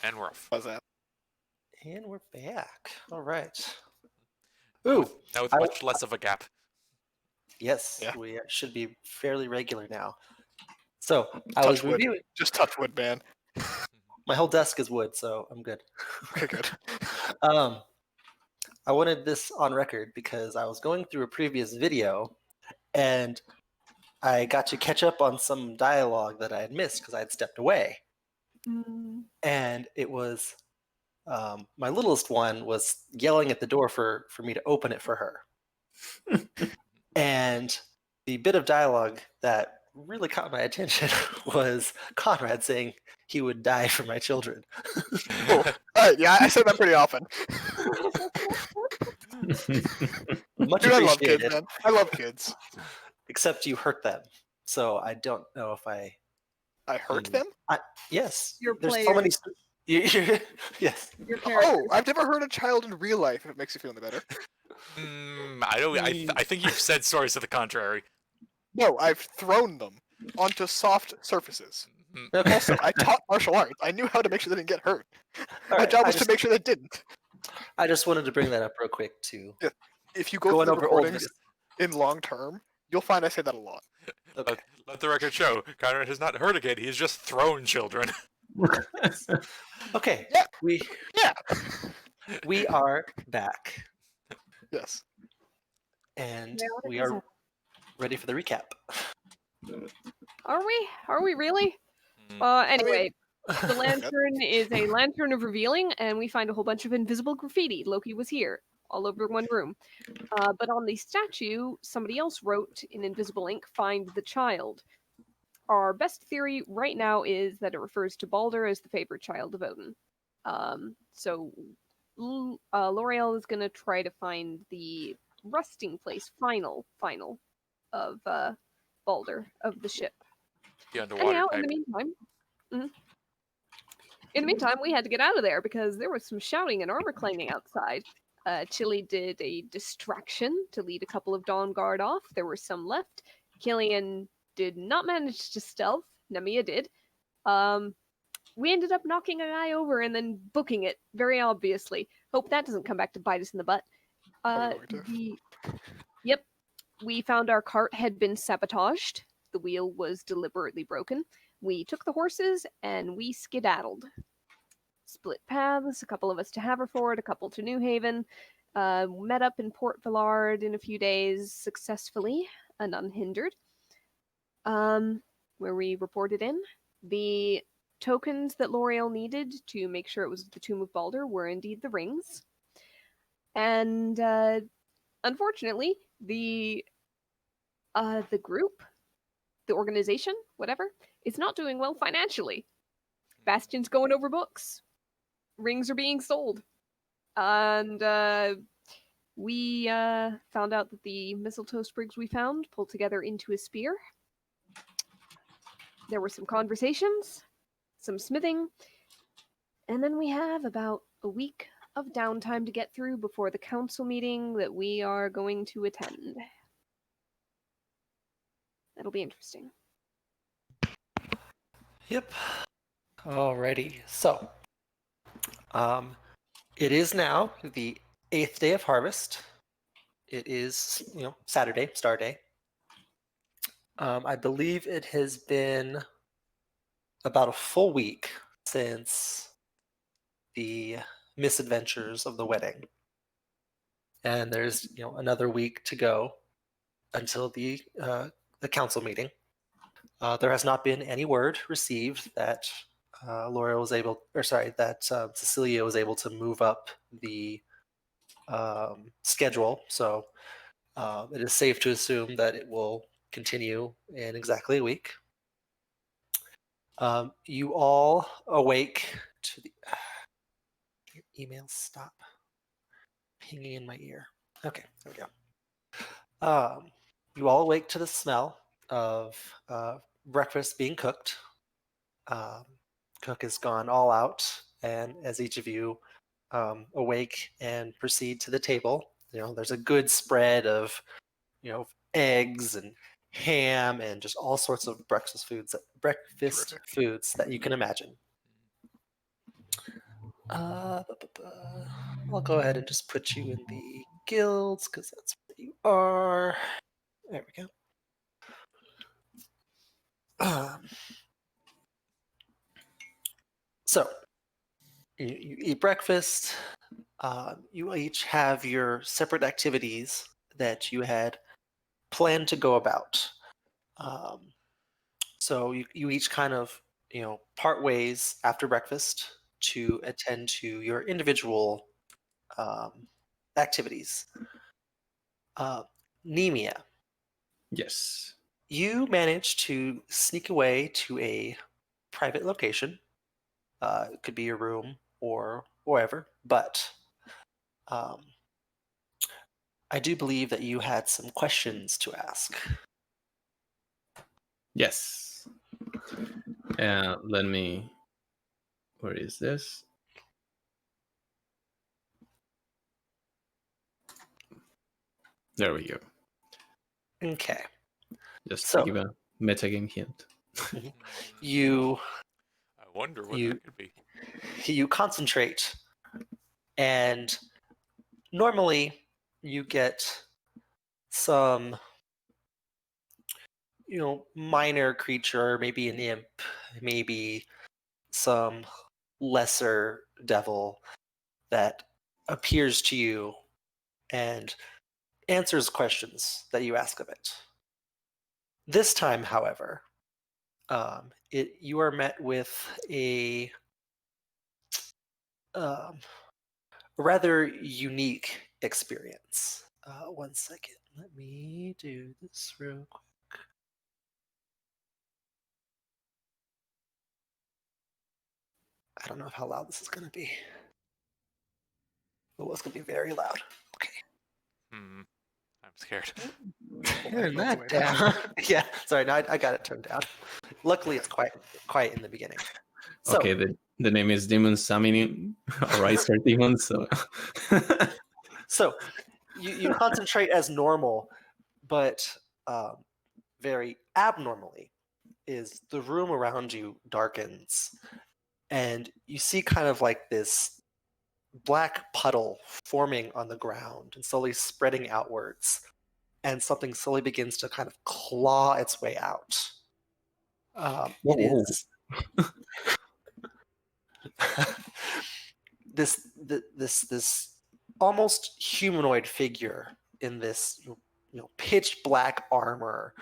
And we're off. How's that? And we're back. All right. Now Ooh, with much less of a gap. yes, Yeah. we should be fairly regular now. So I Touch was wood. reviewing. Just touch wood, man. My whole desk is wood, so I'm good. Okay, good. I wanted this on record because I was going through a previous video, and I got to catch up on some dialogue that I had missed because I had stepped away. And it was my littlest one was yelling at the door for me to open it for her. And the bit of dialogue that really caught my attention was Conrad saying he would die for my children. Cool. Yeah, I say that pretty often. Much Dude, I love kids, appreciated, man. I love kids. except you hurt them. So I don't know if I... I hurt them? Yes. Your There's players. so many... Yes. Your character. Oh, I've never hurt a child in real life, if it makes you feel any better. I think you've said stories to the contrary. No, I've thrown them onto soft surfaces. Okay. Also, I taught martial arts. I knew how to make sure they didn't get hurt. All My right, job was to make sure they didn't. I just wanted to bring that up real quick too. If you go Going through the over old recordings in long term, you'll find I say that a lot. Okay. Let the record show, Conrad has not hurt a kid, he's just thrown children. Okay. Yeah. Yeah. We are back, Yes. and Yeah, what we is are it? ready for the recap. Are we? Are we really? Anyway, the lantern is a lantern of revealing, and we find a whole bunch of invisible graffiti. Loki was here, all over one room. But on the statue, somebody else wrote in invisible ink, "Find the child." Our best theory right now is that it refers to Balder as the favorite child of Odin. So L'Oreal is going to try to find the resting place, final of Balder, of the ship. The underwater Anyhow, type. in the meantime, we had to get out of there because there was some shouting and armor clanging outside. Chili did a distraction to lead a couple of Dawn Guard off. There were some left. Killian did not manage to stealth. Namiya did. We ended up knocking a guy over and then booking it, very obviously. Hope that doesn't come back to bite us in the butt. Yep. We found our cart had been sabotaged. The wheel was deliberately broken. We took the horses and we skedaddled. Split paths, a couple of us to Haverford, a couple to New Haven. Met up in Port Villard in a few days successfully and unhindered. Where we reported in. The tokens that L'Oreal needed to make sure it was the Tomb of Balder were indeed the rings. And unfortunately, the group, the organization, whatever, is not doing well financially. Bastion's going over books. Rings are being sold. And we found out that the mistletoe sprigs we found pulled together into a spear. There were some conversations, some smithing, and then we have about a week of downtime to get through before the council meeting that we are going to attend. That'll be interesting. Yep. Alrighty. So, it is now the 8th day of harvest. It is, Saturday, star day. I believe it has been about a full week since the misadventures of the wedding. And there's, another week to go until the council meeting. There has not been any word received that Cecilia was able to move up the schedule. So it is safe to assume that it will continue in exactly a week. You all awake to the... Your emails stop pinging in my ear. Okay, there we go. You all awake to the smell of breakfast being cooked. Cook has gone all out, and as each of you awake and proceed to the table, there's a good spread of, eggs and ham and just all sorts of breakfast foods that you can imagine. I'll go ahead and just put you in the guilds because that's where you are. There we go. So you eat breakfast. You each have your separate activities that you had planned to go about. So you each kind of part ways after breakfast to attend to your individual activities. Nemia, Yes. you managed to sneak away to a private location. It could be your room or wherever, but I do believe that you had some questions to ask. Yes. Let me. Where is this? There we go. Okay. Just So- to give a metagame hint. You I wonder what You- that could be. you concentrate, and normally you get some minor creature, maybe an imp, maybe some lesser devil that appears to you and answers questions that you ask of it. This time, however, you are met with a rather unique experience. One second, let me do this real quick. I don't know how loud this is going to be. Oh, it's going to be very loud. Okay. I'm scared. Turn That's that way down. Yeah, sorry, no, I got it turned down. Luckily, it's quiet in the beginning. So, Okay, the name is Demon Summoning, or Riser Demon. So so you concentrate as normal, but very abnormally is the room around you darkens, and you see kind of like this black puddle forming on the ground and slowly spreading outwards, and something slowly begins to kind of claw its way out. It Whoa. is this almost humanoid figure in this pitch black armor,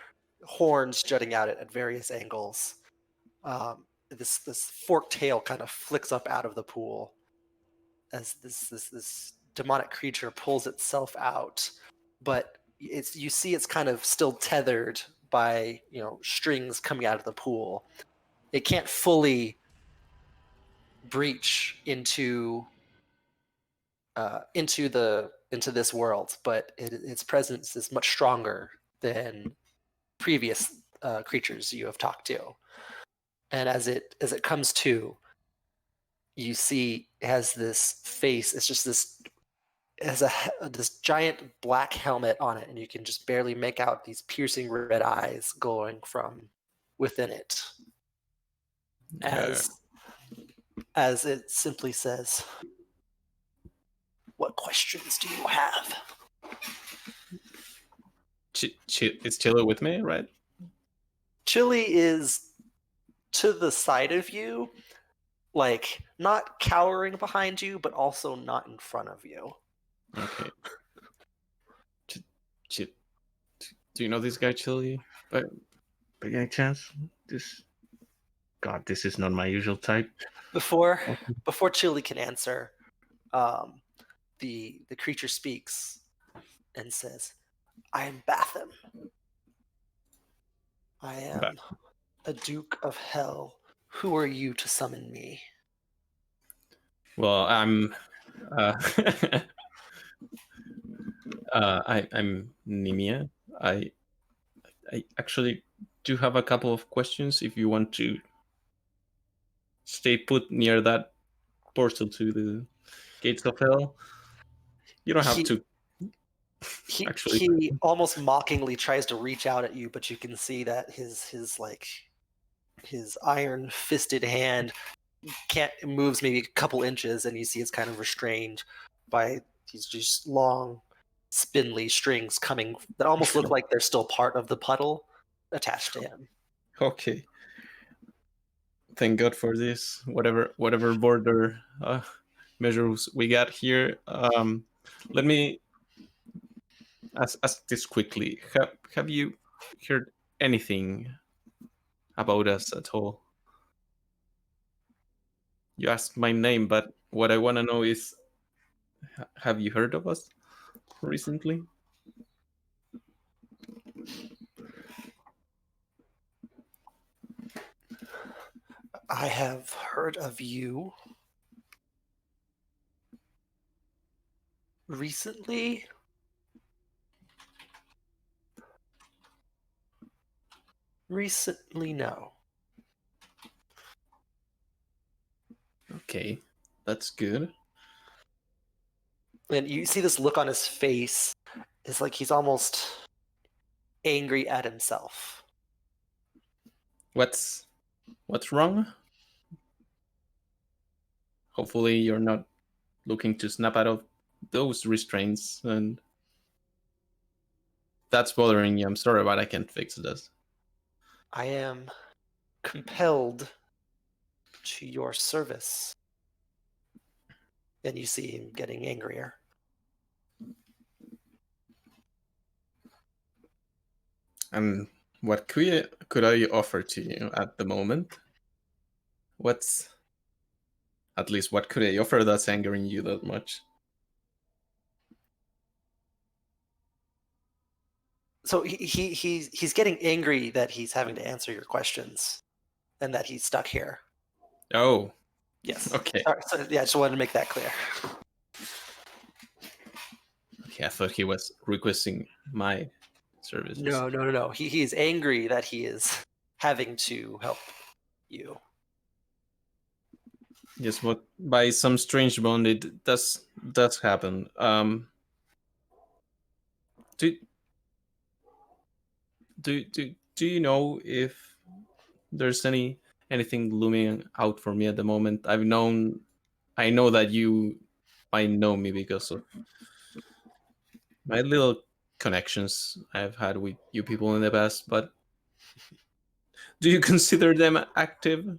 horns jutting out at various angles. This forked tail kind of flicks up out of the pool as this demonic creature pulls itself out, but you see it's kind of still tethered by strings coming out of the pool. It can't fully breach into this world, but its presence is much stronger than previous creatures you have talked to. And as it comes to, you see it has this face. It's just this this giant black helmet on it, and you can just barely make out these piercing red eyes glowing from within it. As it simply says, "What questions do you have?" It's Chilo with me, right? Chili is to the side of you, like not cowering behind you, but also not in front of you. Okay. Do you know this guy, Chili? By any chance? This is not my usual type. Before Chili can answer, the creature speaks and says, "I am Batham. I am a Duke of Hell. Who are you to summon me?" Well, I'm I'm Nemia. I actually do have a couple of questions if you want to stay put near that portal to the gates of hell. You don't have to. Actually. He almost mockingly tries to reach out at you, but you can see that his iron fisted hand can't moves maybe a couple inches, and you see it's kind of restrained by these just long, spindly strings coming that almost look like they're still part of the puddle attached to him. Okay. Thank God for this. Whatever border measures we got here. Let me ask this quickly. Have you heard anything about us at all? You asked my name, but what I want to know is, have you heard of us recently? I have heard of you recently. Recently, no. Okay, that's good. And you see this look on his face. It's like he's almost angry at himself. What's wrong? Hopefully you're not looking to snap out of those restraints, and that's bothering you. I'm sorry, but I can't fix this. I am compelled to your service. And you see him getting angrier. And what could I offer to you at the moment? At least what could I offer that's angering you that much? So he's getting angry that he's having to answer your questions, and that he's stuck here. Oh, Yes. okay. Sorry, so, yeah, I just wanted to make that clear. Okay, I thought he was requesting my services. No. He's angry that he is having to help you. Yes, but by some strange bond, it does happen. Do you know if there's anything looming out for me at the moment? I know that you might know me because of my little connections I've had with you people in the past, but do you consider them active?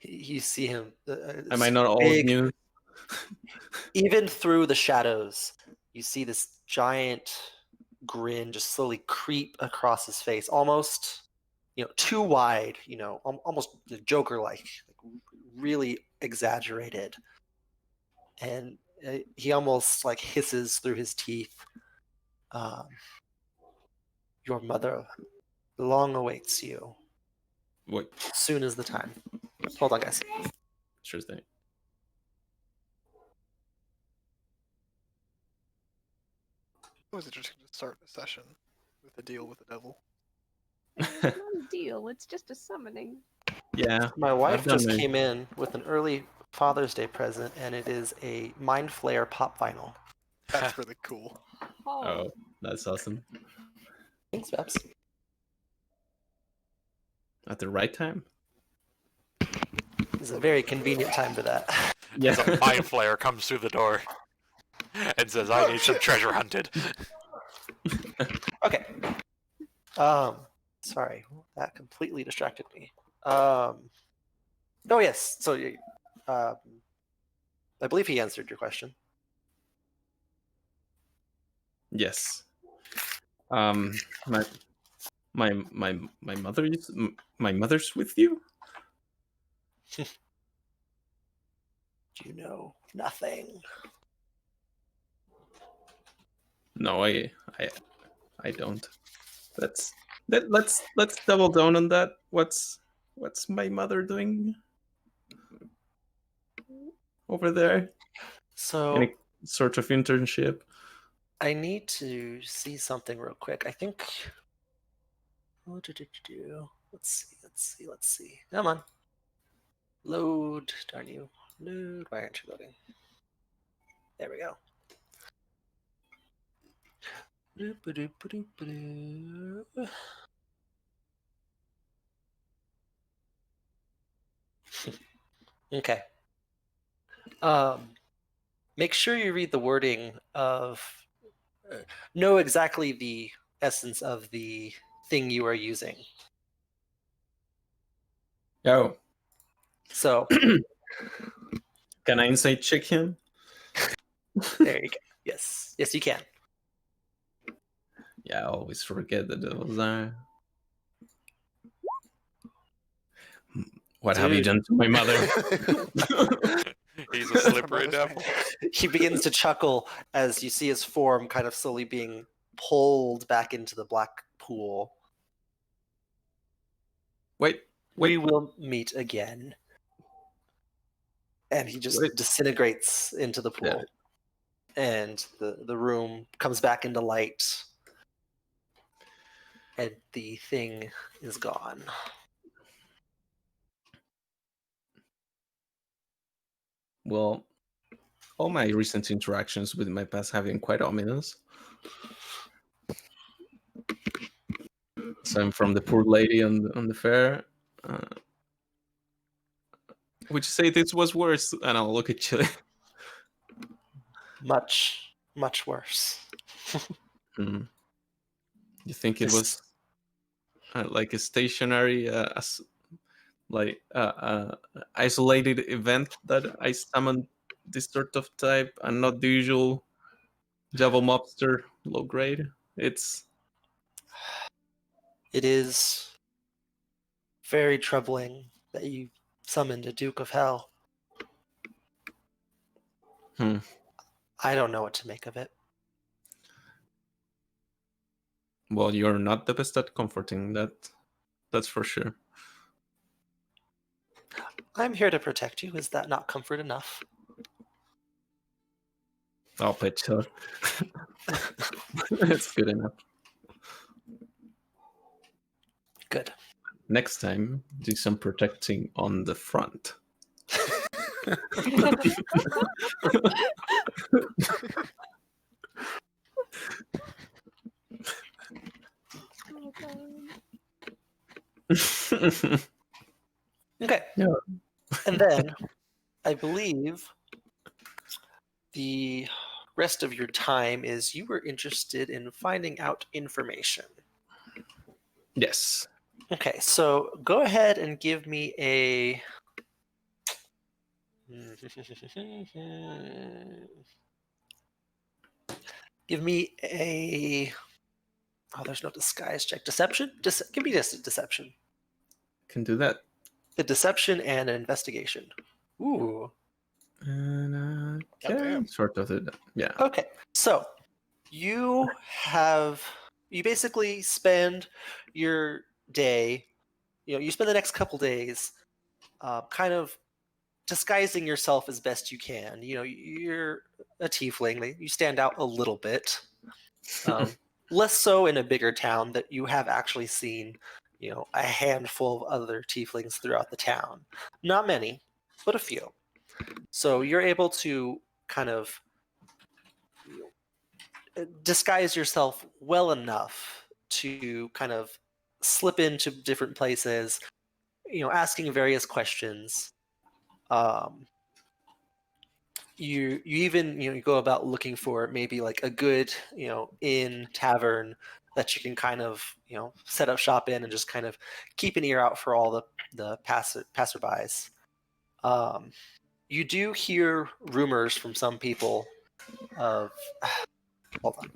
You see him. Am I not all big, new? even through the shadows, you see this giant grin just slowly creep across his face, almost, too wide, almost Joker-like, really exaggerated. And he almost like hisses through his teeth. Your mother long awaits you. Wait, Soon is the time. Hold on, guys. sure thing. It was interesting to start a session with a deal with the devil. It's not a deal. It's just a summoning. Yeah. My wife I've done just my- came in with an early Father's Day present, and it is a Mind Flayer pop vinyl. That's really cool. Oh, that's awesome. Thanks, Babs. At the right time. It's a very convenient time for that. Yeah. As a mind flayer comes through the door and says, "I need some treasure hunted." Okay. Sorry, that completely distracted me. Oh yes. So, I believe he answered your question. Yes. My mother's with you. You know nothing. No, I don't. Let's double down on that. What's my mother doing over there? So Any sort of internship? I need to see something real quick. I think. What did it do? Let's see. Come on. Load. Darn you. Load. Why aren't you loading? There we go. Okay. Make sure you read the wording of. Know exactly the essence of the thing you are using. Oh, So can I insight check him? there you go. Yes, yes, you can. Yeah, I always forget that those are. What have you Dude. done to my mother? He's a slippery From devil. He begins to chuckle as you see his form kind of slowly being pulled back into the black pool. Wait, We wait, will meet again. And he just Wait. disintegrates into the pool. Yeah. And the room comes back into light. And the thing is gone. Well, all my recent interactions with my past have been quite ominous. So I'm from the poor lady on the fair. Would you say this was worse? And I'll look at you. Much, much worse. Hmm. You think it This- was like a stationary, isolated event that I summoned this sort of type, and not the usual Java mobster low grade? It's It is very troubling that you summoned a Duke of Hell. Hmm. I don't know what to make of it. Well, you're not the best at comforting that's for sure. I'm here to protect you. Is that not comfort enough? I'll bet you. It's good enough. Good. Next time, do some protecting on the front. Oh, God. Okay. Yeah. And then I believe the rest of your time is you were interested in finding out information. Yes. Okay, so go ahead and give me a. Give me a. Oh, there's no disguise check. Deception? Give me just a deception. Can do that. A deception and an investigation. Ooh. And Goddamn. sort of it. Yeah. Okay, so you basically spend your day, you spend the next couple days kind of disguising yourself as best you can. You're a tiefling, you stand out a little bit. Less so in a bigger town that you have actually seen, a handful of other tieflings throughout the town. Not many, but a few. So you're able to kind of disguise yourself well enough to kind of slip into different places, asking various questions. You even you go about looking for maybe like a good inn tavern that you can kind of set up shop in and just kind of keep an ear out for all the passerbys. You do hear rumors from some people of hold on.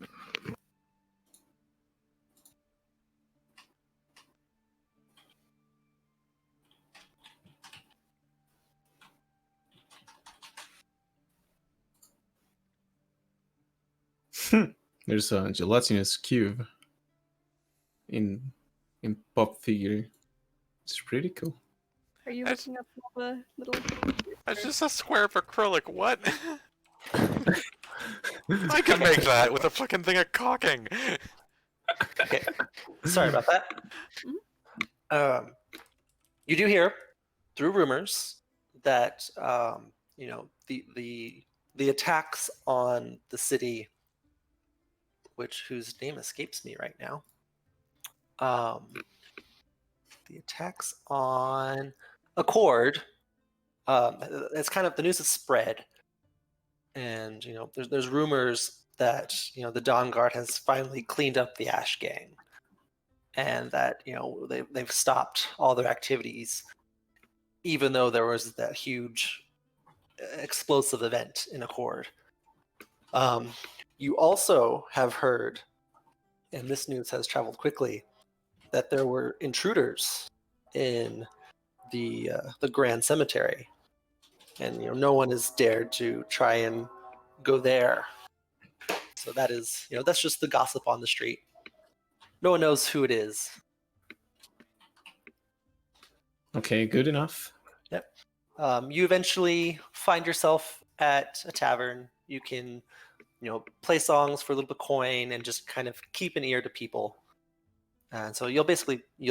There's a gelatinous cube in pop figure. It's pretty cool. Are you That's- looking up all the little? That's just a square of acrylic. What? I can make that with a fucking thing of caulking. Okay, sorry about that. You do hear through rumors that the attacks on the city, whose name escapes me right now. The attacks on Accord it's kind of the news has spread, and there's rumors that the Dawn Guard has finally cleaned up the Ash Gang, and that they've stopped all their activities, even though there was that huge explosive event in Accord. You also have heard, and this news has traveled quickly, that there were intruders in the Grand Cemetery, and no one has dared to try and go there. So that is, that's just the gossip on the street. No one knows who it is. Okay, good enough. Yep. You eventually find yourself at a tavern. You can, play songs for a little bit of coin and just kind of keep an ear to people. And so you'll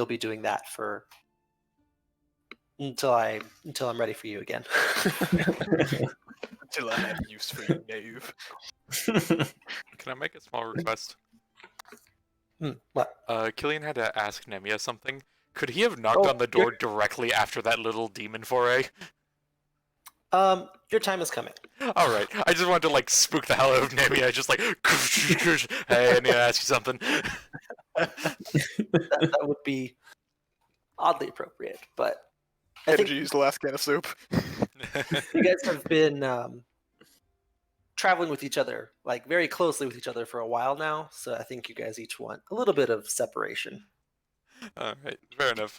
be doing that for until I'm ready for you again. Until I have use for you, Dave. Can I make a small request? What? Killian had to ask Nemia something. Could he have knocked on the door directly after that little demon foray? Your time is coming. All right. I just wanted to spook the hell out of Nemia. Just hey, I need to ask you something. that would be oddly appropriate, but I Hey, think did you use the last can of soup? you guys have been traveling with each other, very closely with each other for a while now. So I think you guys each want a little bit of separation. All right. Fair enough.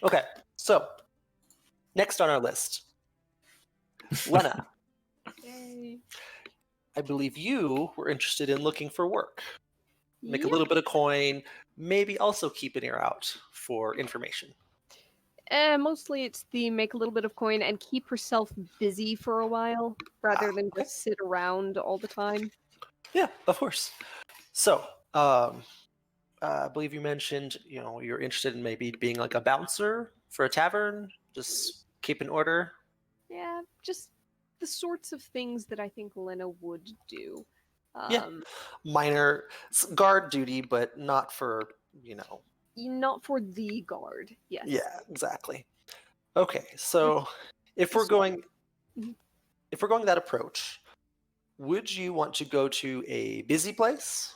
Okay, so next on our list, Lena. Yay. I believe you were interested in looking for work. Make a Yep. little bit of coin, maybe also keep an ear out for information. Mostly it's the make a little bit of coin and keep herself busy for a while rather than okay. just sit around all the time. Yeah, of course. So, I believe you mentioned, you're interested in maybe being like a bouncer for a tavern, just keep an order. Yeah, just the sorts of things that I think Lena would do. Yeah. Minor guard duty, but not for, Not for the guard. Yes. Yeah, exactly. Okay, so if the we're sort- going Mhm. if we're going that approach, would you want to go to a busy place?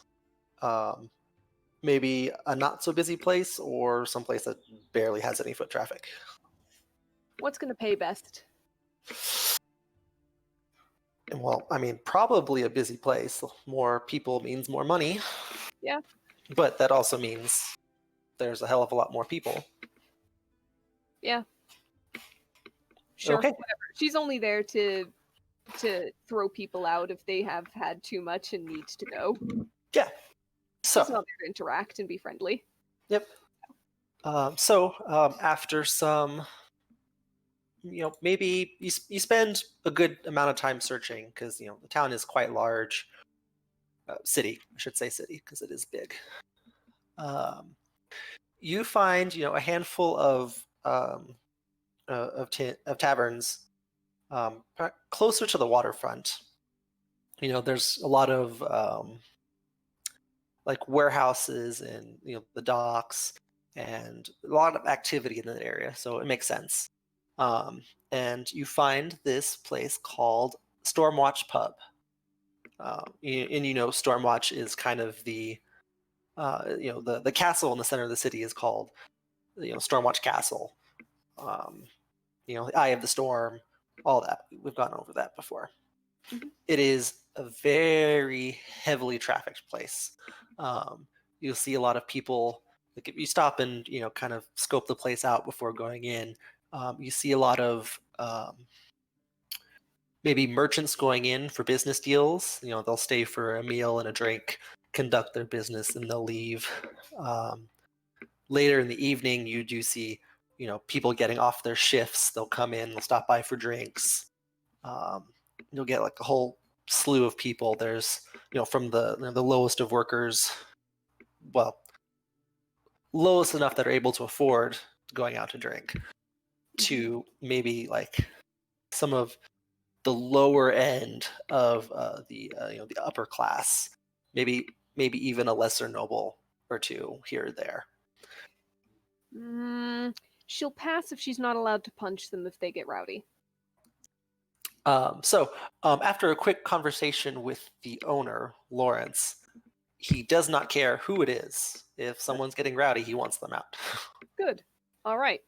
Maybe a not so busy place, or someplace that barely has any foot traffic? What's going to pay best? Well, I mean, probably a busy place. More people means more money. Yeah. But that also means there's a hell of a lot more people. Yeah. Sure. Okay. Whatever. She's only there to throw people out if they have had too much and need to go. Yeah. So She's not there to interact and be friendly. Yep. After some, maybe you spend a good amount of time searching because the town is quite large. City, I should say city, because it is big. You find a handful of taverns closer to the waterfront. There's a lot of warehouses and the docks and a lot of activity in that area, so it makes sense. And you find this place called Stormwatch Pub. Stormwatch is kind of the the castle in the center of the city is called Stormwatch Castle. The Eye of the Storm, all that. We've gone over that before. Mhm. It is a very heavily trafficked place. You'll see a lot of people. Like if you stop and kind of scope the place out before going in, you see a lot of maybe merchants going in for business deals. They'll stay for a meal and a drink, conduct their business, and they'll leave. Later in the evening, you do see people getting off their shifts. They'll come in, they'll stop by for drinks. You'll get a whole slew of people. There's from the lowest of workers, well, lowest enough that are able to afford going out to drink, to maybe some of the lower end of the upper class, maybe even a lesser noble or two here or there. She'll pass if she's not allowed to punch them if they get rowdy. After a quick conversation with the owner, Lawrence, he does not care who it is. If someone's getting rowdy, he wants them out. Good. All right.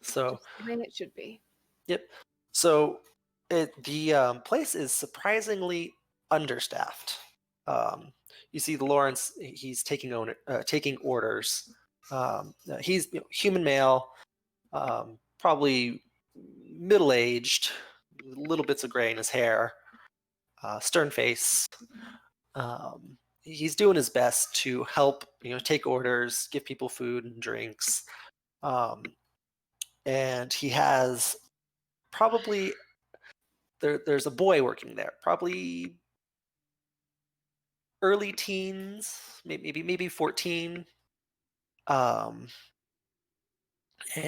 So, Just the way it should be. yep. So, the place is surprisingly understaffed. You see, the Lawrence, he's taking orders. He's human male, probably middle-aged, little bits of gray in his hair, stern face. He's doing his best to help, take orders, give people food and drinks. And he has probably there's a boy working there, probably early teens, maybe 14. And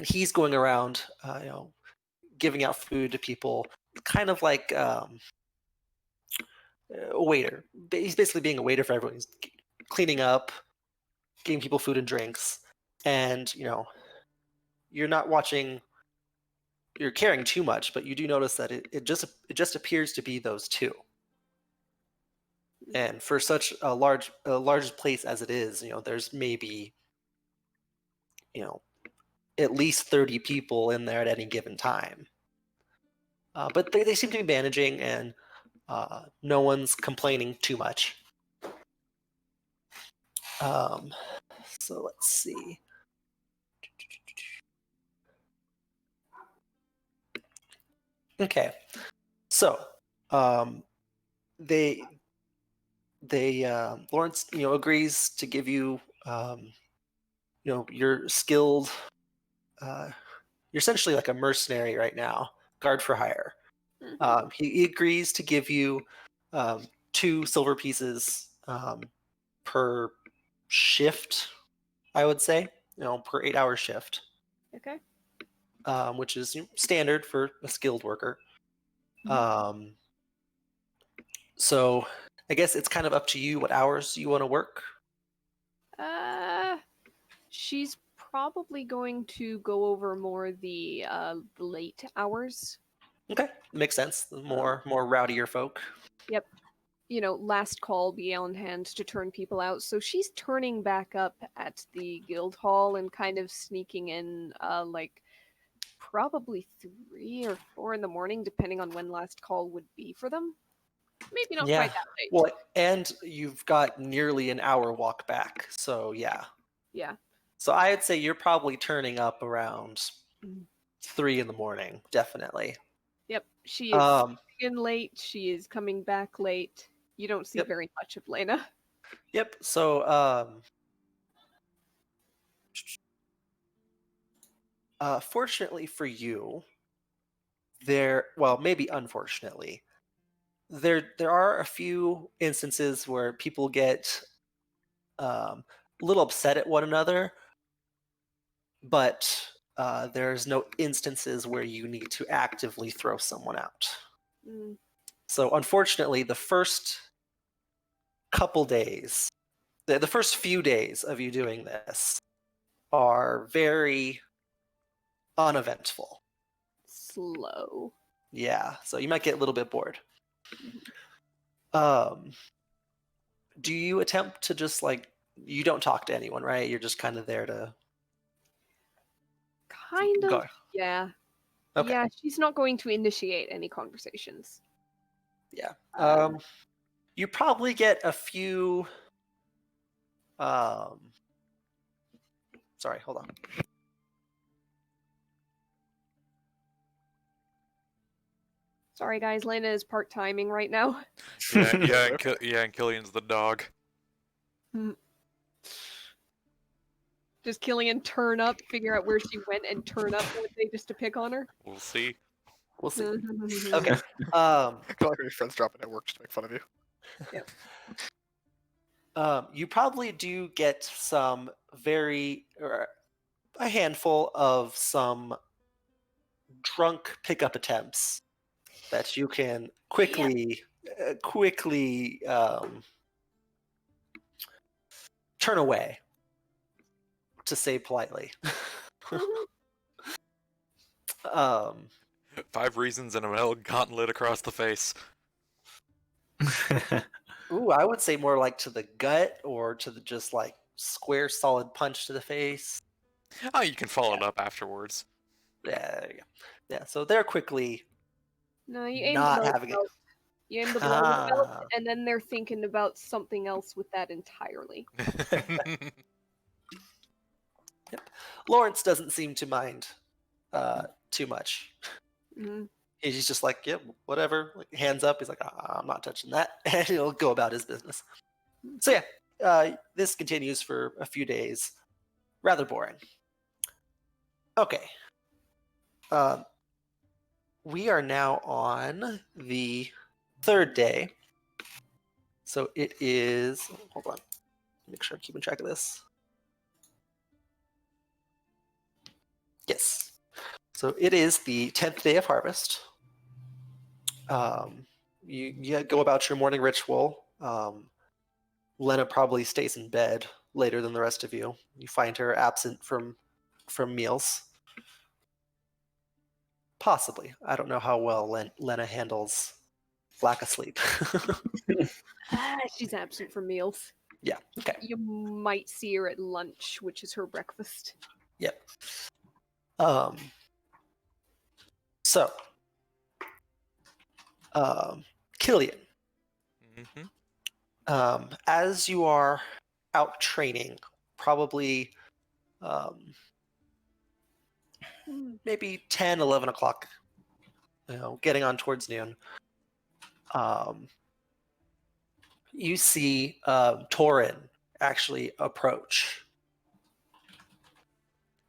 he's going around, giving out food to people, kind of like a waiter. He's basically being a waiter for everyone. He's cleaning up, giving people food and drinks, and you're not watching. You're caring too much, but you do notice that it just appears to be those two. And for such a large place as it is, there's maybe at least 30 people in there at any given time. But they seem to be managing, and no one's complaining too much. So let's see. Okay, so they Lawrence agrees to give you you're skilled. You're essentially like a mercenary right now, guard for hire. He agrees to give you 2 silver pieces per shift, I would say, per 8-hour shift. Okay. Which is standard for a skilled worker. So I guess it's kind of up to you what hours you want to work. She's probably going to go over more the late hours. Okay, makes sense. The more rowdier folk. Yep. Last call be on hand to turn people out. So she's turning back up at the guild hall and kind of sneaking in probably 3 or 4 in the morning, depending on when last call would be for them. Maybe not quite that late. Well, and you've got nearly an hour walk back, so yeah. Yeah. So I'd say you're probably turning up around 3 in the morning, definitely. Yep. She is in late. She is coming back late. You don't see very much of Lena. Yep. So fortunately for you, maybe unfortunately, there are a few instances where people get a little upset at one another, but there's no instances where you need to actively throw someone out. So unfortunately, the first couple days, the first few days of you doing this are very uneventful. Slow. Yeah, so you might get a little bit bored. Do you attempt to just you don't talk to anyone, right? You're just kind of there to kind of go. Yeah. Okay. Yeah, she's not going to initiate any conversations. Yeah. You probably get a few sorry, hold on. Sorry guys, Lena is part-timing right now. And Killian's the dog. Does Killian turn up, figure out where she went, and turn up one day just to pick on her? We'll see. We'll see. Okay. Not like your friends dropping at work just to make fun of you. Yep. You probably do get some a handful of some drunk pickup attempts that you can quickly turn away, to say politely. um, 5 reasons and a metal gauntlet across the face. ooh, I would say more like to the gut or to the just like square solid punch to the face. Oh, you can follow it up afterwards. Yeah, there you go. Yeah, so they're quickly No, you aim not below the having it. belt. You aim the below the belt, Ah. and then they're thinking about something else with that entirely. Lawrence doesn't seem to mind too much. Mhm. He's just like, yep, whatever. Like, hands up. He's like, I'm not touching that, and he'll go about his business. So yeah, this continues for a few days. Rather boring. Okay. We are now on the third day. So it is. Hold on. Make sure I'm keeping track of this. Yes. So it is the 10th day of harvest. You go about your morning ritual. Lena probably stays in bed later than the rest of you. You find her absent from meals. Possibly. I don't know how well Lena handles lack of sleep. She's absent from meals. Yeah. Okay. You might see her at lunch, which is her breakfast. Yep. So, Killian, Mhm. as you are out training, probably maybe 10, 11 o'clock, getting on towards noon, you see Torin actually approach.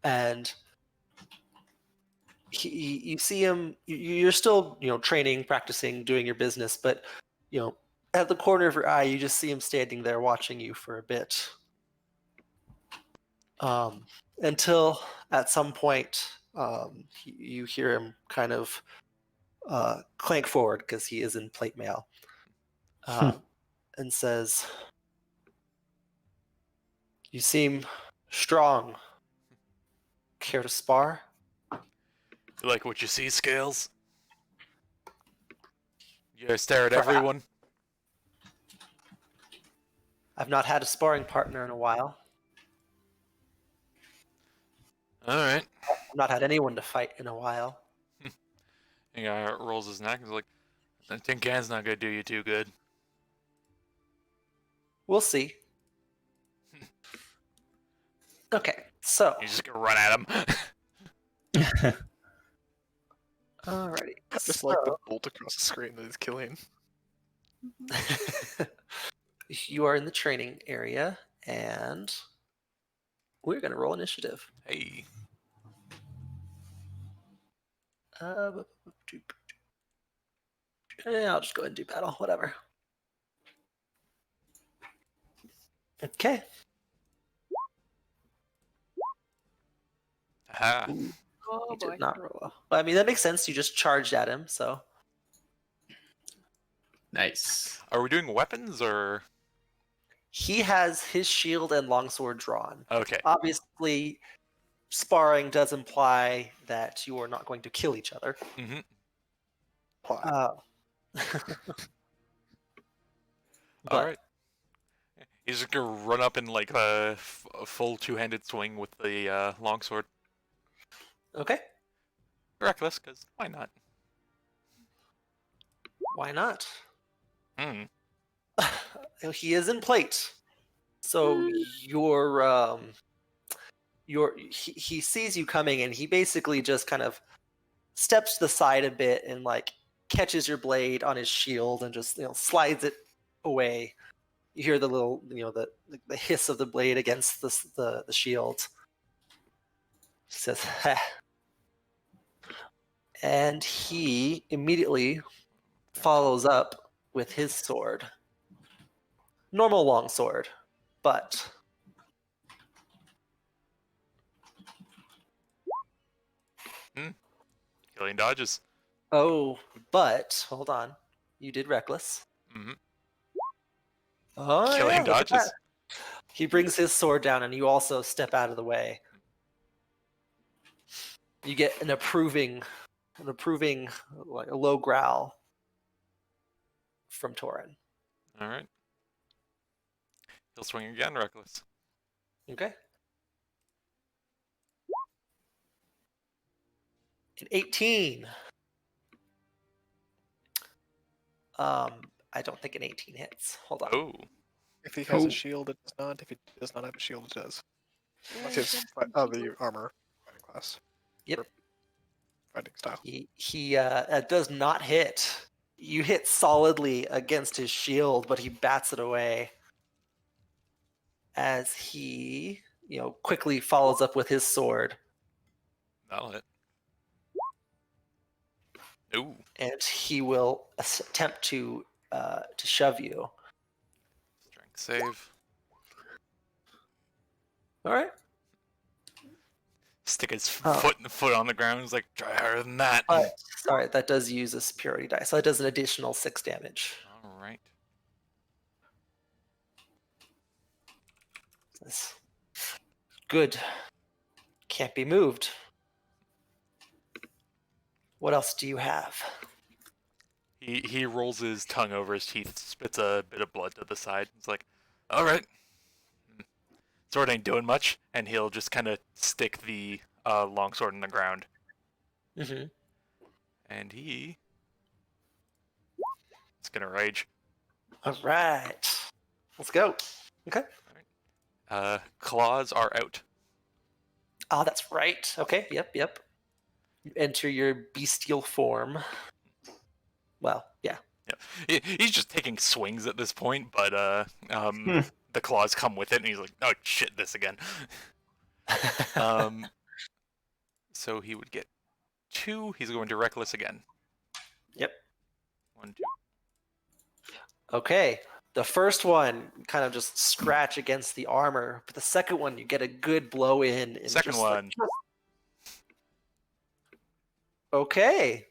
And you see him, you're still, training, practicing, doing your business, but, at the corner of your eye, you just see him standing there watching you for a bit. Until at some point, you hear him kind of clank forward because he is in plate mail, and says, "You seem strong. Care to spar?" You like what you see, Scales? You stare at Perhaps. everyone? I've not had a sparring partner in a while. Alright. I've not had anyone to fight in a while. He rolls his neck and is like, I think Gan's not gonna do you too good. We'll see. Okay, so You're just gonna run at him. alrighty. Just like the bolt across the screen that is Killian. You are in the training area, and we're gonna roll initiative. Hey. Yeah, I'll just go ahead and do battle, whatever. Okay. Aha. Oh You boy. did not roll well. Well, I mean, that makes sense. You just charged at him, so. Nice. Are we doing weapons or? He has his shield and longsword drawn. Okay. Obviously, sparring does imply that you are not going to kill each other. Mm-hmm. But Alright. He's just gonna run up in like a full two-handed swing with the longsword. okay, Reckless, because why not? why not? Hmm. He is in plate, so he sees you coming, and he basically just kind of steps to the side a bit and like catches your blade on his shield and just slides it away. You hear the little the hiss of the blade against the shield. He says, "Ha." And he immediately follows up with his sword. Normal longsword, but Killian dodges. but hold on. You did reckless. Mm-hmm. Oh, Killian look at dodges. that. He brings his sword down, and you also step out of the way. You get an approving, like a low growl from Torin. All right. He'll swing again, reckless. Okay. An 18. I don't think an 18 hits. Hold on. Oh. If he has Oh. a shield, it does not. If he does not have a shield, it does. Unless he has the armor fighting class, Yep. fighting style. He does not hit. You hit solidly against his shield, but he bats it away as he, quickly follows up with his sword, That'll hit. Ooh. and he will attempt to shove you. Strength save. All right. Stick his Oh. foot on the ground. He's like, try harder than that. Sorry, that does use a superiority die, so that does an additional 6 damage. All right. That's good. Can't be moved. What else do you have? He rolls his tongue over his teeth, spits a bit of blood to the side. He's like, all right. Sword ain't doing much, and he'll just kind of stick the longsword in the ground. Mm-hmm. And he is gonna rage. All right. Let's go. Okay. Claws are out. Oh, that's right. Okay. Yep. You enter your bestial form. Well, yeah. He's just taking swings at this point, but the claws come with it, and he's like, oh shit, this again. So he would get 2. He's going to reckless again. Yep. 1, 2. Okay. The first one kind of just scratch against the armor, but the second one you get a good blow in. And Second just one. Okay.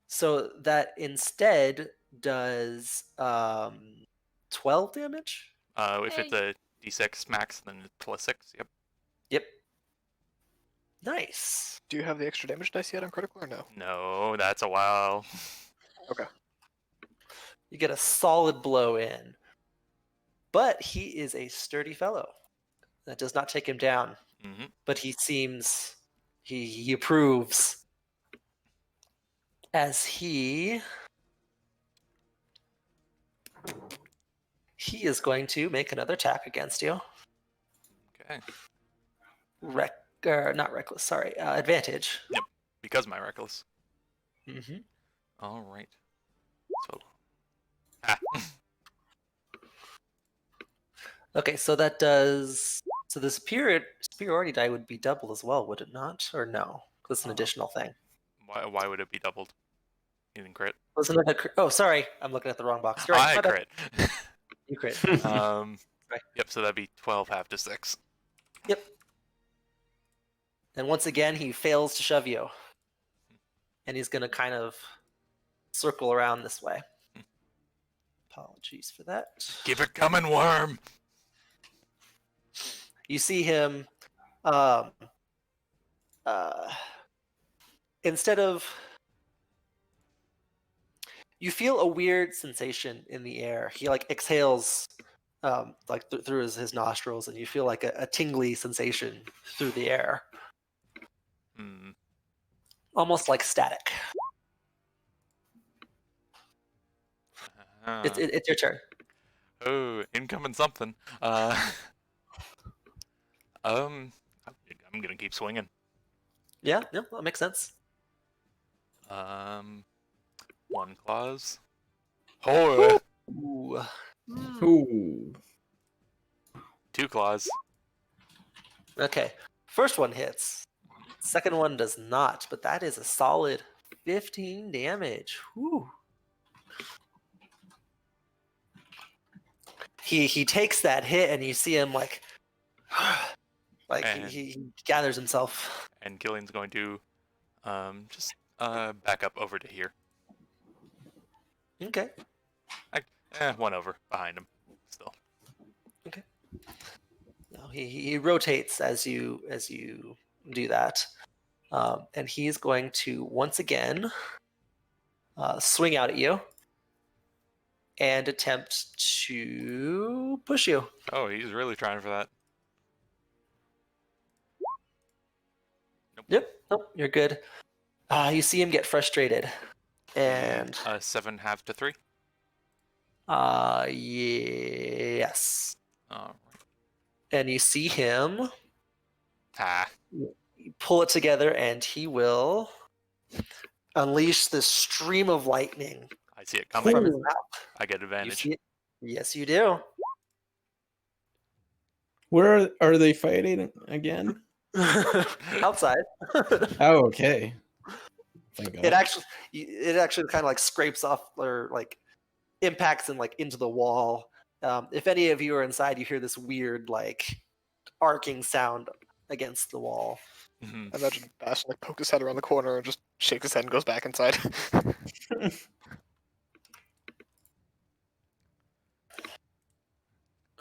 So that instead does 12 damage? If it's a d6 max, then it's +6. Yep. Yep. Nice. Do you have the extra damage dice yet on critical or no? No, that's a while. You get a solid blow in. But he is a sturdy fellow. That does not take him down. Mm-hmm. But he seems he approves as he is going to make another attack against you. Okay. Not reckless, sorry, advantage. Because my reckless. Mm-hmm. All right. So. Ah. Okay, so that does. So the superiority die would be doubled as well, would it not? Or no? That's an additional thing. Why would it be doubled? You didn't crit. Wasn't it a oh, sorry, I'm looking at the wrong box. You're right, I my bad. crit. You crit. Right. Yep. So that'd be 12 half to 6. Yep. And once again, he fails to shove you. And he's going to kind of circle around this way. Apologies for that. Keep it coming, worm. You see him, instead of, you feel a weird sensation in the air. He exhales through his nostrils, and you feel like a tingly sensation through the air. Hmm. Almost like static. It's your turn. Oh, incoming something. I'm gonna keep swinging. Yeah, that makes sense. 1 claws. Oh, Ooh. Ooh. 2 claws. Okay. First one hits. Second one does not, but that is a solid 15 damage. Whew. He takes that hit, and you see him he gathers himself. And Gillian's going to just back up over to here. Okay. 1 over behind him. Still. No, he rotates as you do that. And he's going to once again swing out at you and attempt to push you. Oh, he's really trying for that. Yep. Nope. You're good. You see him get frustrated, and 7.5 to 3. yes. Alright. And you see him Ah, pull it together, and he will unleash this stream of lightning I see it from coming. his mouth. I get You advantage. see it? Yes, you do. Where are they fighting again? Outside. Oh, okay. Thank God. It actually kind of like scrapes off or like impacts and like into the wall. If any of you are inside, you hear this weird like arcing sound against the wall. Mhm. I imagine Bastion like poke his head around the corner and just shakes his head and goes back inside.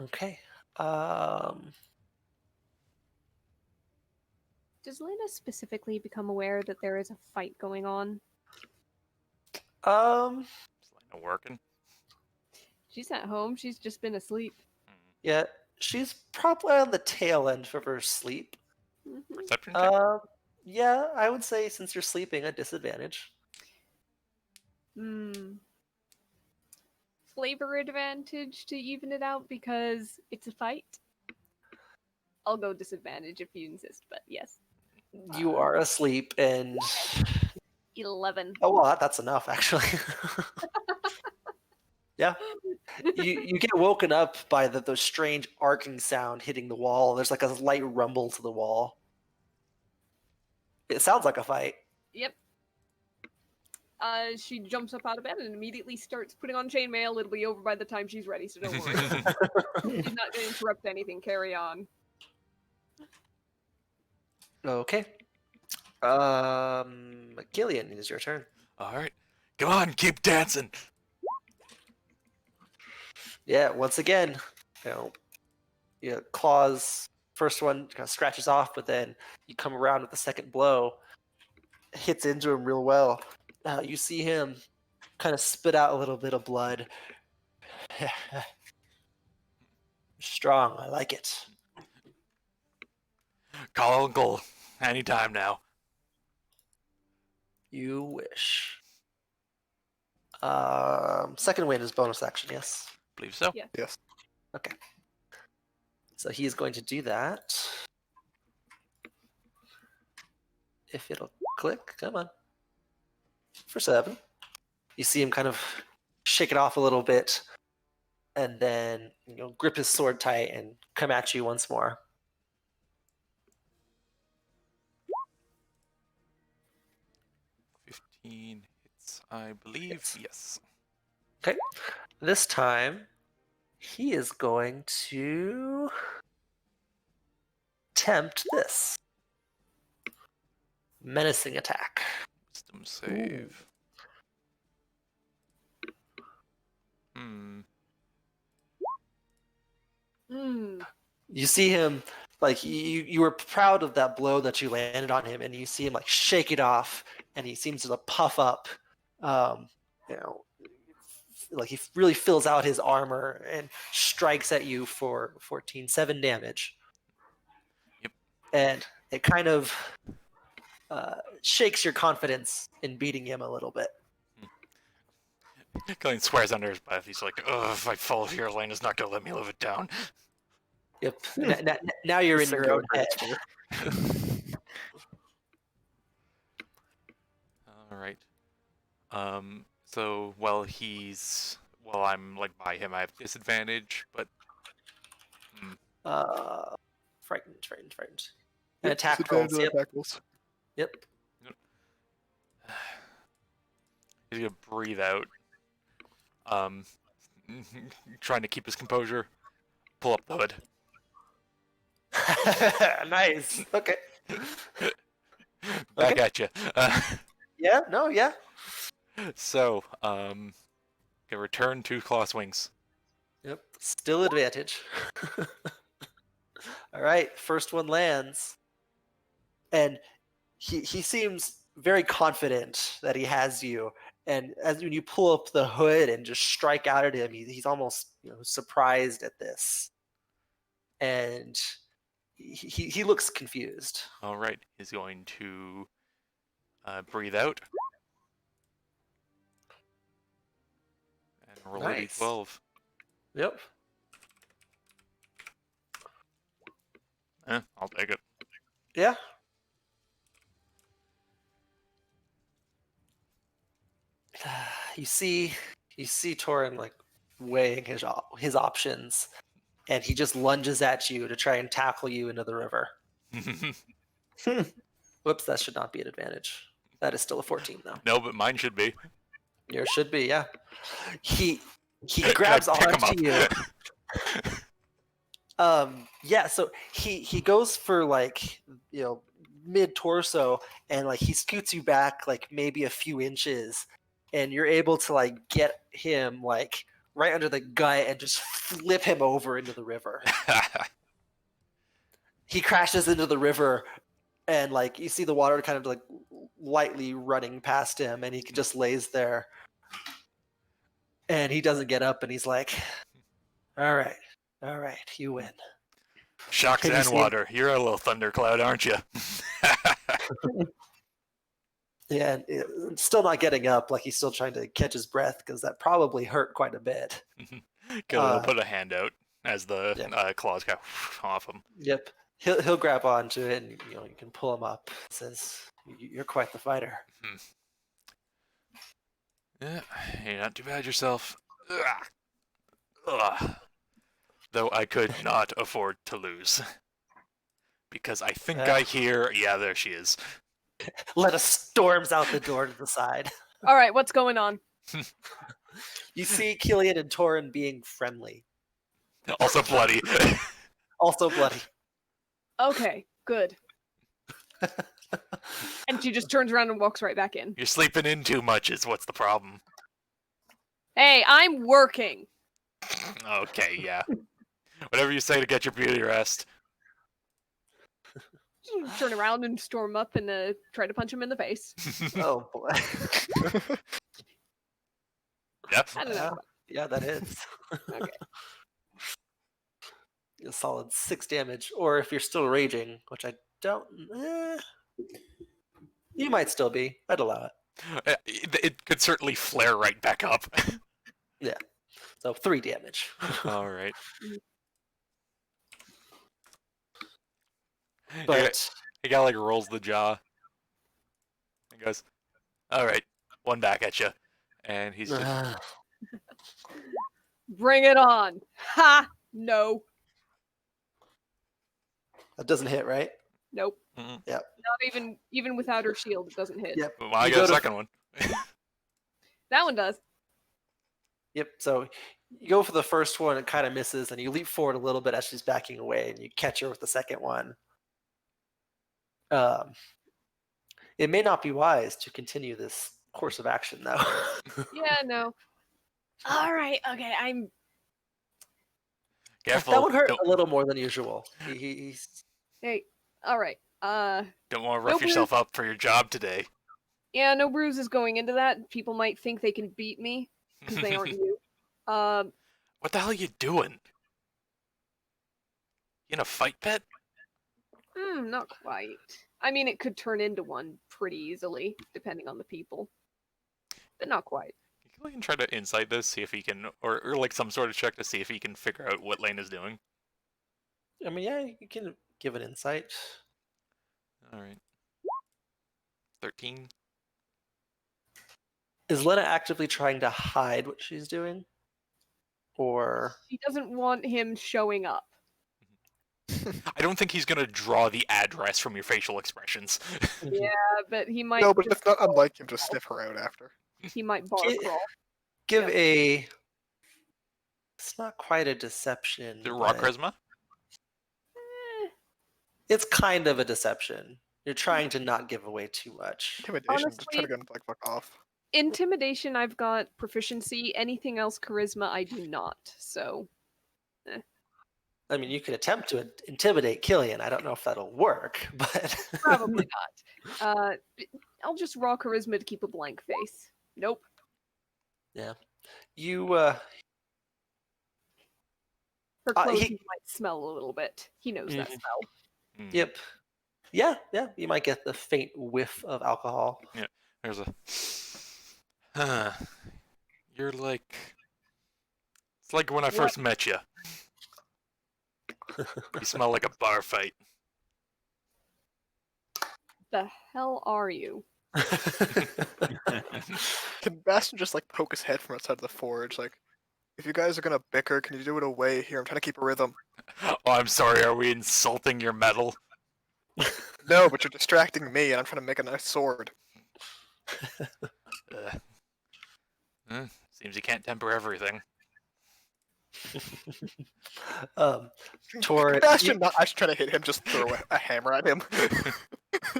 Okay. Does Lena specifically become aware that there is a fight going on? Is Lena working? She's at home. She's just been asleep. Yeah, she's probably on the tail end of her sleep. Mhm. Perception check? Yeah, I would say since you're sleeping, a disadvantage. Flavor advantage to even it out because it's a fight. I'll go disadvantage if you insist, but yes. You are asleep, and 11. oh well, that's enough actually. Yeah, you get woken up by the strange arcing sound hitting the wall. There's like a light rumble to the wall. It sounds like a fight. Yep. She jumps up out of bed and immediately starts putting on chainmail. It'll be over by the time she's ready, so don't worry. She's not going to interrupt anything. Carry on. Okay. Gillian, it is your turn. Alright. Come on, keep dancing. Yeah, once again, claws. First one kind of scratches off, but then you come around with the second blow, hits into him real well. You see him kind of spit out a little bit of blood. Strong, I like it. Call Uncle. Anytime now. You wish. Second win is bonus action, yes. Believe so. Yeah. Yes. Okay. So he is going to do that. If it'll click, come on. For 7. You see him kind of shake it off a little bit, and then grip his sword tight and come at you once more. Hits, I believe. Hits. Yes. Okay. This time, he is going to tempt this. Menacing attack. Wisdom save. Hmm. You see him, like, you were proud of that blow that you landed on him, and you see him, like, shake it off, and he seems to puff up. Like he really fills out his armor and strikes at you for 7 damage. Yep. And it kind of shakes your confidence in beating him a little bit. Gillian swears under his breath. He's like, "Ugh, if I fall here, Elena's not gonna let me live it down." Yep. Now you're in your own head. All right. So while I'm like by him, I have disadvantage, but Frightened. An attack rolls. Disadvantage on Yep. attack rolls. Yep. he's gonna breathe out. Trying to keep his composure. Pull up the hood. Nice. Okay. Back at you. Yeah. No. Yeah. So, can return 2 claw swings. Yep. Still advantage. All right. First one lands, and he seems very confident that he has you, and as when you pull up the hood and just strike out at him, he's almost surprised at this, and he looks confused. All right, he's going to breathe out and roll a Nice. d12. Yep. I'll take it. Yeah. You see Torin like weighing his options, and he just lunges at you to try and tackle you into the river. Whoops, that should not be an advantage. That is still a 14 though. No, but mine should be. Yours should be, yeah. He Can I grabs pick him onto up? you. Yeah, so he goes for like mid torso, and like he scoots you back like maybe a few inches, and you're able to like get him like right under the gut and just flip him over into the river. He crashes into the river, and like you see the water kind of like lightly running past him, and he just lays there, and he doesn't get up, and he's like, all right, you win. Shocks Can you and see- water. You're a little thundercloud, aren't you? Yeah, and still not getting up, like he's still trying to catch his breath because that probably hurt quite a bit. Gonna put a hand out as the Yeah. claws go off him. Yep, he'll grab onto it, and you can pull him up. Says, "You're quite the fighter." Yeah, you're not too bad yourself. Ugh. Ugh. Though I could not afford to lose. Because I think I hear... Yeah, there she is. Letta storms out the door to the side. All right, what's going on? You see Killian and Torin being friendly, Also bloody. also bloody. Okay, good. And she just turns around and walks right back in. You're sleeping in too much is what's the problem. Hey, I'm working. Okay, yeah. Whatever you say to get your beauty rest. Turn around and storm up and try to punch him in the face. Oh boy. Yep. I don't know. Yeah, that hits. Okay. A solid 6 damage, or if you're still raging, which I don't. You might still be. I'd allow it. It could certainly flare right back up. So 3 damage. All right. But He got like rolls the jaw and goes, "All right, one back at you," and he's just Bring it on. Ha! No. that doesn't hit, right? Nope. Mm-mm. Yep. Not even without her shield, it doesn't hit. Yep. Well, I You got go a to- second one. That one does. Yep. So you go for the first one, it kind of misses, and you leap forward a little bit as she's backing away, and you catch her with the second one. It may not be wise to continue this course of action, though. Yeah, no. All right. Okay, I'm. Careful. That would hurt Don't, a little more than usual. He's Hey. All right. don't want to rough Nope. yourself up for your job today. Yeah, no bruises going into that. People might think they can beat me because they aren't you. What the hell are you doing? You in a fight pit? Not quite. I mean, it could turn into one pretty easily, depending on the people, but not quite. You can try to insight this, see if he can, or like some sort of check to see if he can figure out what Lane is doing. I mean, yeah, you can give an insight. All right. 13. Is Lena actively trying to hide what she's doing? Or She doesn't want him showing up. I don't think he's gonna draw the address from your facial expressions. Yeah, but he might. No, but just it's not unlike him to sniff her out after. He might bar Ki- crawl. give Yeah. a. It's not quite a deception. The raw but charisma? It's kind of a deception. You're trying to not give away too much. Intimidation, just try to Honestly- get him to like fuck off. Intimidation, I've got proficiency. Anything else, charisma, I do not. So I mean, you could attempt to intimidate Killian. I don't know if that'll work, but probably not. I'll just raw charisma to keep a blank face. Nope. You Her Uh, clothes he- might smell a little bit. He knows that Mhm. smell. Hmm. Yep. Yeah. You might get the faint whiff of alcohol. There's a. You're like. It's like when I first met you. You smell like a bar fight. The hell are you? Can Bastion just like poke his head from outside the forge? Like, if you guys are gonna bicker, can you do it away here? I'm trying to keep a rhythm. Oh, I'm sorry. Are we insulting your metal? No, but you're distracting me, and I'm trying to make a nice sword. Seems you can't temper everything. Tor, Bastion, not actually trying to hit him, just throw a hammer at him.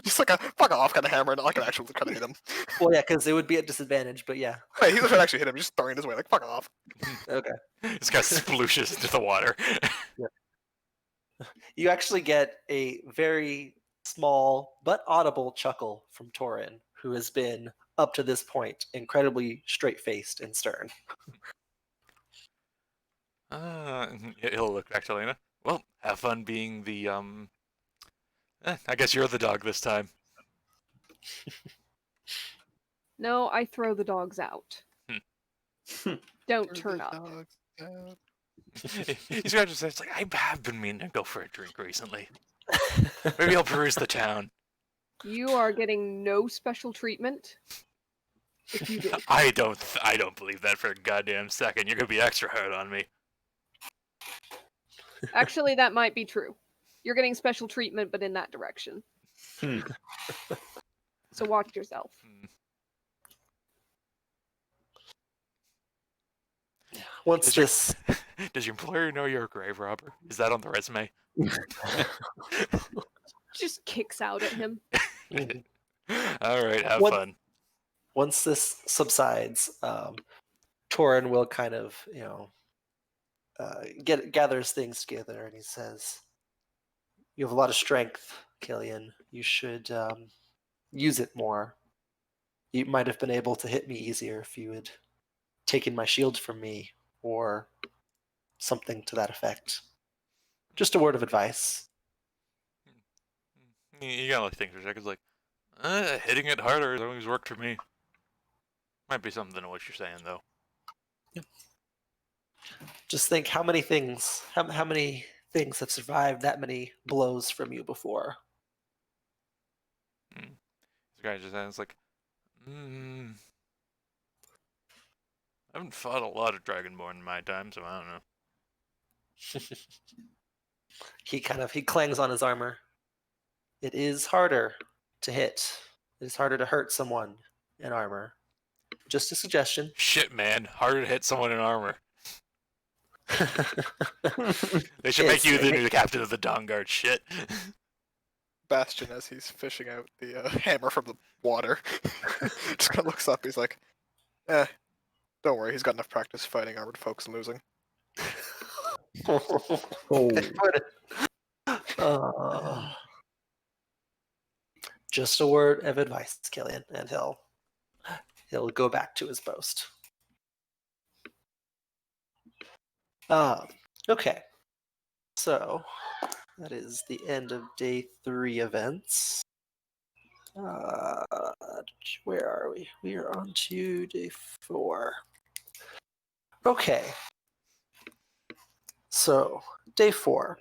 Just like a fuck off kind of hammer, not like an actual trying to hit him. well, yeah, because it would be at disadvantage, but yeah. Wait, he was trying to actually hit him, he's just throwing it his way, like fuck off. Okay. This guy splooshes into the water. You actually get a very small but audible chuckle from Torin, who has been, up to this point, incredibly straight-faced and stern. He'll look back to Lena. Well, have fun being the I guess you're the dog this time. No, I throw the dogs out. Don't Where's turn the up. dogs at? He's got to say, it's like I have been meaning to go for a drink recently. Maybe I'll peruse the town. You are getting no special treatment. If you do. I don't believe that for a goddamn second. You're gonna be extra hard on me. Actually, that might be true. You're getting special treatment, but in that direction. Hmm. So watch yourself. Once Is your- this Does your employer know you're a grave robber? Is that on the resume? Just kicks out at him. All right, have What- fun. once this subsides, Torin will kind of, gathers things together, and he says, "You have a lot of strength, Killian. You should use it more. You might have been able to hit me easier if you had taken my shield from me, or something to that effect. Just a word of advice." You gotta like think for a second. It's like, hitting it harder has always worked for me. Might be something to what you're saying though. Just think how many things have survived that many blows from you before. This guy just sounds like, I haven't fought a lot of Dragonborn in my time, so I don't know. He clangs on his armor. It is harder to hit. It is harder to hurt someone in armor. Just a suggestion. Shit, man, harder to hit someone in armor. They should make Yes, you the it new captain of the Dawn Guard. Shit. Bastion, as he's fishing out the hammer from the water, just kind of looks up, he's like, don't worry, he's got enough practice fighting armored folks and losing. Oh, Just a word of advice, Killian, and he'll go back to his boast. Okay, so that is the end of day 3 events. Where are we? We are on to day 4. Okay, so day 4.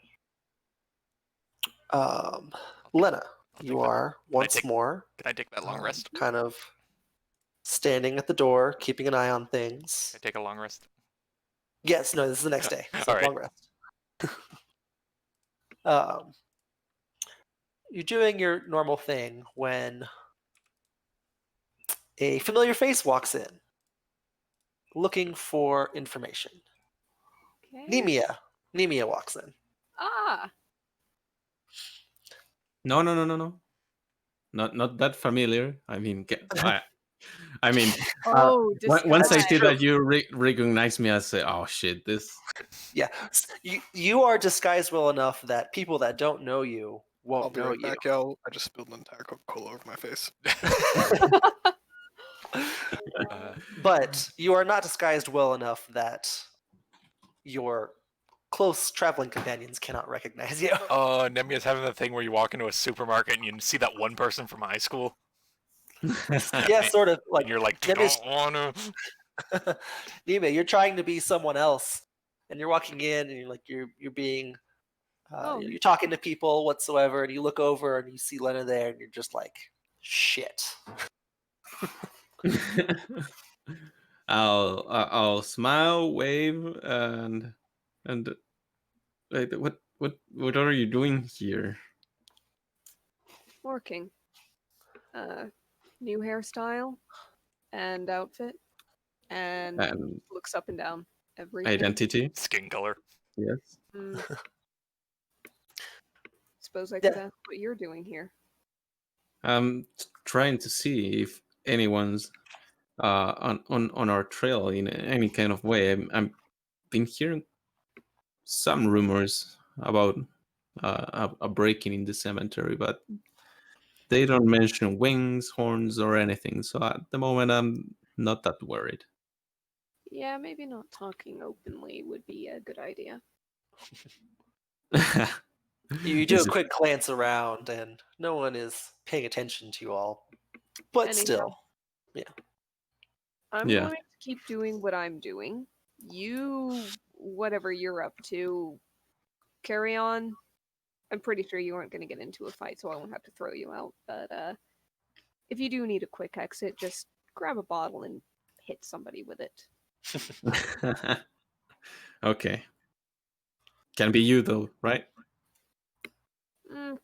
Lena, you are once more Can I take that long rest? kind of standing at the door, keeping an eye on things. Can I take a long rest? Yes, no, this is the next day. So All right. long rest. You're doing your normal thing when a familiar face walks in, looking for information. Okay. Nemia walks in. Ah, no. Not that familiar. I mean, I mean, oh, once I disguise. see that you recognize me, I say, "Oh shit, this." Yeah, you are disguised well enough that people that don't know you I'll won't be know right back, y'all. I just spilled an entire Coca-Cola over my face. But you are not disguised well enough that your close traveling companions cannot recognize you. Oh, Nemia's having the thing where you walk into a supermarket and you see that one person from high school, Yeah, sort of. Like and you're like, Nemia's- don't wanna. Nime, you're trying to be someone else, and you're walking in, and you're being, Oh. you're talking to people whatsoever, and you look over and you see Lena there, and you're just like, shit. I'll smile, wave, and like, what are you doing here? Working. New hairstyle and outfit, and And looks up and down everything. identity? Skin color. Yes. Mm. Suppose I Yeah. could ask what you're doing here. I'm trying to see if anyone's on our trail in any kind of way. I'm been hearing some rumors about a break-in in the cemetery, but they don't mention wings, horns, or anything. So at the moment, I'm not that worried. Yeah, maybe not talking openly would be a good idea. You do Is a it- quick glance around, and no one is paying attention to you all. But Anyhow. still, I'm Yeah. going to keep doing what I'm doing. You, whatever you're up to, carry on. I'm pretty sure you aren't going to get into a fight, so I won't have to throw you out. But if you do need a quick exit, just grab a bottle and hit somebody with it. Okay. Can be you though, right?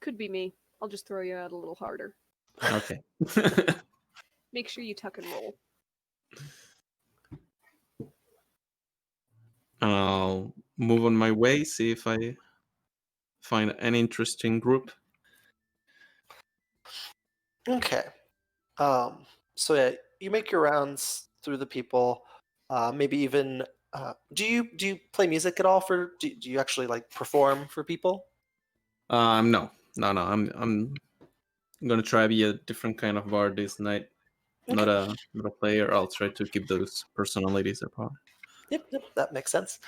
Could be me. I'll just throw you out a little harder. Okay. Make sure you tuck and roll. I'll move on my way, see if I find an interesting group. okay. So yeah, you make your rounds through the people. Maybe even do you play music at all? Do you actually like perform for people? No. I'm gonna try to be a different kind of bard this night. Not a player. I'll try to keep those personalities apart. Yep, that makes sense.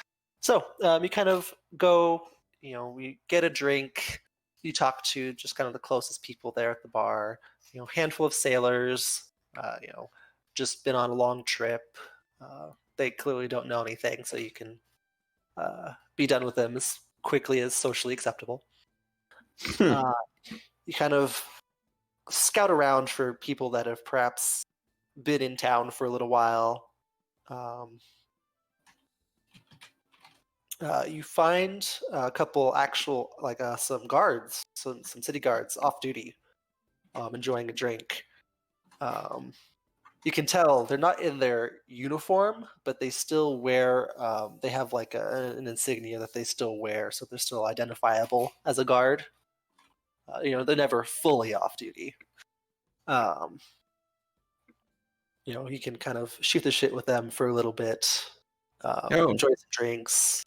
So you kind of go, we get a drink. You talk to just kind of the closest people there at the bar. Handful of sailors. Just been on a long trip. They clearly don't know anything, so you can be done with them as quickly as socially acceptable. You kind of scout around for people that have perhaps been in town for a little while. You find a couple actual, like some guards, some city guards off duty, enjoying a drink. You can tell they're not in their uniform, but they still wear. They have like an insignia that they still wear, so they're still identifiable as a guard. They're never fully off duty. You can kind of shoot the shit with them for a little bit. Oh. Enjoy some drinks.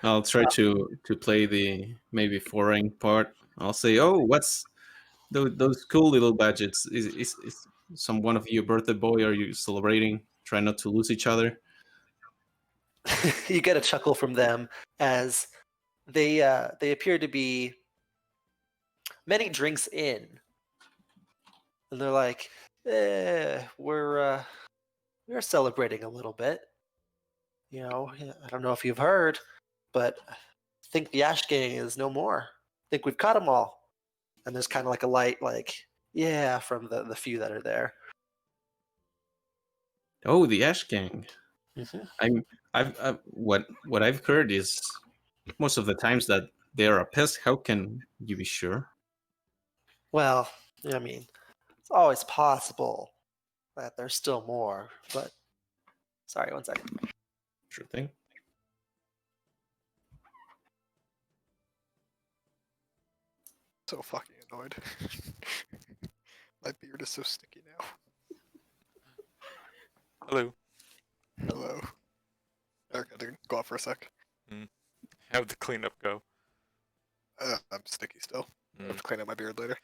I'll try to play the maybe foreign part. I'll say, "Oh, what's those cool little badges? Is some one of you a birthday boy? Are you celebrating? Try not to lose each other." You get a chuckle from them as they appear to be many drinks in, and they're like, we're celebrating a little bit. I don't know if you've heard, but I think the Ash Gang is no more. I think we've caught them all." And there's kind of like a light, like, yeah, from the few that are there. Oh, the Ash Gang. Mm-hmm. What I've heard is most of the times that they are a pest. How can you be sure? Well, I mean, it's always possible that there's still more, but sorry, 1 second. Sure thing. So fucking annoyed. My beard is so sticky now. Hello. Hello. Eric had to go off for a sec. How'd the cleanup go? I'm sticky still. I have to clean up my beard later.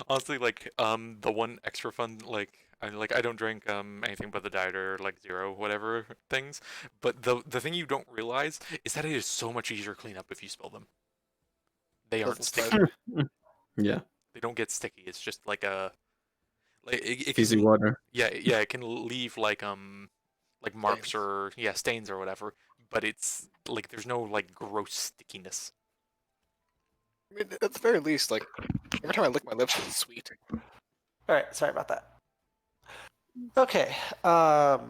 Honestly, like the one extra fun I don't drink anything but the diet or like zero whatever things, but the thing you don't realize is that it is so much easier to clean up if you spill them. They aren't Doesn't sticky. spread. Yeah, They don't get sticky. It's just like a like it fizzy can water. yeah it can leave like marks Stains. or stains or whatever, but it's like there's no like gross stickiness. I mean, at the very least, like every time I lick my lips, it's sweet. All right, sorry about that. Okay. Oh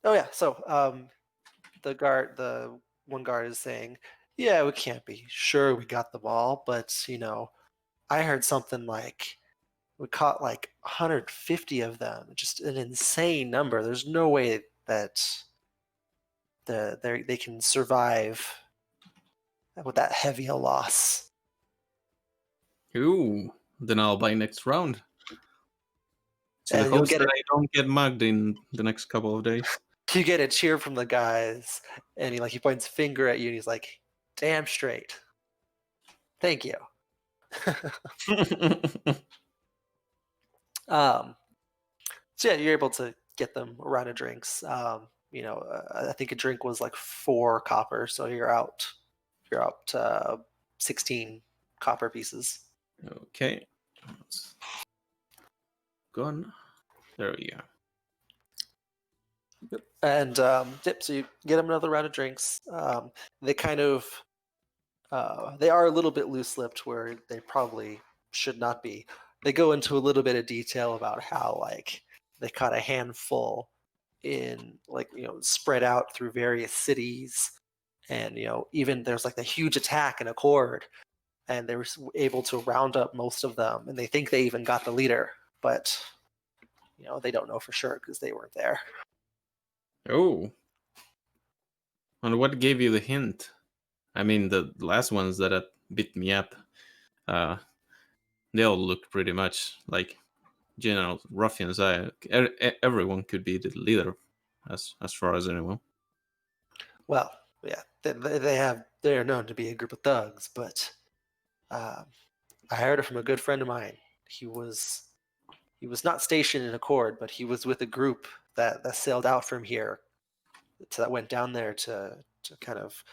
yeah. So the one guard is saying, "Yeah, we can't be sure we got them all, but I heard something like we caught like 150 of them. Just an insane number. There's no way that they can survive with that heavy a loss." Ooh, then I'll buy next round. So And the you'll hopes get that it. I don't get mugged in the next couple of days. You get a cheer from the guys, and he points a finger at you, and he's like, "Damn straight. Thank you." So yeah, you're able to get them a round of drinks. I think a drink was like 4 copper, so you're out 16 copper pieces. Okay. Let's go on. There we go. And so you get them another round of drinks. They kind of they are a little bit loose-lipped where they probably should not be. They go into a little bit of detail about how like they caught a handful in spread out through various cities, and even there's like a huge attack in Accord, and they were able to round up most of them, and they think they even got the leader, but they don't know for sure because they weren't there. Oh. And what gave you the hint? I mean, the last ones that had bit me up, they all looked pretty much like general ruffians. Everyone could be the leader, as far as I know. Well, yeah, they are known to be a group of thugs, but I heard it from a good friend of mine. He was not stationed in Accord, but he was with a group that sailed out from here, that went down there to kind of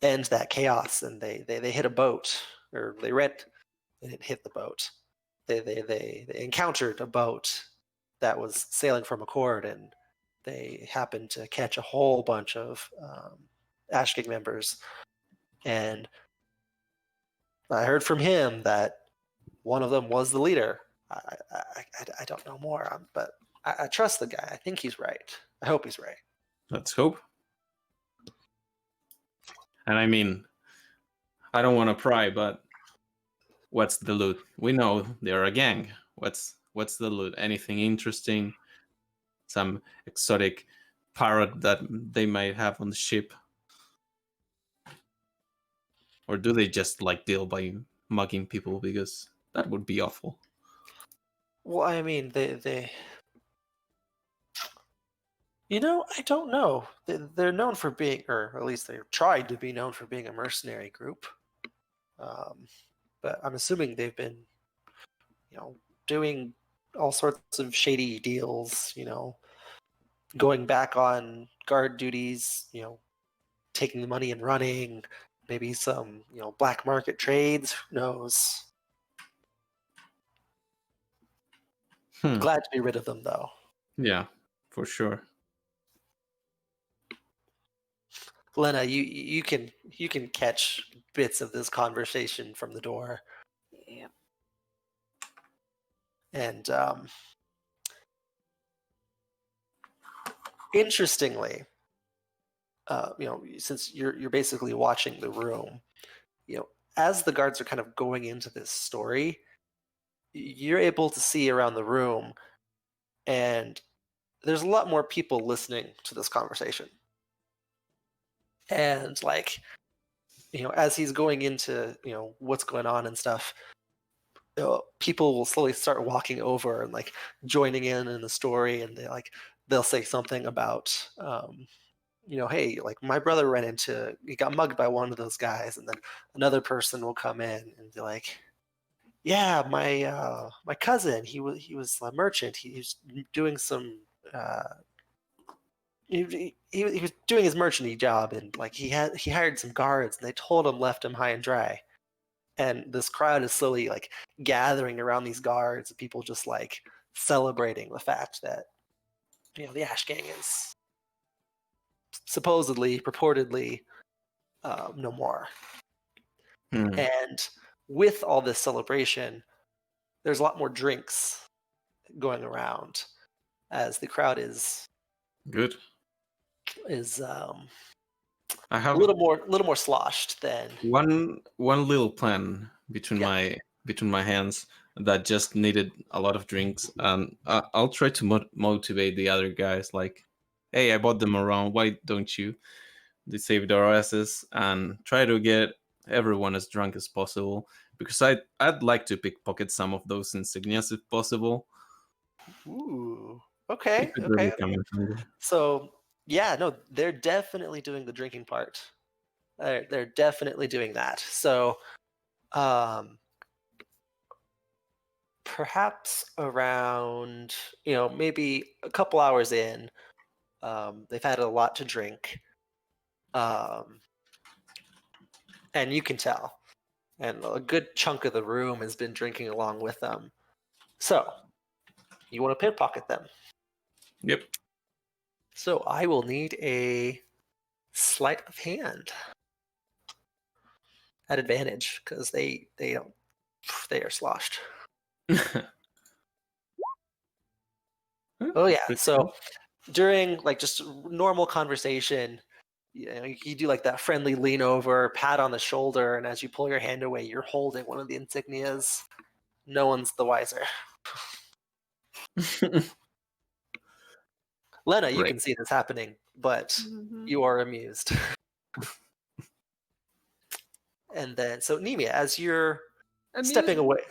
end that chaos, and they hit a boat, or they didn't hit the boat. They encountered a boat that was sailing from Accord, and they happened to catch a whole bunch of Ashking members. And I heard from him that one of them was the leader. I don't know more, but I trust the guy. I think he's right. I hope he's right. Let's hope. And I mean, I don't want to pry, but what's the loot? We know they're a gang. What's the loot? Anything interesting? Some exotic parrot that they might have on the ship? Or do they just like deal by mugging people? Because that would be awful. Well, I mean, they I don't know. They're known for being, or at least they've tried to be known for being a mercenary group. But I'm assuming they've been, doing all sorts of shady deals, going back on guard duties, taking the money and running, maybe some, black market trades, who knows? Glad to be rid of them, though. Yeah, for sure. Lena, you can catch bits of this conversation from the door. Yeah. And interestingly, since you're basically watching the room, as the guards are kind of going into this story, you're able to see around the room, and there's a lot more people listening to this conversation. And as he's going into what's going on and stuff, people will slowly start walking over and joining in the story, and they'll say something about hey, like my brother he got mugged by one of those guys, and then another person will come in and be like, yeah, my cousin, he was a merchant. He was doing some he was doing his merchanty job, and like he hired some guards, and they told him left him high and dry. And this crowd is slowly like gathering around these guards, and people just like celebrating the fact that the Ash Gang is supposedly, purportedly, no more. Hmm. And with all this celebration, there's a lot more drinks going around as the crowd is Good. I a have little more sloshed than one little plan between Yeah. my hands that just needed a lot of drinks, and I'll try to motivate the other guys. Like, hey, I bought them around. Why don't you? They saved our asses, and try to get everyone as drunk as possible. Because I'd like to pickpocket some of those insignias if possible. Ooh. It Okay. could Okay. really come in handy. So yeah, no, they're definitely doing the drinking part. They're definitely doing that. So perhaps around maybe a couple hours in, they've had a lot to drink, and you can tell, and a good chunk of the room has been drinking along with them. So you want to pickpocket them. Yep. So I will need a sleight of hand at advantage because they are sloshed. Oh yeah. Pretty So during like just normal conversation, you do like that friendly lean over, pat on the shoulder, and as you pull your hand away, you're holding one of the insignias. No one's the wiser. good. Lena, you Right. can see this happening, but Mhm. you are amused. And then, so Nemia, as you're stepping Amused, away,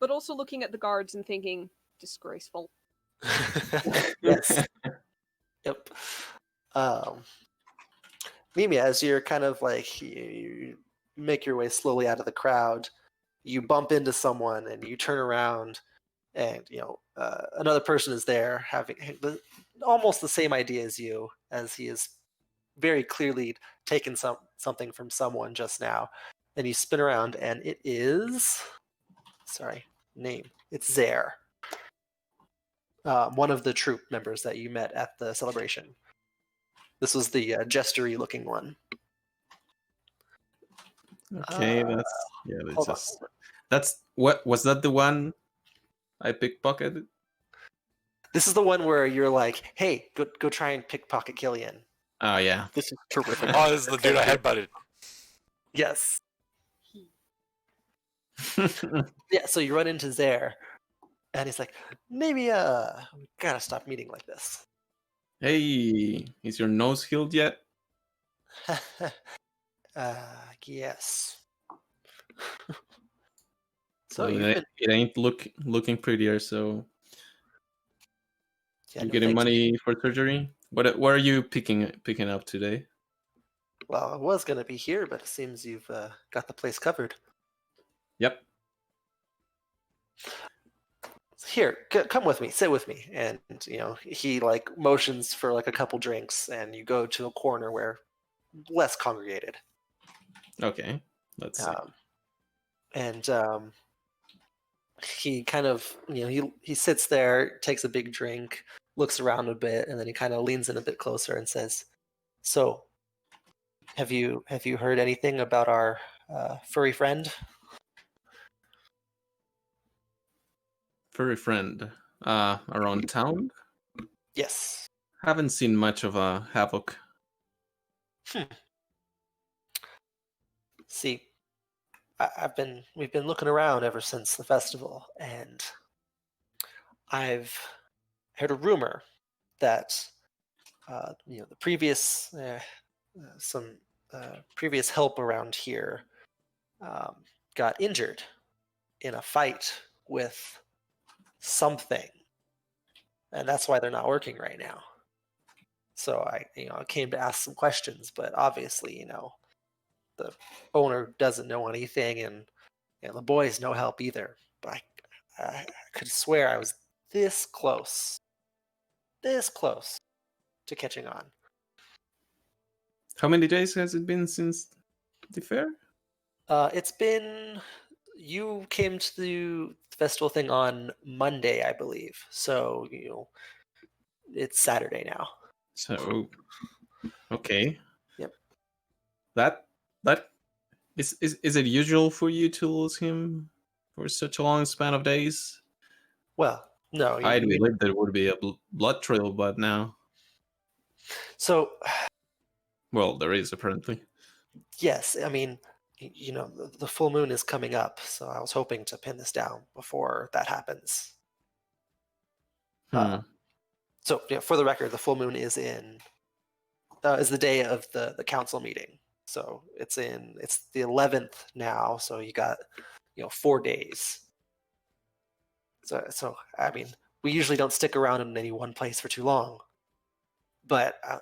but also looking at the guards and thinking, disgraceful. yes, yep. Nemia, as you're kind of like you make your way slowly out of the crowd, you bump into someone and you turn around, and another person is there having almost the same idea as you, as he is very clearly taken something from someone just now. And you spin around, and it is it's Zare, one of the troop members that you met at the celebration. This was the jestery looking one. Okay, that's Hold on. that's what was that the one I pickpocketed? This is the one where you're like, hey, go try and pickpocket Killian. Oh yeah. This is terrific. Oh, this is the dude I headbutted. Yes. Yeah, so you run into Zare, and he's like, maybe we gotta stop meeting like this. Hey, is your nose healed yet? Yes. So Well, you've been it ain't looking prettier. So yeah, you no, getting thank you. money for surgery? What are you picking up today? Well, I was gonna be here, but it seems you've got the place covered. Yep. Here, come with me, sit with me, and he like motions for like a couple drinks, and you go to a corner where less congregated. Okay. Let's see. And he kind of he sits there, takes a big drink, looks around a bit, and then he kind of leans in a bit closer and says, "So, have you heard anything about our furry friend?" Furry friend. Around town? Yes. Haven't seen much of a Havoc. See, we've been looking around ever since the festival, and I've heard a rumor that the previous some previous help around here got injured in a fight with something, and that's why they're not working right now. So I came to ask some questions, but obviously, the owner doesn't know anything, and the boy's no help either. But I could swear I was this close to catching on. How many days has it been since the fair? It's been you came to the festival thing on Monday, I believe. So it's Saturday now. So, okay. Yep. That is it usual for you to lose him for such a long span of days? Well, no. I believe there would be a blood trail, but now, So well, there is apparently. yes, I mean, the full moon is coming up, so I was hoping to pin this down before that happens. So yeah, for the record, the full moon is the day of the council meeting. So it's the 11th now. So you got 4 days. So I mean, we usually don't stick around in any one place for too long, but I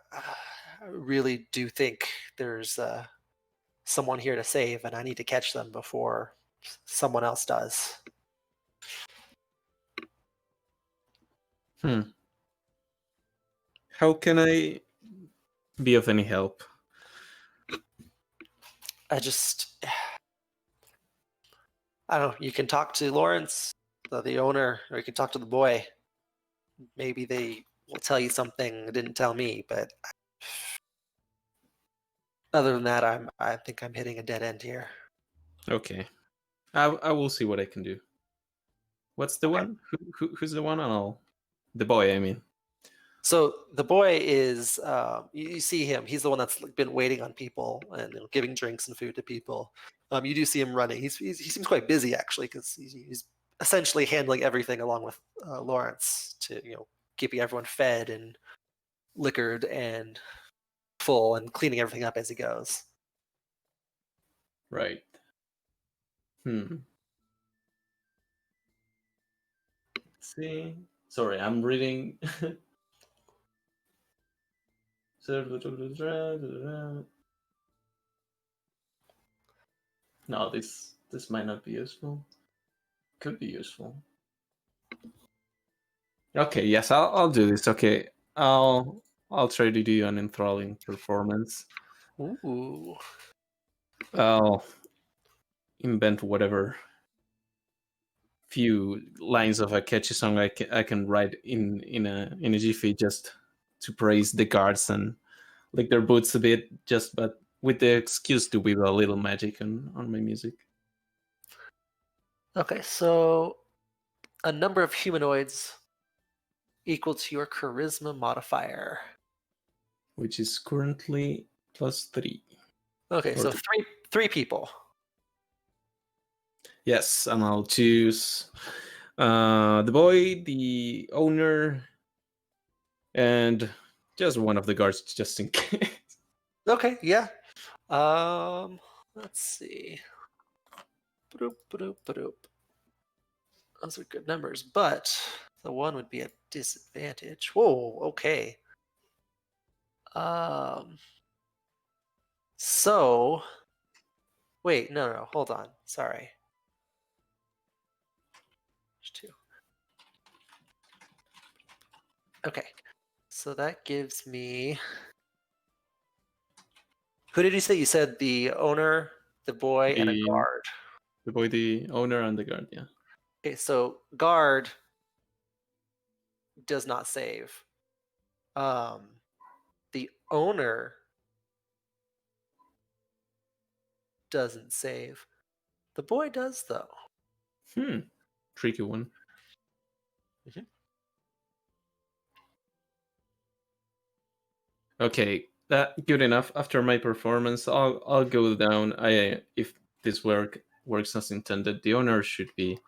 really do think there's someone here to save, and I need to catch them before someone else does. How can I be of any help? I don't know. You can talk to Lawrence, the owner, or you can talk to the boy. Maybe they will tell you something they didn't tell me, but other than that, I think I'm hitting a dead end here. Okay, I will see what I can do. What's the one? Who's the one? The boy, I mean. So the boy is, you see him. He's the one that's been waiting on people and giving drinks and food to people. You do see him running. He seems quite busy actually, because he's essentially handling everything along with Lawrence to keeping everyone fed and liquored and full and cleaning everything up as he goes. Right. Let's see. Sorry, I'm reading. No, this might not be useful. Could be useful. Okay, yes, I'll do this. Okay, I'll try to do an enthralling performance. Ooh. I'll invent whatever few lines of a catchy song I can write in a jiffy, just to praise the guards and lick their boots a bit, but with the excuse to weave a little magic on my music. Okay, so a number of humanoids equal to your charisma modifier, which is currently +3. Okay, so three people. Yes, and I'll choose the boy, the owner, and just one of the guards, just in case. Okay, yeah. Let's see. Those are good numbers, but the one would be a disadvantage. Whoa, okay. So wait, no, hold on. Sorry. There's 2. Okay. So that gives me. Who did you say? You said the owner, the boy, and a guard. The boy, the owner, and the guard, yeah. Okay, so guard does not save. The owner doesn't save. The boy does, though. Tricky one. Mm-hmm. Okay, good enough. After my performance, I'll go down. If this works as intended, the owner should be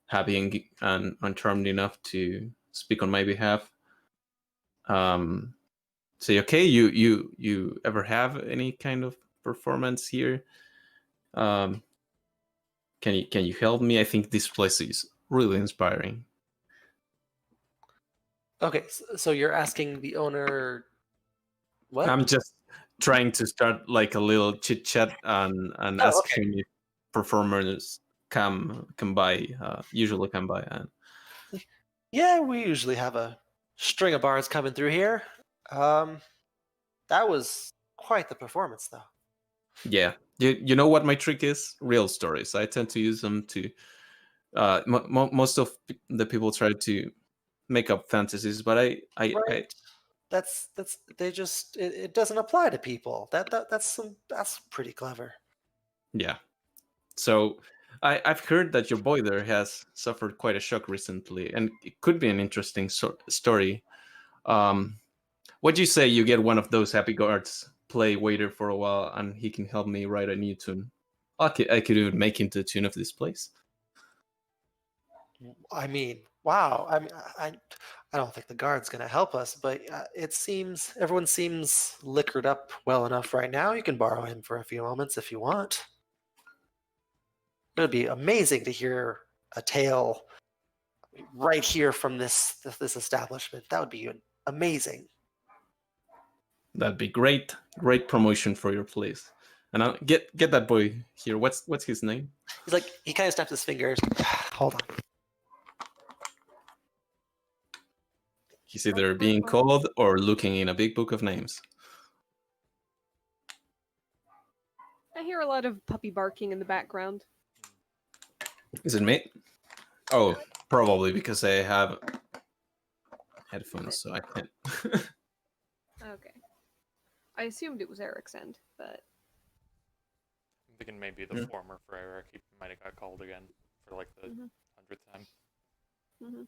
happy and charmed enough to speak on my behalf. Say, okay, you ever have any kind of performance here? Can you help me? I think this place is really inspiring. Okay, so you're asking the owner What? I'm just trying to start like a little chit chat and Oh, ask okay. him if performers come by, usually come by. And Yeah, we usually have a string of bards coming through here. That was quite the performance, though. yeah, you know what my trick is? Real stories. I tend to use them to. Most of the people try to make up fantasies, but Right? That's they just it doesn't apply to people. That's pretty clever. yeah. So I've heard that your boy there has suffered quite a shock recently, and it could be an interesting story. What do you say you get one of those happy guards, play waiter for a while, and he can help me write a new tune? I could even make him the tune of this place. I mean, wow. I don't think the guard's gonna help us, but it seems everyone seems liquored up well enough right now. You can borrow him for a few moments if you want. It would be amazing to hear a tale right here from this establishment. That would be amazing. That'd be great. Great promotion for your place. And I'll get that boy here. What's his name? He's like he kind of snaps his fingers. Hold on. He's either being called or looking in a big book of names. I hear a lot of puppy barking in the background. Is it me? Oh, probably because I have headphones, so I can't. Okay. I assumed it was Eric's end, but I'm thinking maybe the former for Eric. He might have got called again for like the 100th time. mhm.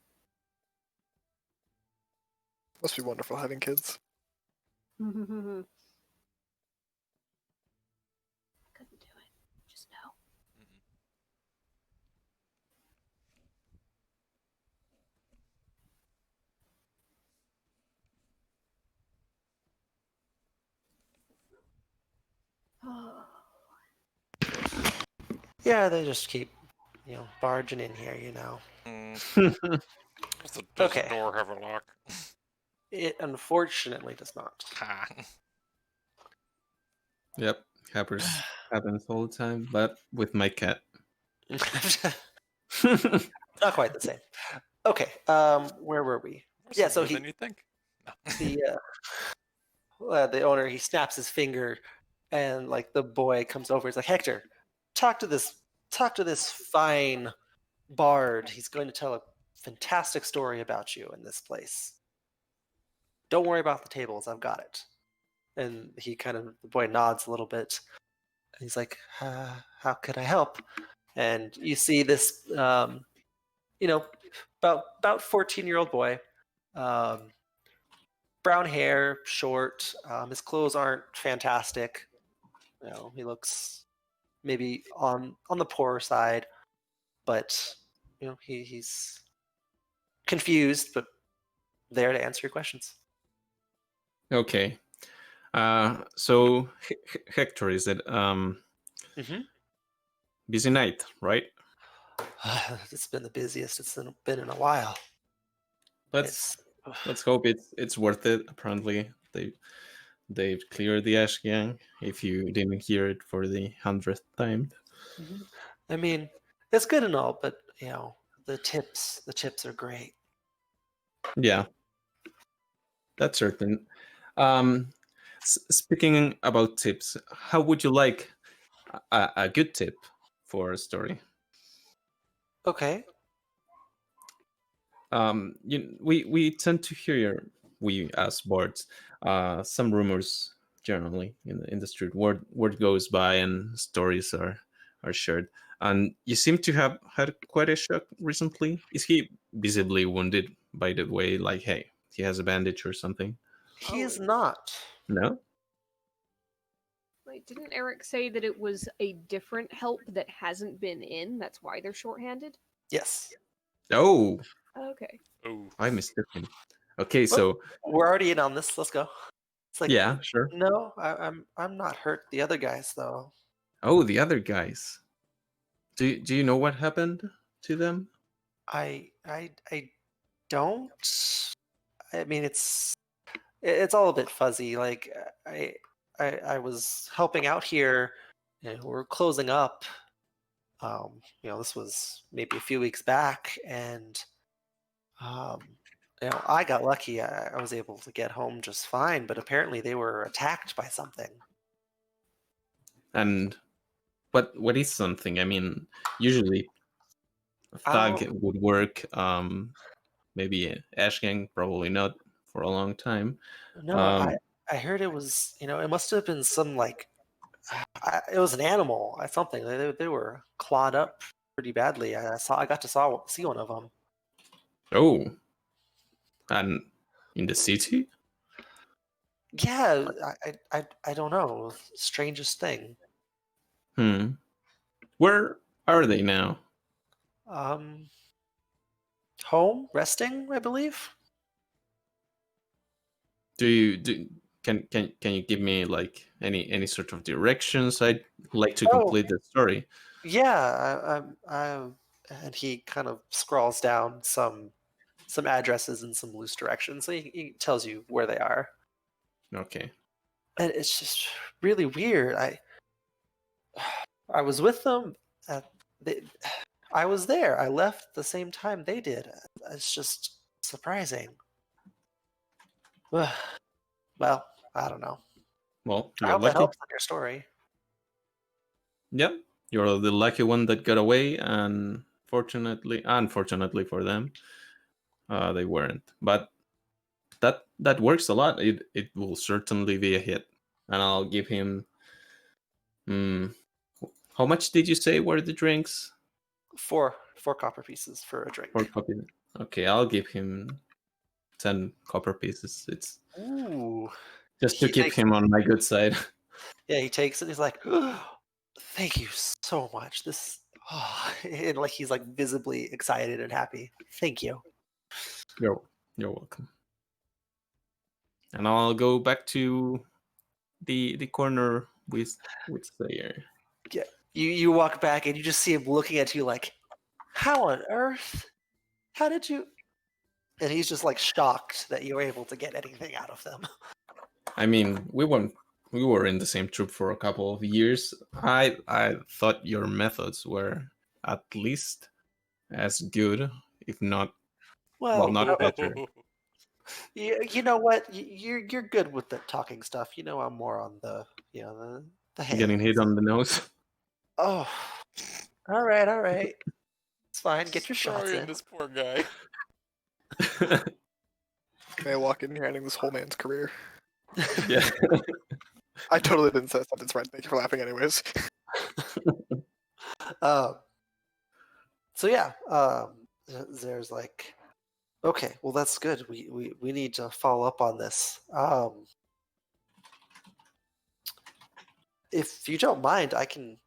Must be wonderful having kids. Couldn't do it. Just no. Oh. Yeah, they just keep, barging in here. Does Okay. the door have a lock? It unfortunately does not. Ha. Yep, happens all the time, but with my cat. Not quite the same. Okay, where were we? Yeah, so Than you think. No. The owner, he snaps his finger, and like the boy comes over. He's like, Hector, talk to this fine bard. He's going to tell a fantastic story about you in this place. Don't worry about the tables. I've got it. And the boy nods a little bit. He's like, how could I help? And you see this, about 14-year-old boy, brown hair, short. His clothes aren't fantastic. He looks maybe on the poorer side, but he's confused, but there to answer your questions. Okay. So Hector, is it busy night, right? It's been the busiest it's been in a while. Let's hope it's worth it. Apparently, they've cleared the Ash Gang. If you didn't hear it for the 100th time. I mean, it's good and all, but the tips are great. Yeah, that's certain. Speaking about tips, how would you like a good tip for a story? Okay. We tend to hear, we as bards, some rumors generally in the street. Word goes by and stories are shared. And you seem to have had quite a shock recently. Is he visibly wounded, by the way? Like, hey, he has a bandage or something? He is not. No? Wait, didn't Eric say that it was a different help that hasn't been in? That's why they're shorthanded? Yes. Oh, Okay. Oh. I mistook him. Okay, so We're already in on this. Let's go. It's like, yeah, sure. No, I'm not hurt. The other guys, though. Oh, the other guys. Do you know what happened to them? I don't. I mean, it's it's all a bit fuzzy. Like I was helping out here, and we're closing up. This was maybe a few weeks back, and um, I got lucky. I was able to get home just fine, but apparently they were attacked by something. And what is something? I mean, usually thug would work. Maybe Ash Gang, probably not for a long time. No, I heard it was, it must have been some like, it was an animal, something. They were clawed up pretty badly. I got to see one of them. Oh, and in the city? Yeah, I don't know. Strangest thing. Where are they now? Home, resting, I believe. Can you give me like any sort of directions? I'd like to complete the story. Yeah, and he kind of scrawls down some addresses and some loose directions. So he tells you where they are. Okay. And it's just really weird. I was with them. I was there. I left the same time they did. It's just surprising. Well, I don't know. Well, I you're hope that lucky. helps in your story. Yep, you're the lucky one that got away, and unfortunately for them, they weren't. But that works a lot. It will certainly be a hit, and I'll give him. How much did you say were the drinks? 4 copper pieces for a drink. 4 copper. Okay, I'll give him 10 copper pieces. It's just to keep him on my good side. Yeah, he takes it. He's like, "Thank you so much." And like he's like visibly excited and happy. Thank you. You're welcome. And I'll go back to the corner with Slayer. Yeah, you walk back and you just see him looking at you like, "How on earth? How did you?" And he's just like shocked that you were able to get anything out of them. I mean, we were in the same troop for a couple of years. I thought your methods were at least as good, if not not better. You know what? You're good with the talking stuff. I'm more on the the hands. Getting hit on the nose. Oh, all right. It's fine. Get your shots in. This poor guy. May I walk in here ending this whole man's career? Yeah. I totally didn't say something's right. Thank you for laughing anyways. So yeah, there's like, okay, well that's good. We need to follow up on this. If you don't mind, I can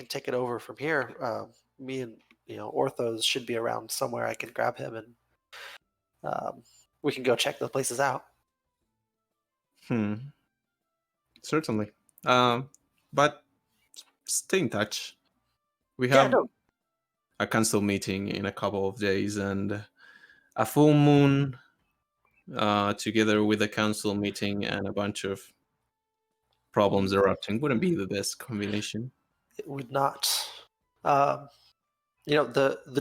take it over from here. Me and Orthos should be around somewhere. I can grab him and we can go check the places out. Certainly. But stay in touch. We have a council meeting in a couple of days, and a full moon together with a council meeting and a bunch of problems erupting wouldn't be the best combination. It would not. The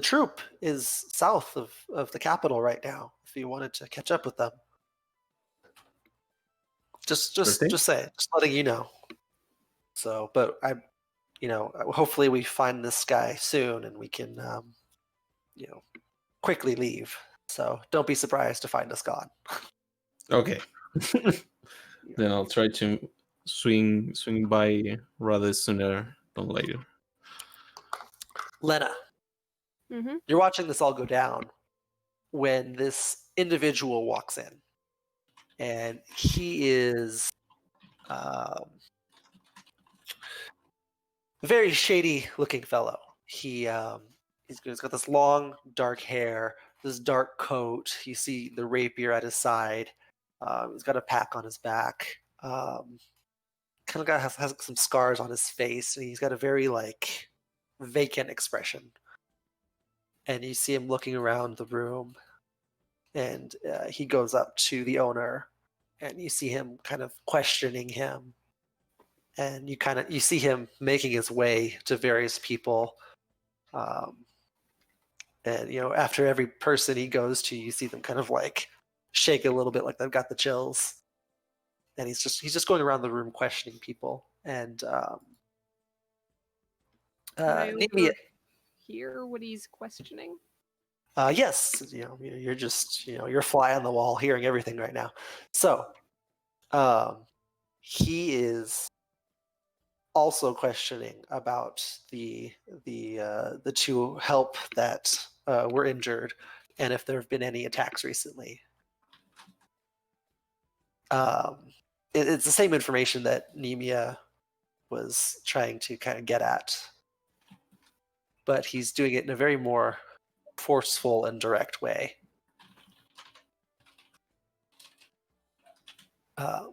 troop is south of the capital right now. If you wanted to catch up with them, just letting you know. So, but hopefully we find this guy soon and we can, quickly leave. So don't be surprised to find us gone. Okay. Then I'll try to swing by rather sooner than later. Lena, you're watching this all go down when this individual walks in, and he is a very shady-looking fellow. He's got this long, dark hair, this dark coat. You see the rapier at his side. He's got a pack on his back. Kind of has some scars on his face, and he's got a very vacant expression. And you see him looking around the room, and he goes up to the owner, and you see him kind of questioning him, and you see him making his way to various people. And after every person he goes to, you see them kind of like shake a little bit, like they've got the chills. And he's just going around the room questioning people. And Can I Nimi, hear what he's questioning? yes, you're just you're a fly on the wall, hearing everything right now. So, he is also questioning about the two help that were injured, and if there have been any attacks recently. It's the same information that Nemia was trying to kind of get at, but he's doing it in a very more forceful and direct way. So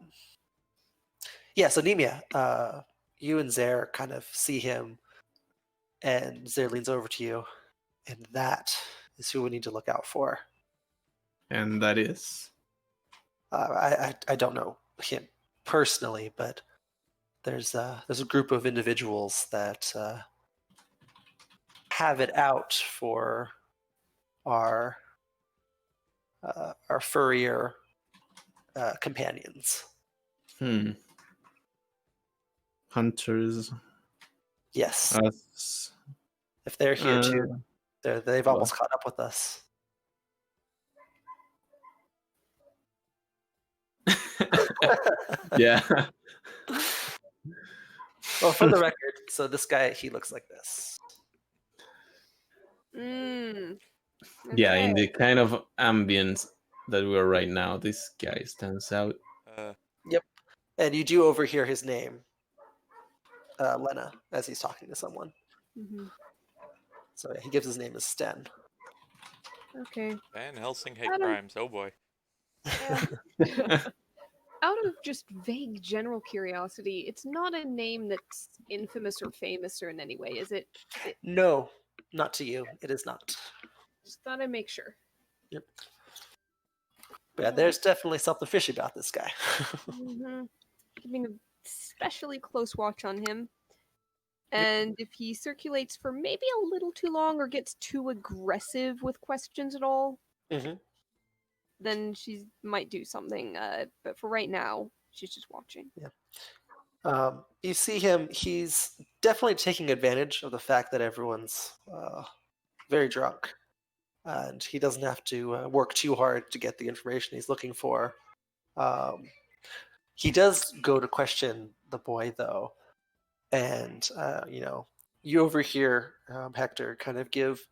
Nemia, you and Zer kind of see him, and Zer leans over to you, and that is who we need to look out for. And that is? I don't know him personally, but there's a group of individuals that have it out for our furrier companions. Hunters. Yes. Us. If they're here too, they've almost caught up with us. Yeah. Well, for the record, so this guy, he looks like this. Yeah, in Okay. the kind of ambience that we are right now, this guy stands out. Yep. And you do overhear his name, Lena, as he's talking to someone. Mhm. So yeah, he gives his name as Sten. Okay. Van Helsing hate Adam. crimes. Oh boy. Out of just vague general curiosity, it's not a name that's infamous or famous or in any way, is it? No, not to you. It is not. Just thought I'd make sure. Yep. But yeah, there's definitely something fishy about this guy. Keeping a especially close watch on him. And if he circulates for maybe a little too long or gets too aggressive with questions at all, then she might do something. But for right now, she's just watching. Yeah. You see him. He's definitely taking advantage of the fact that everyone's very drunk, and he doesn't have to work too hard to get the information he's looking for. He does go to question the boy, though, and you overhear Hector kind of give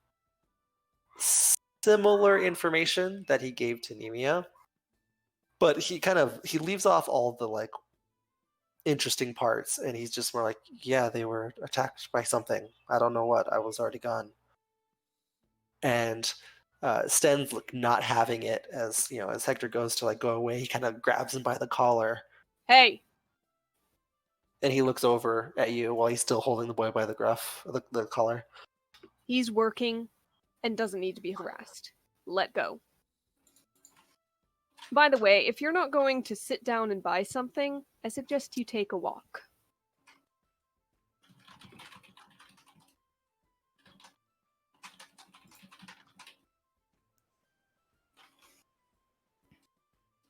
similar information that he gave to Nemia, but he leaves off all the like interesting parts, and he's just more like, yeah, they were attacked by something. I don't know what. I was already gone. And Sten's like not having it, as as Hector goes to like go away, he kind of grabs him by the collar. Hey! And he looks over at you while he's still holding the boy by the collar. He's working and doesn't need to be harassed. Let go. By the way, if you're not going to sit down and buy something, I suggest you take a walk.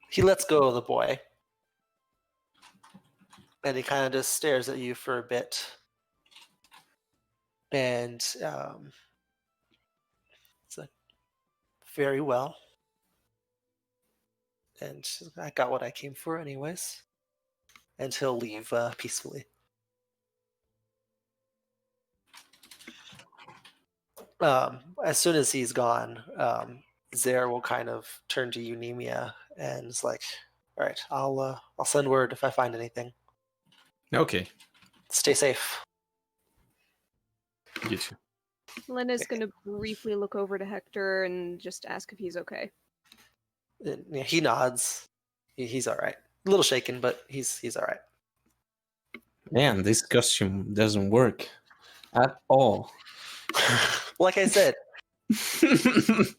He lets go of the boy. And he kind of just stares at you for a bit. And it's like, very well. And I got what I came for anyways. And he'll leave peacefully. As soon as he's gone, Zer will kind of turn to you, Nemia, and it's like, all right, I'll send word if I find anything. Okay. Stay safe. You too. Lena's gonna briefly look over to Hector and just ask if he's okay. And, he nods. He's all right. A little shaken, but he's all right. Man, this costume doesn't work at all. Like I said,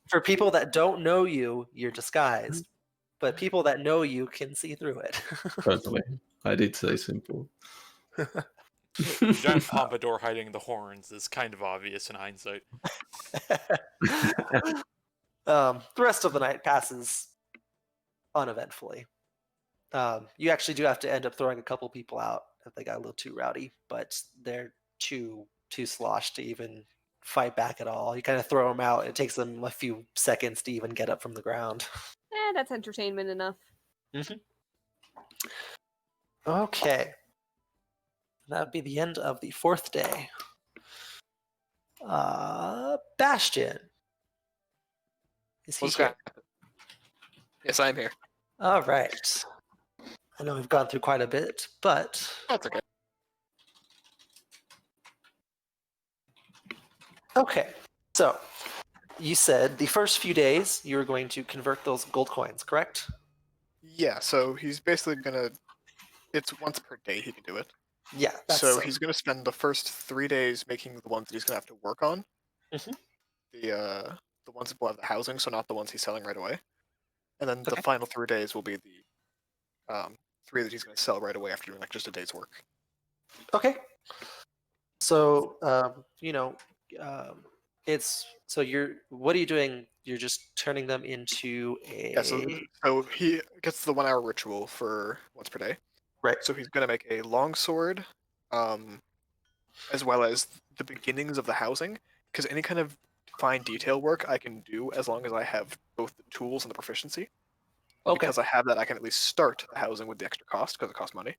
for people that don't know you, you're disguised. but people that know you can see through it. Totally. I did say simple. The giant pompadour hiding the horns is kind of obvious in hindsight. The rest of the night passes uneventfully. You actually do have to end up throwing a couple people out if they got a little too rowdy, but they're too sloshed to even fight back at all. You kind of throw them out, and it takes them a few seconds to even get up from the ground. That's entertainment enough. Okay. That would be the end of the 4th day. Bastion. Is he What's here? that? Yes, I'm here. All right. I know we've gone through quite a bit, but That's okay. okay. So, you said the first few days you were going to convert those gold coins, correct? Yeah, so he's basically gonna. It's once per day he can do it. Yeah. So he's gonna spend the first 3 days making the ones that he's gonna have to work on. Mhm. The ones that will have the housing, so not the ones he's selling right away. And then the Okay. final 3 days will be the 3 that he's gonna sell right away after doing like just a day's work. Okay. So, it's so what are you doing? You're just turning them into a Yeah, so he gets the 1 hour ritual for once per day. right. So he's gonna make a long sword, as well as the beginnings of the housing, because any kind of fine detail work I can do as long as I have both the tools and the proficiency. Okay. Because I have that, I can at least start the housing with the extra cost because it costs money.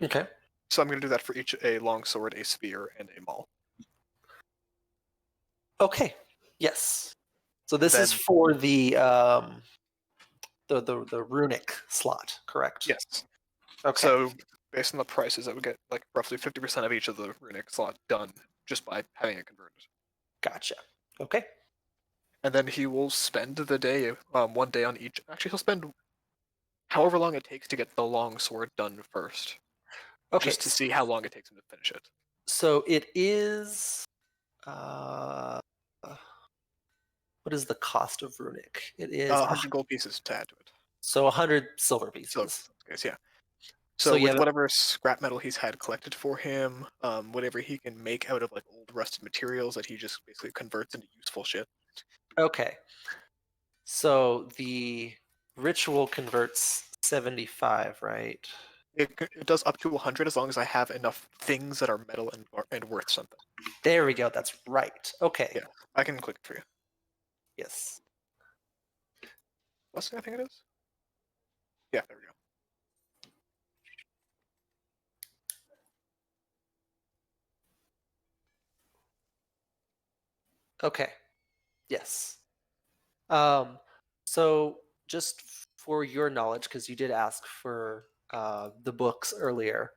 Okay. So I'm gonna do that for each a long sword, a spear, and a maul. Okay. Yes. So this is Then- for the runic slot, correct? Yes. Okay. So based on the prices, I would get like roughly 50% of each of the runic slot done just by having it converted. Gotcha. Okay. And then he will spend the day, 1 day on each. Actually, he'll spend however long it takes to get the long sword done first, Okay. just to see how long it takes him to finish it. So it is. What is the cost of runic? It is 100 gold pieces to add to it. so 100 silver pieces. So, yes, yeah. So So you with have- whatever scrap metal he's had collected for him, whatever he can make out of like old rusted materials that he just basically converts into useful shit. Okay. So the ritual converts 75, right? It does up to 100 as long as I have enough things that are metal and worth something. There we go. That's right. Okay. Yeah. I can click it for you. Yes. What's I think it is? Yeah, there we go. Okay. Yes. So just for your knowledge, because you did ask for the books earlier,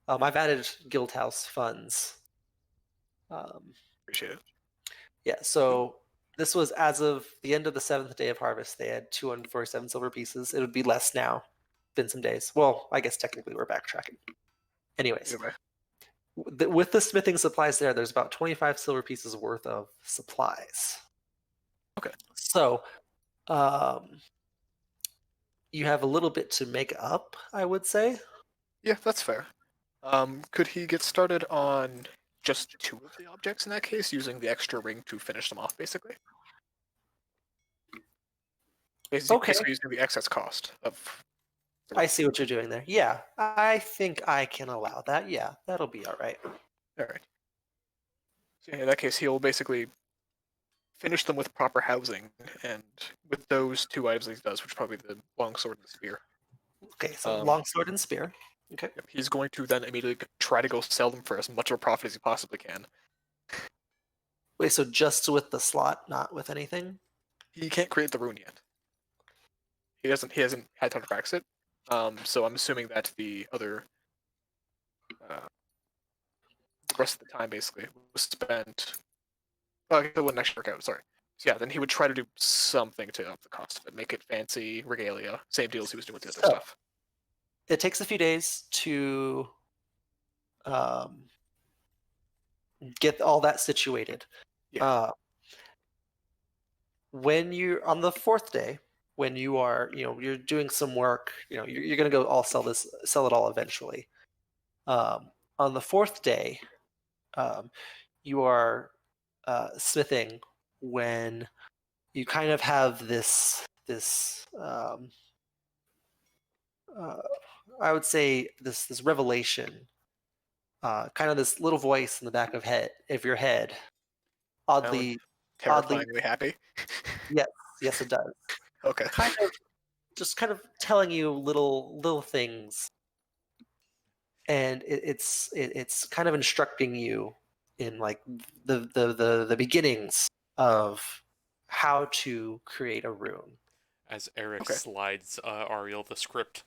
I've added Guildhouse funds. Appreciate it. Yeah, so this was as of the end of the 7th day of harvest. They had 247 silver pieces. It would be less now. Been some days. Well, I guess technically we're backtracking. Anyways, Either way. with the smithing supplies there's about 25 silver pieces worth of supplies. Okay. So, you have a little bit to make up, I would say. Yeah, that's fair. Could he get started on just 2 of the objects in that case, using the extra ring to finish them off, basically? Okay. Basically using the excess cost of. I see what you're doing there. Yeah, I think I can allow that. Yeah, that'll be all right. All right. So in that case, he'll basically finish them with proper housing, and with those 2 items that he does, which is probably the longsword and the spear. Okay, so Um, longsword and spear. Okay. Yep, he's going to then immediately try to go sell them for as much of a profit as he possibly can. Wait, so just with the slot, not with anything? He can't create the rune yet. He hasn't had time to practice it. So I'm assuming that the other, the rest of the time basically was spent. Oh, it wouldn't actually work out. Sorry. So yeah, then he would try to do something to up the cost of it, make it fancy regalia, same deal as he was doing with the other So- stuff. It takes a few days to get all that situated. Yeah. When you're on the 4th day, when you are, you're doing some work, you're going to go all sell it all eventually. On the fourth day, you are smithing when you kind of have this I would say this revelation, kind of this little voice in the back of your head, oddly Terrifyingly happy. yes it does, Okay. kind of telling you little things, and it's kind of instructing you in like the beginnings of how to create a rune. As Eric Okay. slides Ariel the script.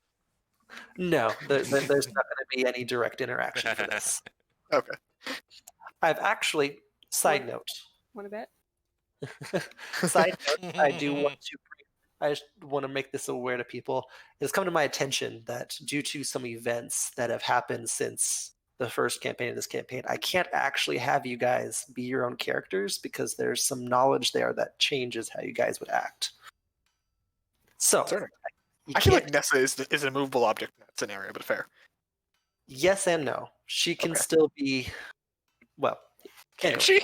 No, there's not going to be any direct interaction for this. Okay. I've actually, side note, Want to bet? side note, I just want to make this aware to people. It's come to my attention that due to some events that have happened since the first campaign and this campaign, I can't actually have you guys be your own characters because there's some knowledge there that changes how you guys would act. So, Certainly. you I feel can't- like Nessa is an immovable object in that scenario, but fair. yes and no. She can Okay. still be, well, Can anyway. she?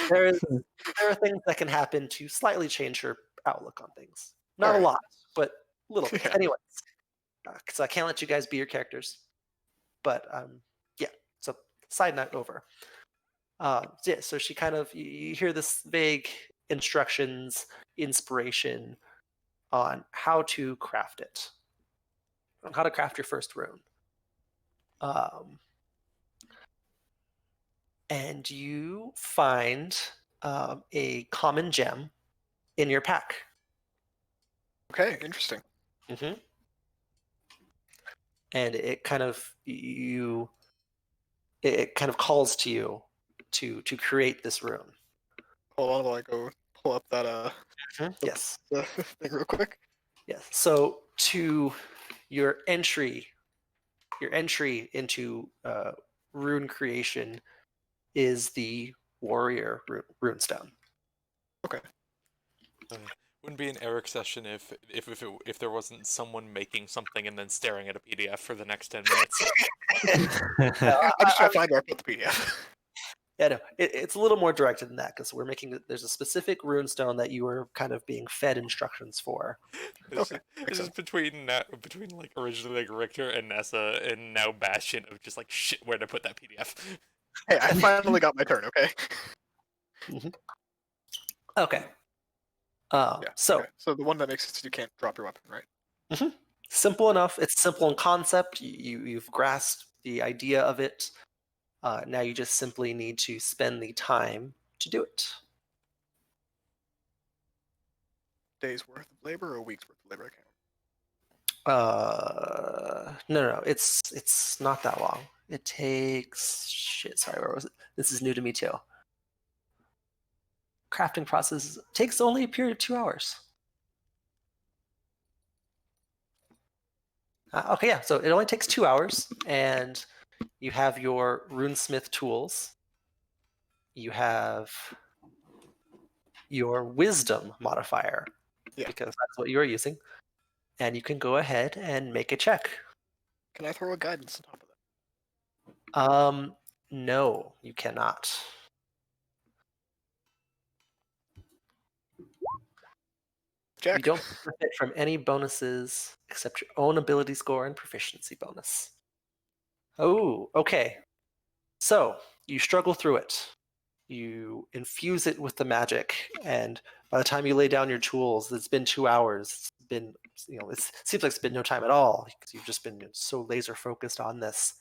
there are things that can happen to slightly change her outlook on things. Not a Alright. lot, but little things. Yeah. Anyways, so I can't let you guys be your characters. But yeah. So side note over. Yeah. So she kind of you hear this vague instructions, inspiration on how to craft it, on how to craft your first rune. And you find a common gem in your pack. Okay, interesting. Mm-hmm. And it kind of it kind of calls to you to create this rune. Hold on while I go pull up that Yes, thing real quick. yes. So to your entry into rune creation is the warrior runestone. Wouldn't be an Eric session if there wasn't someone making something and then staring at a PDF for the next 10 minutes. I'm just trying to find where I put the PDF. Yeah, no, it's a little more directed than that because there's a specific runestone that you were kind of being fed instructions for. Okay, This is between like originally like Richter and Nessa and now Bastion of just like shit where to put that PDF. Hey, I finally got my turn. Okay. Okay. Yeah. So okay. So the one that makes it so you can't drop your weapon, right? simple enough. It's simple in concept. You've grasped the idea of it. Now you just simply need to spend the time to do it. Days worth of labor or a week's worth of labor account? No. It's not that long. It takes Sorry, where was it? This is new to me too. Crafting process takes only a period of 2 hours. Okay, yeah. So it only takes 2 hours, and you have your runesmith tools. You have your wisdom modifier, because that's what you are using, and you can go ahead and make a check. Can I throw a guidance on top of that? No, you cannot. Jack. You don't benefit from any bonuses except your own ability score and proficiency bonus. Oh, okay. So you struggle through it. You infuse it with the magic, and by the time you lay down your tools, it's been 2 hours. It's been, it seems like it's been no time at all because you've just been so laser focused on this.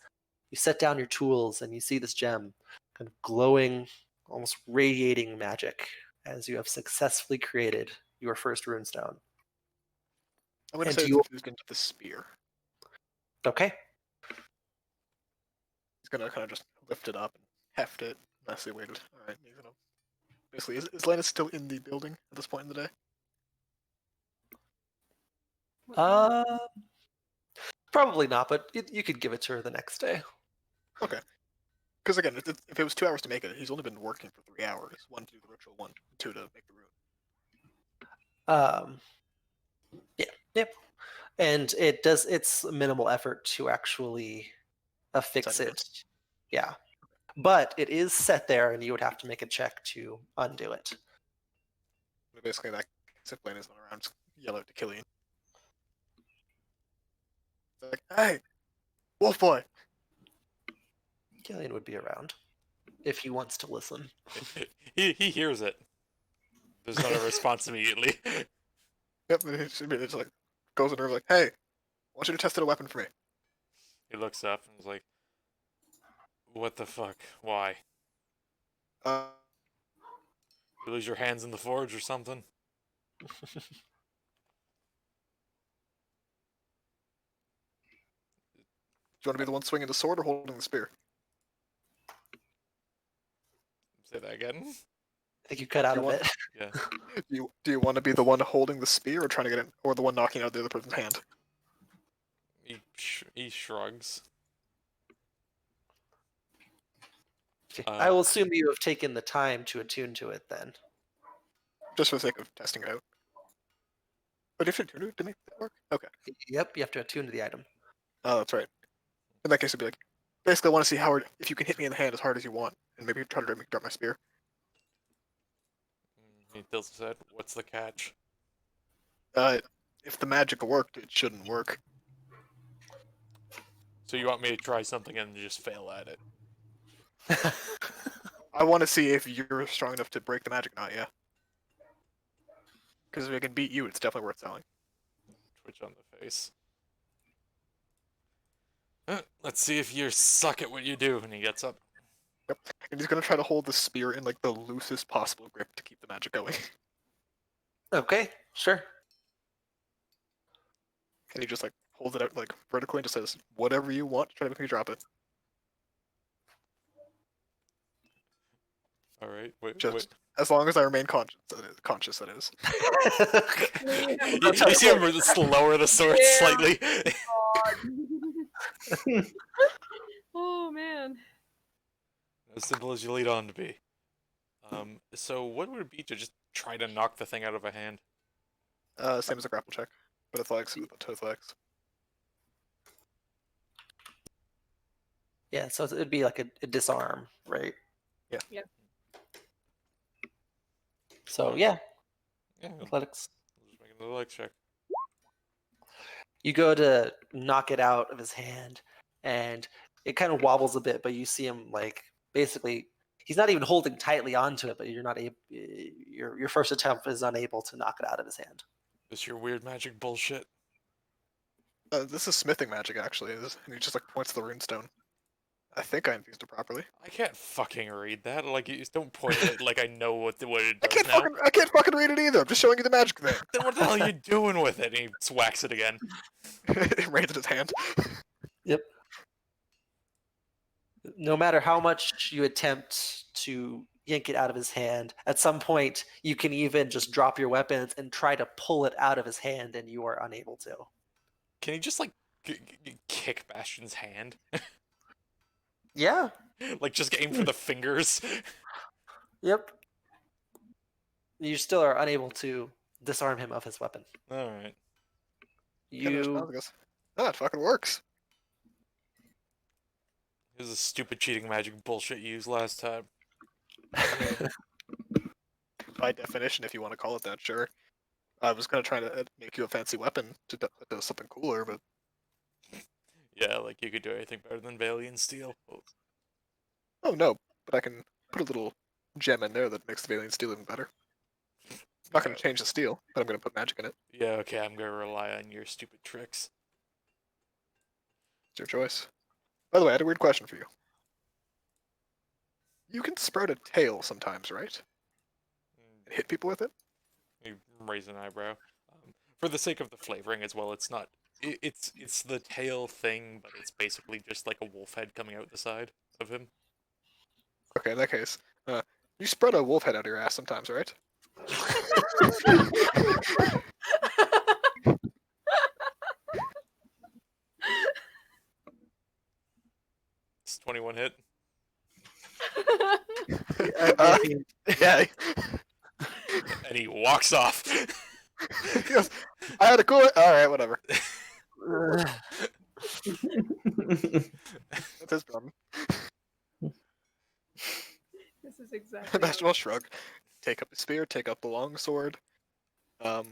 You set down your tools and you see this gem kind of glowing, almost radiating magic as you have successfully created your first runestone. I'm going to And say it's you- infused into the spear. Okay. He's going to kind of just lift it up and heft it. Nicely weighted. Alright, he's going to... Basically, is Lannis still in the building at this point in the day? Probably not, but you could give it to her the next day. Okay. Because again, if it was 2 hours to make it, he's only been working for 3 hours. 1 to do the ritual, 1, 2 to make the rune. Yep. And it's minimal effort to actually affix Undo it. Yeah. But it is set there, and you would have to make a check to undo it. Basically, that zip line is not around. Just yell out to Killian. Like, hey, Wolf Boy. Killian would be around if he wants to listen. he hears it. There's not a response immediately. Yep, and it's like goes in the room like, hey, I want you to test out a weapon for me. He looks up and is like, "What the fuck? Why? Uh, You lose your hands in the forge or something?" do you want to be the one swinging the sword or holding the spear? Say that again. I think you cut out You a want- bit. Yeah. Do you want to be the one holding the spear or trying to get it, or the one knocking out the other person's hand? He shrugs. Okay. Uh, I will assume you have taken the time to attune to it then. Just for the sake of testing it out. But if you do it to make that work? Okay. Yep, you have to attune to the item. Oh, that's right. In that case, it'd be like, basically, I want to see how if you can hit me in the hand as hard as you want, and maybe try to make me drop my spear. He tilts his head. What's the catch? If the magic worked, it shouldn't work. So you want me to try something and just fail at it? I want to see if you're strong enough to break the magic knot, yeah. Because if I can beat you, it's definitely worth selling. Twitch on the face. Let's see if you suck at what you do. And he gets up. And he's gonna try to hold the spear in like the loosest possible grip to keep the magic going. Okay, sure. And he just like holds it out like vertically and just says, "Whatever you want, try to make me drop it." All right. Wait. Just as long as I remain conscious. That is. You see him lower the sword Yeah. slightly. Oh man. As simple as you lead on to be. So what would it be to just try to knock the thing out of a hand? Same as a grapple check, but athletics with athletics. Yeah, so it'd be like a disarm, right? Yeah. Yeah. So yeah, Yeah. athletics. I'll just make another leg check. You go to knock it out of his hand, and it kind of wobbles a bit, but you see him like basically he's not even holding tightly onto it, but you're not able. Your first attempt is unable to knock it out of his hand. This your weird magic bullshit. This is smithing magic, actually, and he just like points to the runestone. I think I infused it properly. I can't fucking read that. Like, you just don't point at it like I know what it I does now. can't fucking read it either. I'm just showing you the magic thing. Then what the hell are you doing with it? And he swacks it again. It rains in his hand. No matter how much you attempt to yank it out of his hand, at some point you can even just drop your weapons and try to pull it out of his hand, and you are unable to. Can he just, like, kick Bastion's hand? Yeah. Like, just aim for the fingers? Yep. You still are unable to disarm him of his weapon. Alright. You It fucking works. This is a stupid cheating magic bullshit you used last time. By definition, if you want to call it that, sure. I was gonna try to make you a fancy weapon to do something cooler, but Yeah, like you could do anything better than Valiant Steel. oh no! But I can put a little gem in there that makes the Valiant Steel even better. I'm not gonna change the steel, but I'm gonna put magic in it. Yeah, okay, I'm gonna rely on your stupid tricks. It's your choice. By the way, I had a weird question for you. You can sprout a tail sometimes, right? And hit people with it? You raise an eyebrow. For the sake of the flavoring as well, it's not. It's the tail thing, but it's basically just like a wolf head coming out the side of him. Okay, in that case, you spread a wolf head out of your ass sometimes, right? It's 21 hit. Uh, yeah. And he walks off. He goes, I had to cool it. All right, whatever. That's his problem. This is exactly. Master will shrug. Take up his spear. Take up the long sword. And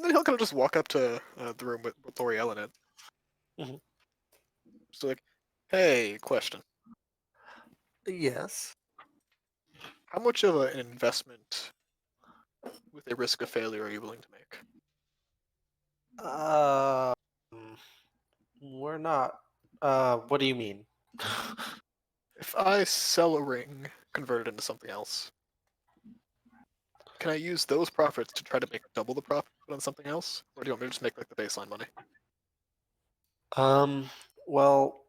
then he'll kind of just walk up to the room with L'Oreal in it. Mhm. So like, hey, question. Yes. How much of an investment with a risk of failure are you willing to make? We're not. What do you mean? If I sell a ring, convert it into something else, can I use those profits to try to make double the profit on something else? Or do you want me to just make like the baseline money? Well,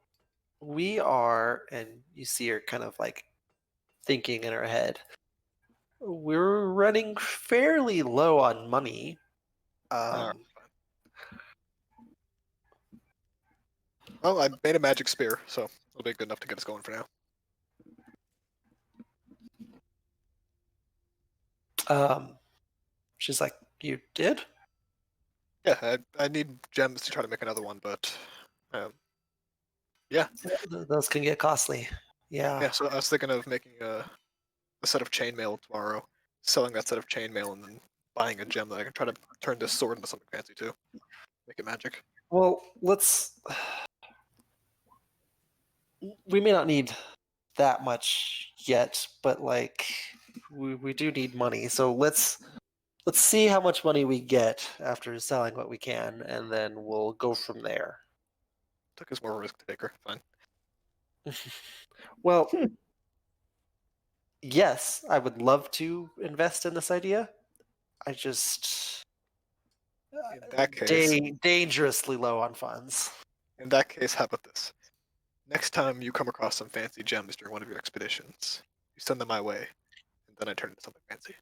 we are, and you see her kind of like thinking in her head. We're running fairly low on money. Alright, well, I made a magic spear, so it'll be good enough to get us going for now. She's like, you did? Yeah, I need gems to try to make another one, but yeah. Those can get costly. Yeah, so I was thinking of making a set of chainmail tomorrow, selling that set of chainmail, and then buying a gem that I can try to turn this sword into something fancy too. Make it magic. Well, let's. We may not need that much yet, but like, we do need money. So let's see how much money we get after selling what we can, and then we'll go from there. Took us more risk taker. Fine. Well, yes, I would love to invest in this idea. I just In that case, dangerously low on funds. how about this? Next time you come across some fancy gems during one of your expeditions, you send them my way, and then I turn it into something fancy.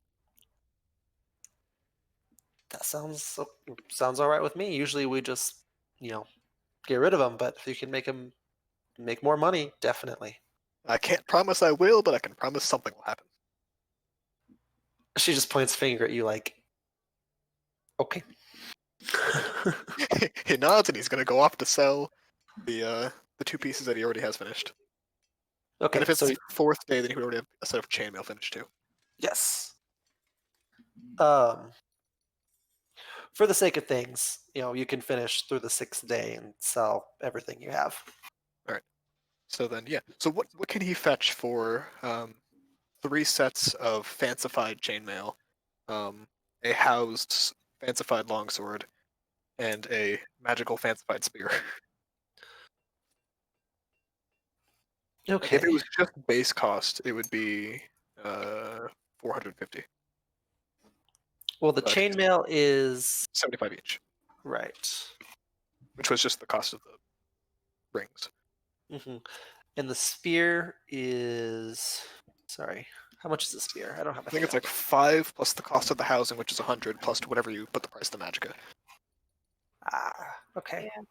That sounds all right with me. Usually we just, get rid of them, but if you can make more money, definitely. I can't promise I will, but I can promise something will happen. She just points a finger at you like, okay. He nods and he's gonna go off to sell the two pieces that he already has finished. Okay, And if it's so the fourth day, then he would already have a set of chainmail finished too. yes. For the sake of things, you can finish through the 6th day and sell everything you have. All right. So then, yeah. So what can he fetch for 3 sets of fancified chainmail, a housed fancified longsword, and a magical fancified spear? Okay. If it was just base cost, it would be 450. Well, the but- chainmail is 75 each, right. which was just the cost of the rings. Hmm. And the spear is sorry. How much is the spear? I don't have. I think it's like 5 plus the cost of the housing, which is 100 plus whatever you put the price of the magicka. Okay. Yeah.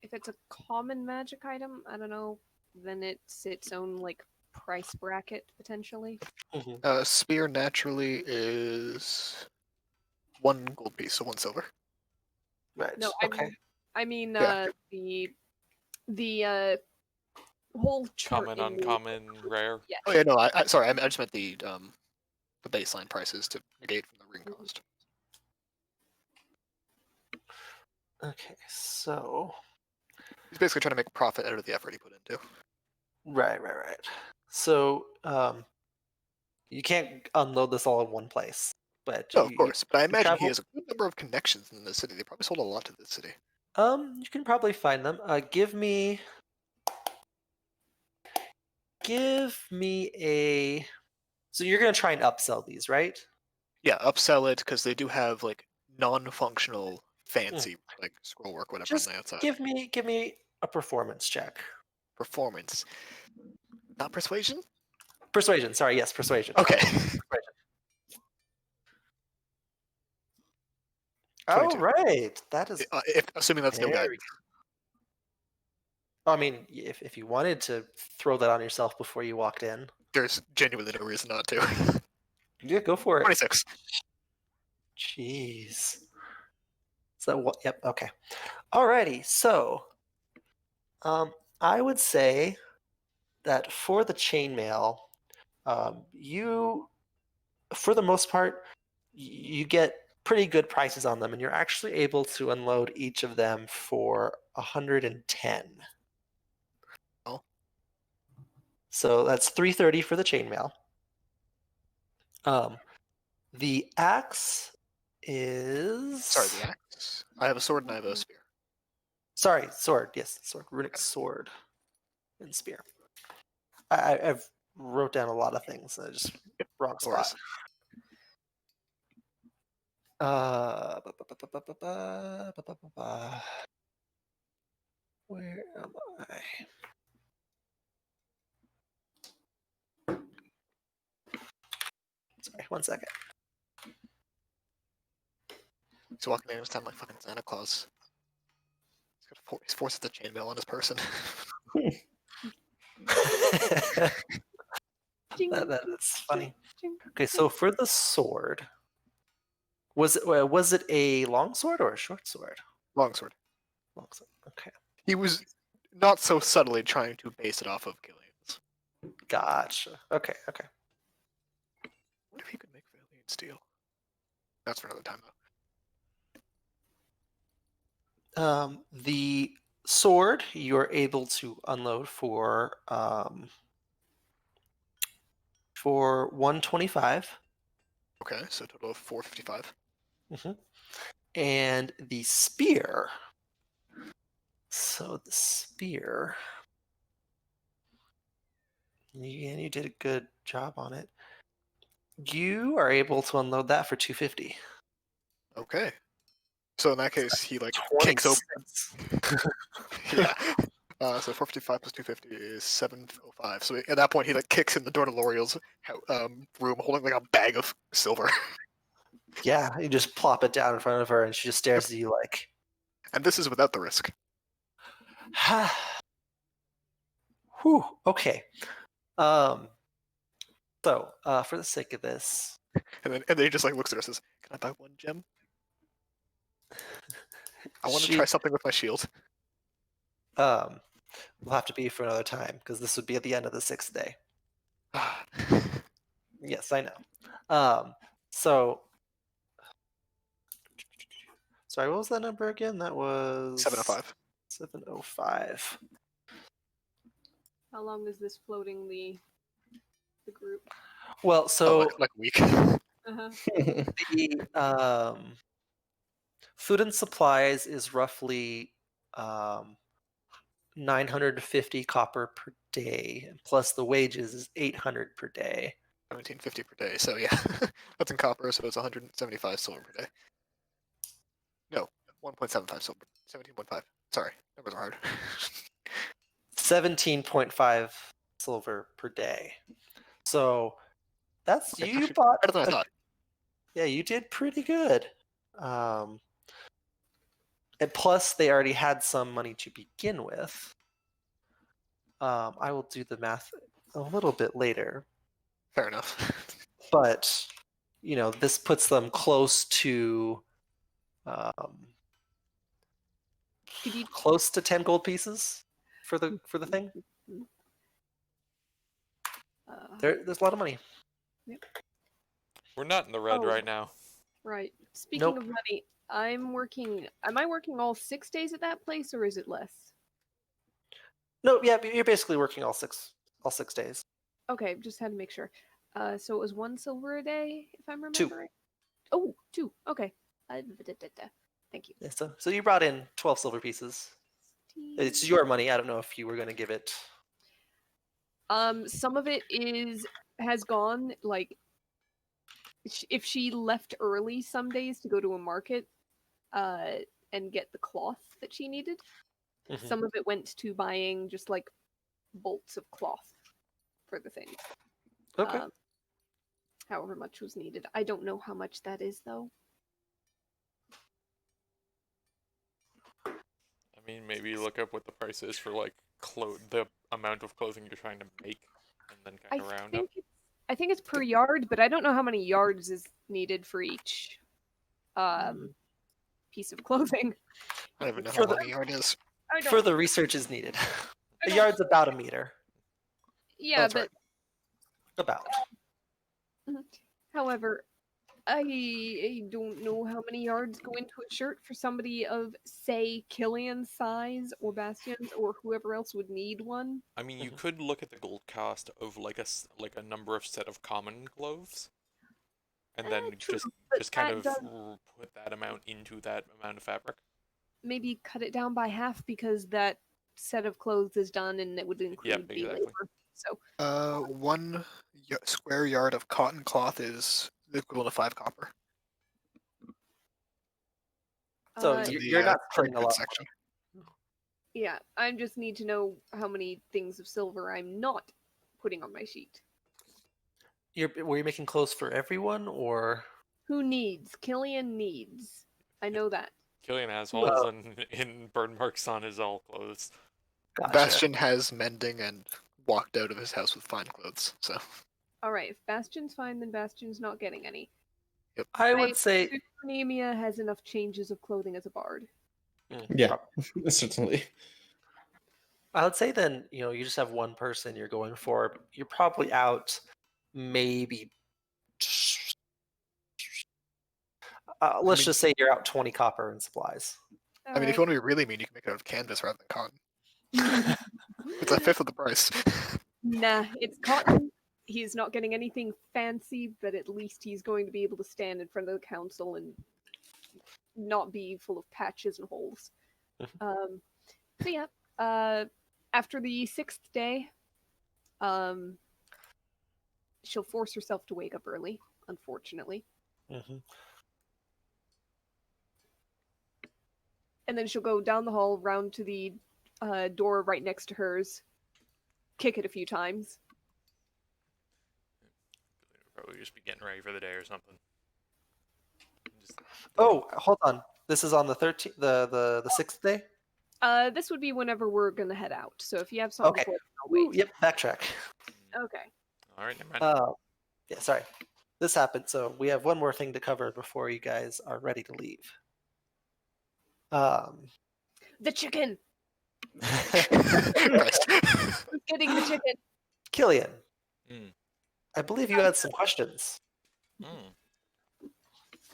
If it's a common magic item, I don't know, then it's its own like price bracket potentially. Mhm. Spear naturally is 1 gold piece, so 1 silver. Right. No, okay. I mean Yeah. the whole chart Common, in the- uncommon, rare. Yeah. Oh yeah, no, I sorry, I just meant the baseline prices to negate from the ring cost. Okay. So. He's basically trying to make profit out of the effort he put into. Right. So, you can't unload this all in one place, but No, of course, but I imagine he travel- has a good number of connections in the city. They probably sold a lot to the city. you can probably find them. Give me a. So you're gonna try and upsell these, right? Yeah, upsell it because they do have like non-functional, fancy like scroll work, whatever Just on the outside. give me a performance check. Performance, not persuasion. Persuasion. Sorry. Yes, persuasion. Okay. All 22. right. That is. Assuming that's no Very guidance. I mean, if you wanted to throw that on yourself before you walked in, There's genuinely no reason not to. yeah, go for it. 26. Jeez. So what? Yep. Okay. Alrighty. So, I would say that for the chainmail, you, for the most part, you get pretty good prices on them, and you're actually able to unload each of them for 110. Oh. So that's 330 for the chainmail. The axe is Sorry, the axe. I have a sword and I have a spear. Sorry, sword. Yes, sword. Runic sword and spear. I've wrote down a lot of things. I just wrong No worries. spot. Where am I? Sorry, one second. He's walking in this time like fucking Santa Claus. He's forces the chainmail on his person. That is funny. Ching. Okay, so for the sword, was it a long sword or a short sword? Longsword. Long sword. Okay, He was not so subtly trying to base it off of Killian's. gotcha. Okay. I wonder if he could make Vailian steel. That's for another time though. The sword you're able to unload for 125. Okay, so total of 455. And the spear. So the spear. You did a good job on it. You are able to unload that for 250. Okay. So in that case, he like kicks open. 26. Yeah. So 455 plus 250 is 705. So at that point, he like kicks in the door to L'Oreal's room, holding like a bag of silver. Yeah, you just plop it down in front of her, and she just stares at you like. And this is without the risk. Whew. Okay. So, for the sake of this, And then he just like looks at her and says, "Can I buy one gem? I want to she try something with my shield." will have to be for another time because this would be at the end of the 6th day. Yes, I know. So, sorry, what was that number again? That was 705. 705. How long is this floating the group? Well, so like a week. Uh-huh. the food and supplies is roughly 950 copper per day, and plus the wages is 800 per day. 1750 per day. So yeah, that's in copper. So it's 175 silver per day. No, 1.75 silver. 17.5. Sorry, numbers are hard. 17.5 silver per day. So that's Okay, you actually, bought. better than I thought. Yeah, you did pretty good. And plus, they already had some money to begin with. I will do the math a little bit later, Fair enough. but this puts them close to Could you close to 10 gold pieces for the thing. There's a lot of money. We're not in the red Oh. right now. Right. Speaking Nope. of money, am I working all 6 days at that place or is it less? No, yeah, you're basically working all six days. Okay, just had to make sure. So it was 1 silver a day, if I'm 2. remembering. Oh, 2. Okay. Thank you. Yeah, so you brought in 12 silver pieces. It's your money. I don't know if you were going to give it. Some of it has gone. Like, if she left early some days to go to a market, and get the cloth that she needed, Mhm. some of it went to buying just like bolts of cloth for the thing. Okay. However much was needed. I don't know how much that is though. I mean, maybe look up what the price is for like the amount of clothing you're trying to make, and then kind of round up. I think it's per yard, but I don't know how many yards is needed for each piece of clothing. I don't even know For how the- long a yard is. I don't, Further research is needed. I A don't- yard's about a meter. yeah, That's but right. About. however, I don't know how many yards go into a shirt for somebody of, say, Killian's size or Bastion's or whoever else would need one. I mean, you Mhm. could look at the gold cost of like a number of set of common clothes, and then True, just but kind that of does put that amount into that amount of fabric. maybe cut it down by half because that set of clothes is done and it would include the exactly. labor. So 1 square yard of cotton cloth is the equivalent of 5 copper. So uh, In you're the not trade spending a goods lot. section. yeah, I just need to know how many things of silver I'm not putting on my sheet. Were you making clothes for everyone, or Who needs? Killian needs. I know that. Killian has Who holes in burn marks on his all clothes. gotcha. Bastion has mending and walked out of his house with fine clothes. So Alright, if Bastion's fine, then Bastion's not getting any. I would say Nemia has enough changes of clothing as a bard. Yeah, certainly. I would say then you just have one person you're going for. You're probably out maybe. Let's mean- just say you're out 20 copper in supplies. I mean, if you want to be really mean, you can make it out of canvas rather than cotton. It's a fifth of the price. Nah, it's cotton. He's not getting anything fancy, but at least he's going to be able to stand in front of the council and not be full of patches and holes. So yeah, after the 6th day, she'll force herself to wake up early, unfortunately. Mm-hmm. And then she'll go down the hall, round to the door right next to hers, kick it a few times. Probably just be getting ready for the day or something. Just, Oh, hold on. This is on the 13th, the 6th day. This would be whenever we're gonna head out. So if you have something Okay. before, I'll Ooh, wait. yep, backtrack. Okay. all right, never mind. Yeah, sorry. This happened, so we have one more thing to cover before you guys are ready to leave. The chicken. Christ. Who's getting the chicken? Killian, Mm. I believe you had some questions. Mm.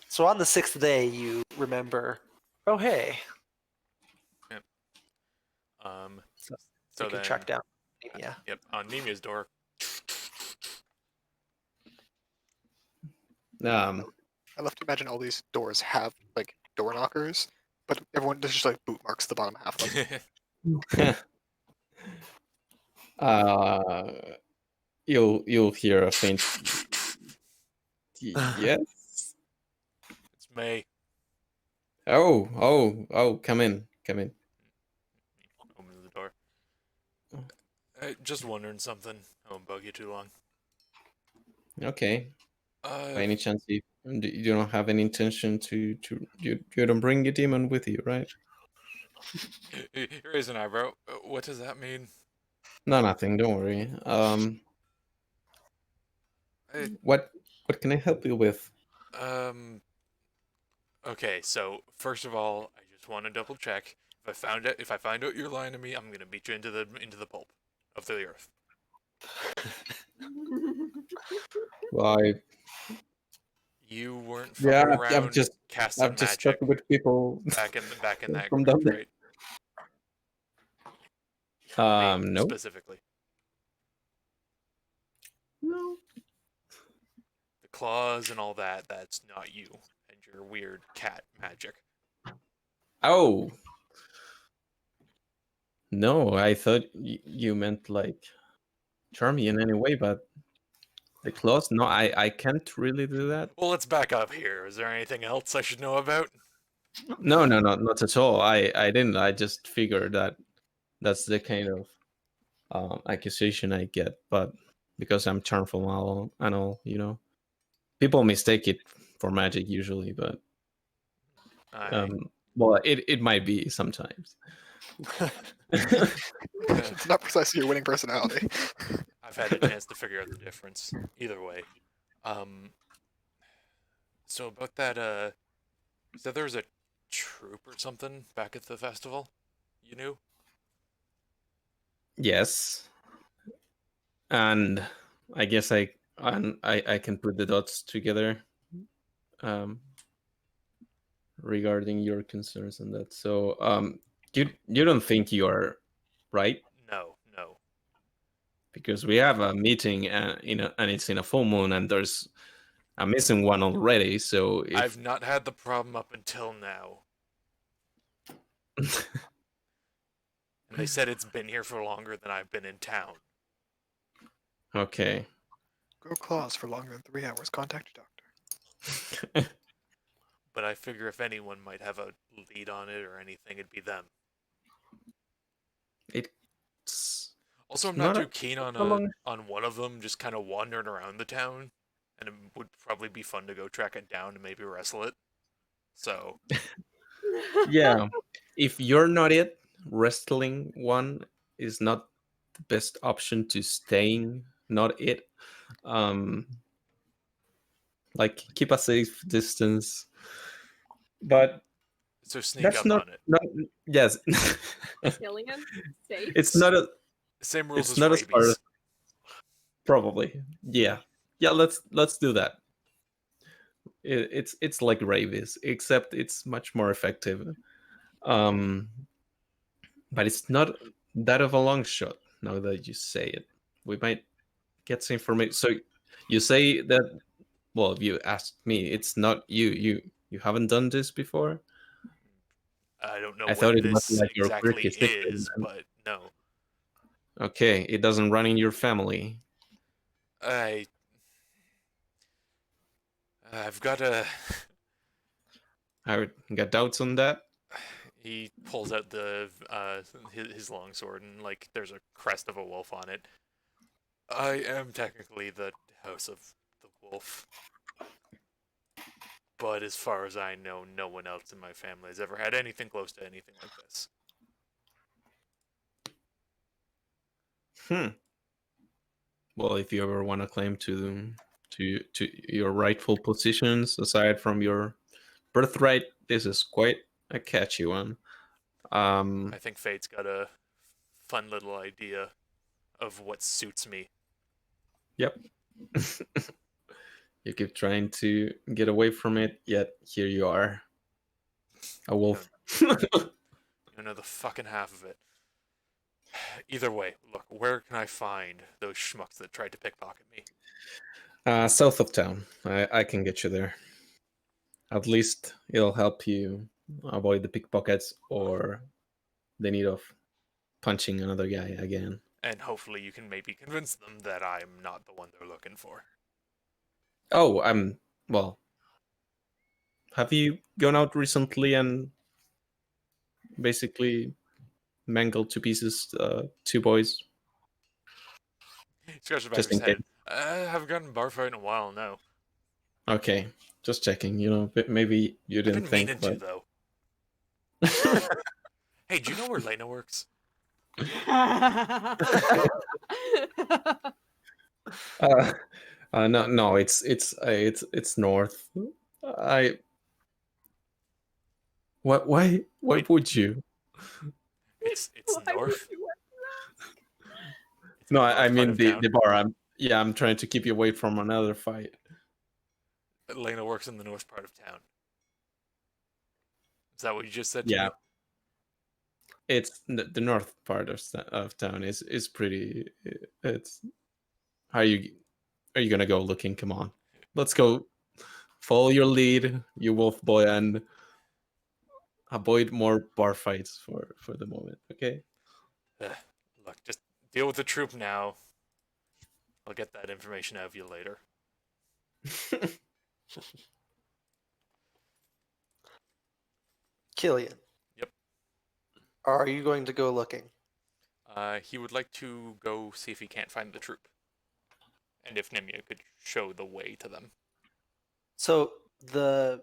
So on the 6th day, you remember, oh hey, So you can then, track down. Yeah. yep, on Nemia's door. Um, I love to imagine all these doors have like door knockers, but everyone just like boot marks the bottom half of them. you'll hear a faint yes. It's May. Oh, come in. Opens the door. Just wondering something. I won't bug you too long. Okay. By Uh, any chance, you don't have any intention to you don't bring your demon with you, right? you raise an eyebrow. What does that mean? No, nothing. Don't worry. I- What can I help you with? Okay, so first of all, I just want to double check. If I find out you're lying to me, I'm gonna beat you into the pulp of the earth. Well, You weren't Yeah, fucking I've around just- casting I've just magic stuck with people. back in that from group, down there. right? Me, No. specifically. No. The claws and all that, that's not you. And your weird cat magic. Oh. No, I thought you meant like Charmy in any way, but the claws? No, I can't really do that. Well, let's back up here. Is there anything else I should know about? No, not at all. I didn't. I just figured that that's the kind of accusation I get, but because I'm charmful and all, people mistake it for magic usually, but well, it might be sometimes. It's not precisely your winning personality. I've had a chance to figure out the difference. Either way. So about that, so there was a troop or something back at the festival? You knew? Yes, and I guess I can put the dots together um, regarding your concerns on that. So you don't think you are right, No, no. because we have a meeting and it's in a full moon and there's a missing one already. So if I've not had the problem up until now. And they said it's been here for longer than I've been in town. okay. Grow claws for longer than 3 hours. Contact your doctor. But I figure if anyone might have a lead on it or anything, it'd be them. It's Also, I'm not not a- too keen on a long- on one of them just kind of wandering around the town, and it would probably be fun to go track it down and maybe wrestle it. So yeah. If you're not it, wrestling one is not the best option to staying not it. Um, like keep a safe distance, but so sneak that's up not on it. not yes. Killian, safe. It's not a Same rules it's as not as far rabies. as probably yeah. Let's do that. It's like rabies, except it's much more effective. Um, but it's not that of a long shot. Now that you say it, we might get some information. So you say that. Well, if you asked me, it's not you. You haven't done this before. I don't know I thought what it was this like your exactly quirky secret. is, but no. Okay, it doesn't run in your family. I've got a. I got doubts on that. He pulls out the his longsword and like there's a crest of a wolf on it. I am technically the House of the Wolf, but as far as I know, no one else in my family has ever had anything close to anything like this. Well, if you ever want to claim to your rightful positions aside from your birthright, this is quite a catchy one. I think Fate's got a fun little idea of what suits me. Yep. You keep trying to get away from it, yet here you are. A wolf. You know the fucking half of it. Either way, look, where can I find those schmucks that tried to pickpocket me? South of town. I can get you there. At least it'll help you avoid the pickpockets or the need of punching another guy again. And hopefully you can maybe convince them that I'm not the one they're looking for. Oh, well. Have you gone out recently and basically mangled to pieces two boys? He scratches back Just his in head. case. I haven't gotten a bar fight in a while, no. Okay, just checking. Maybe you I've didn't been think, meaning but to, though. Hey, do you know where Lena works? no, it's north. I why Wait. would you? It's Why would north. you It's No, in the I north part mean of the town. bar. I'm trying to keep you away from another fight. Lena works in the north part of town. Is that what you just said to Yeah, me? it's the north part of town is pretty. It's are you gonna go looking? Come on, let's go. Follow your lead, you wolf boy, and avoid more bar fights for the moment. Okay. Look, just deal with the troop now. I'll get that information out of you later. Killian. Yep. Are you going to go looking? He would like to go see if he can't find the troop. And if Nimia could show the way to them. So the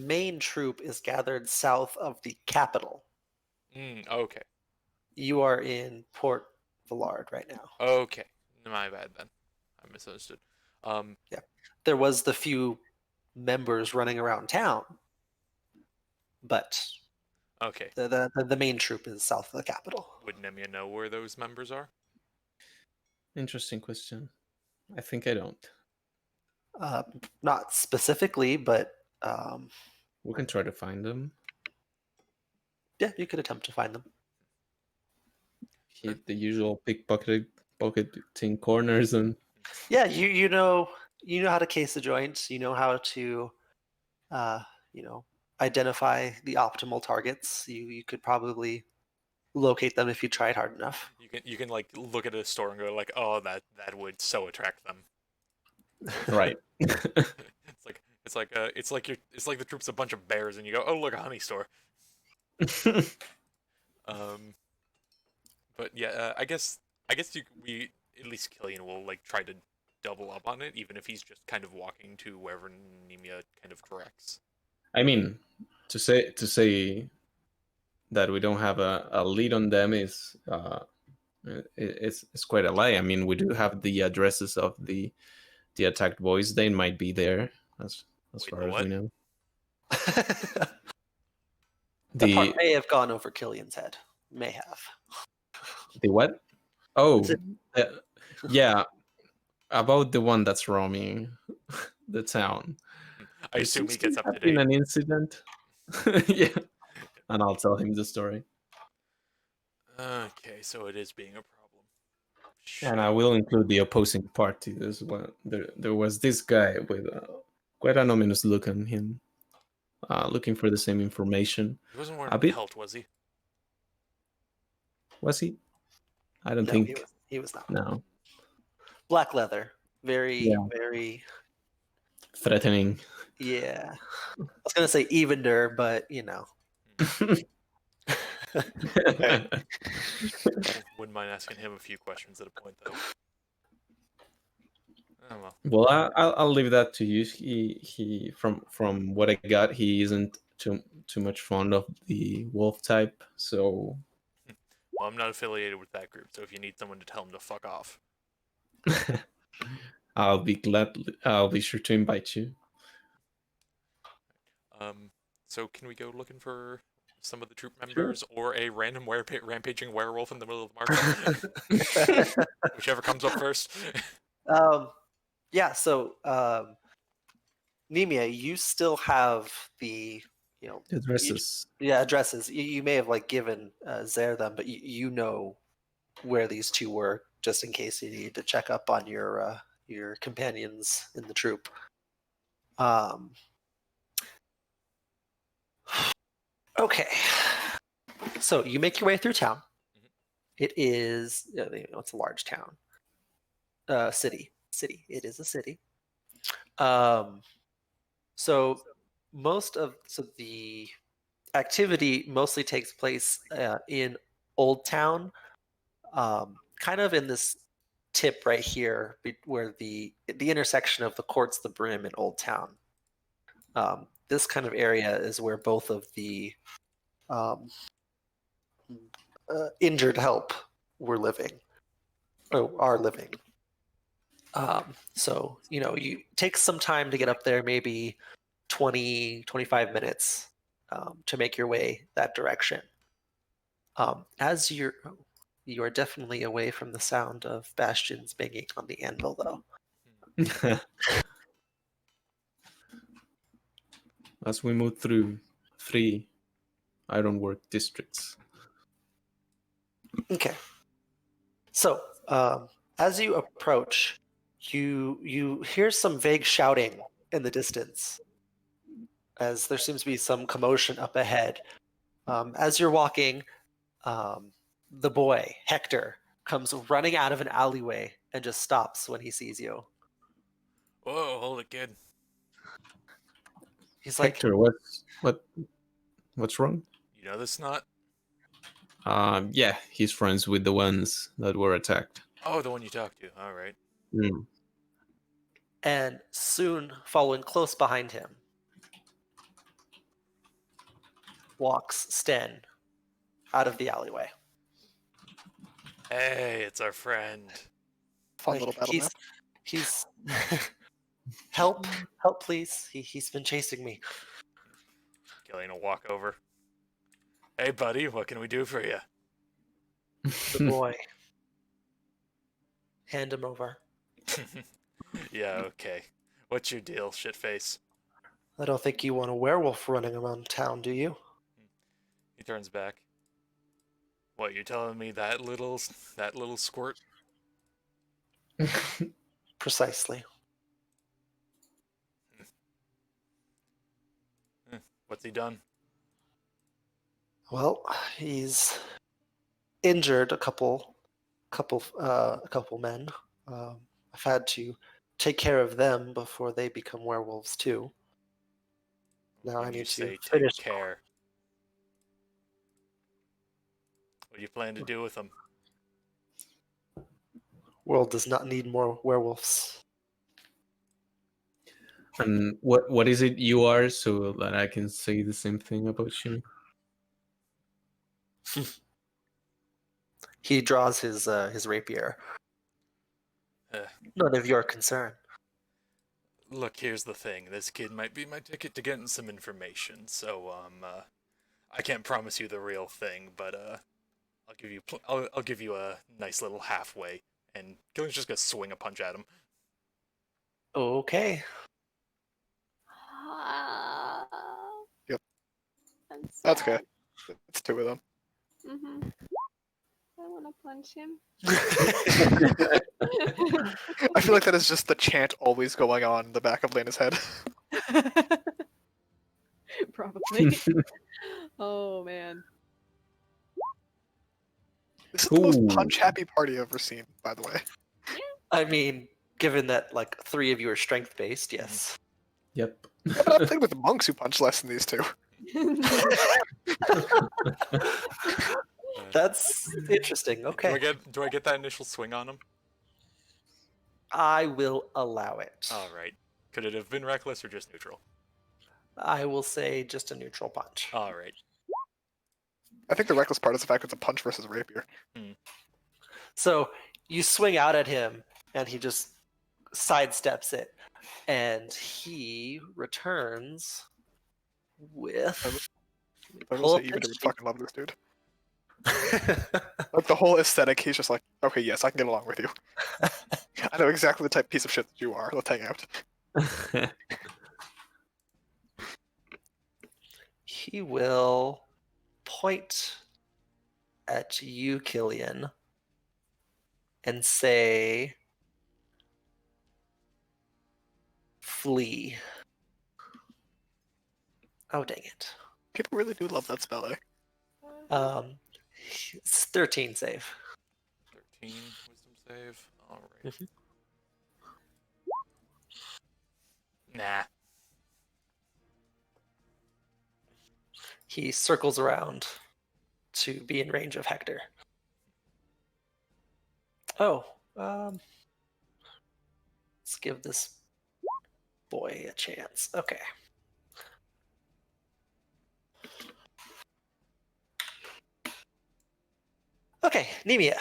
main troop is gathered south of the capital. Okay. You are in Port Villard right now. Okay. My bad then. I misunderstood. There was the few members running around town, but Okay. the main troop is south of the capital. Would Nemia know where those members are? Interesting question. I think I don't. Not specifically, but We can try to find them. yeah, you could attempt to find them. Hit the usual pickpocketing corners and Yeah, you know how to case the joints. You know how to identify the optimal targets. You could probably locate them if you tried hard enough. You can like look at a store and go like, oh, that would so attract them. right. It's like the troops a bunch of bears and you go, oh look, a honey store. But yeah, I guess we at least Killian will like try to double up on it, even if he's just kind of walking to wherever Nemia kind of directs. I mean, to say that we don't have a lead on them is it's quite a lie. I mean, we do have the addresses of the attacked boys. They might be there as Wait, far as what? we know. The part may have gone over Killian's head. May have. The what? Oh, Is it- yeah. About the one that's roaming the town. I assume he gets up to In date. an incident. Yeah. And I'll tell him the story. Okay, so it is being a problem. And I will include the opposing party as well. There was this guy with quite an ominous look on him, looking for the same information. He wasn't A wearing a bit- pelt, was he? Was he? I don't No, think. he was not. No. Black leather. Very, Yeah. very. Threatening. Yeah. I was gonna say evener, but Wouldn't mind asking him a few questions at a point, though. Oh well. Well, I'll leave that to you. He from what I got, he isn't too much fond of the wolf type. So Well, I'm not affiliated with that group, so if you need someone to tell him to fuck off. I'll be sure to invite you. So can we go looking for some of the troop members or a random rampaging werewolf in the middle of the market? Whichever comes up first. Yeah. So, Nemia, you still have the Addresses. addresses. You may have given Zer them, but you know where these two were, just in case you need to check up on your companions in the troop. Okay, so you make your way through town. It is it's a large town. City. It is a city. So the activity mostly takes place in Old Town, kind of in this tip right here, where the intersection of the Courts, the Brim, and Old Town. This kind of area is where both of the injured help are living. So you take some time to get up there, maybe 20-25 minutes to make your way that direction. As you are definitely away from the sound of bastions banging on the anvil, though. As we move through 3 ironwork districts. Okay. So as you approach, you hear some vague shouting in the distance, as there seems to be some commotion up ahead. As you're walking, the boy, Hector, comes running out of an alleyway and just stops when he sees you. Whoa, hold it, kid. He's like, Hector, what's wrong? You know this not? Yeah, he's friends with the ones that were attacked. Oh, the one you talked to. All right. Mm. and soon following close behind him walks Sten out of the alleyway. Hey, it's our friend. Fun little battle map. He's Help! Help, please! He's been chasing me. Killian will walk over. Hey, buddy, what can we do for you? The boy. Hand him over. Yeah, okay. What's your deal, shitface? I don't think you want a werewolf running around town, do you? He turns back. What, you're telling me that little squirt? Precisely. What's he done? Well, he's injured a couple men. I've had to take care of them before they become werewolves too. Now I When you need to say finish. take care. What do you plan to do with them? World does not need more werewolves. And what is it you are, so that I can say the same thing about you? He draws his rapier. Uh. None of your concern. Look, here's the thing. This kid might be my ticket to getting some information, so I can't promise you the real thing, but I'll give you a nice little halfway. And Killian's just gonna swing a punch at him. Okay. Yep. I'm That's sad. okay. It's two of them. Mm-hmm. I want to punch him. I feel like that is just the chant always going on in the back of Lena's head. Probably. Oh man. This is the most Ooh. punch-happy party I've ever seen, by the way. I mean, given that like 3 of you are strength based, yes. Yep. But I'm playing with monks who punch less than these two. That's interesting. Okay. Do I get that initial swing on him? I will allow it. All right. Could it have been reckless or just neutral? I will say just a neutral punch. All right. I think the reckless part is the fact it's a punch versus rapier. So you swing out at him, and he just sidesteps it, and he returns with. I Pull will up say even that would sheet. fucking love this dude. Like the whole aesthetic, he's just like, okay, yes, I can get along with you. I know exactly the type of piece of shit that you are. Let's hang out. He will point at you, Killian, and say, "Flee." Oh, dang it. People really do love that spell, eh? It's 13 save. 13 wisdom save. All right. Nah. He circles around to be in range of Hector. Oh, let's give this boy a chance. Okay. Okay, Nemia.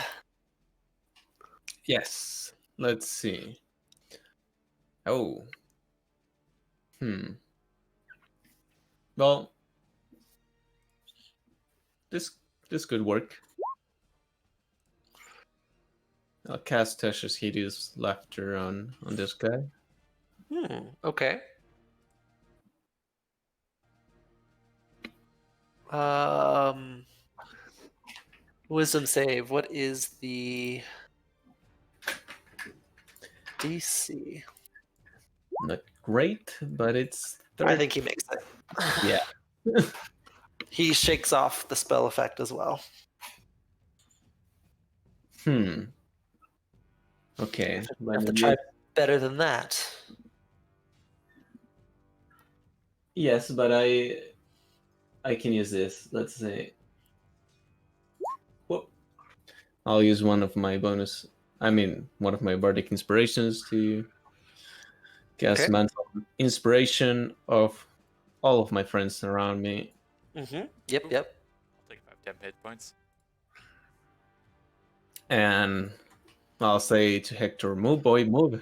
Yes. Let's see. Oh. Well, this could work. I'll cast Tasha's Hideous Laughter on this guy. Okay. Wisdom save. What is the DC? Not great, but it's I think he makes it. Yeah. He shakes off the spell effect as well. Okay. You have to try better than that. Yes, but I can use this. Let's say. Whoop. I'll use one of my one of my bardic inspirations to cast Okay. Mantle of Inspiration of all of my friends around me. Yep. I'll take 5 hit points. And I'll say to Hector, move, boy, move.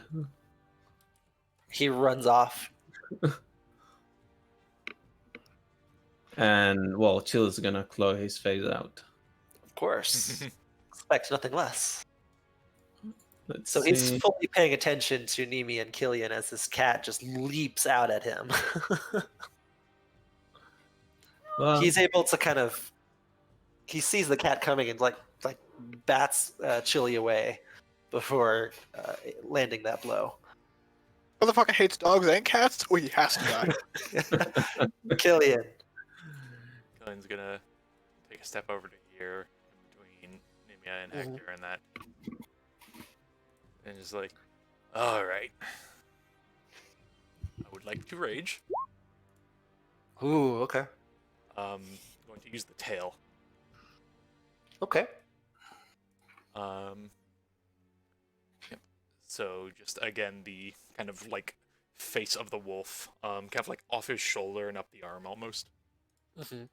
He runs off. And well, Chill is gonna claw his face out. Of course. Expect nothing less. Let's So he's see. fully paying attention to Nemi and Killian as this cat just leaps out at him. Well, He's able to kind of. He sees the cat coming and like bats Chili away before landing that blow. Motherfucker hates dogs and cats, or he has to die. Killian. Killian's gonna take a step over to here between Nemia and Mhm. Hector and that. And just like, alright. I would like to rage. Ooh, okay. Going to use the tail. Okay. Yep. So just again the kind of like face of the wolf, kind of like off his shoulder and up the arm almost. Mm-hmm.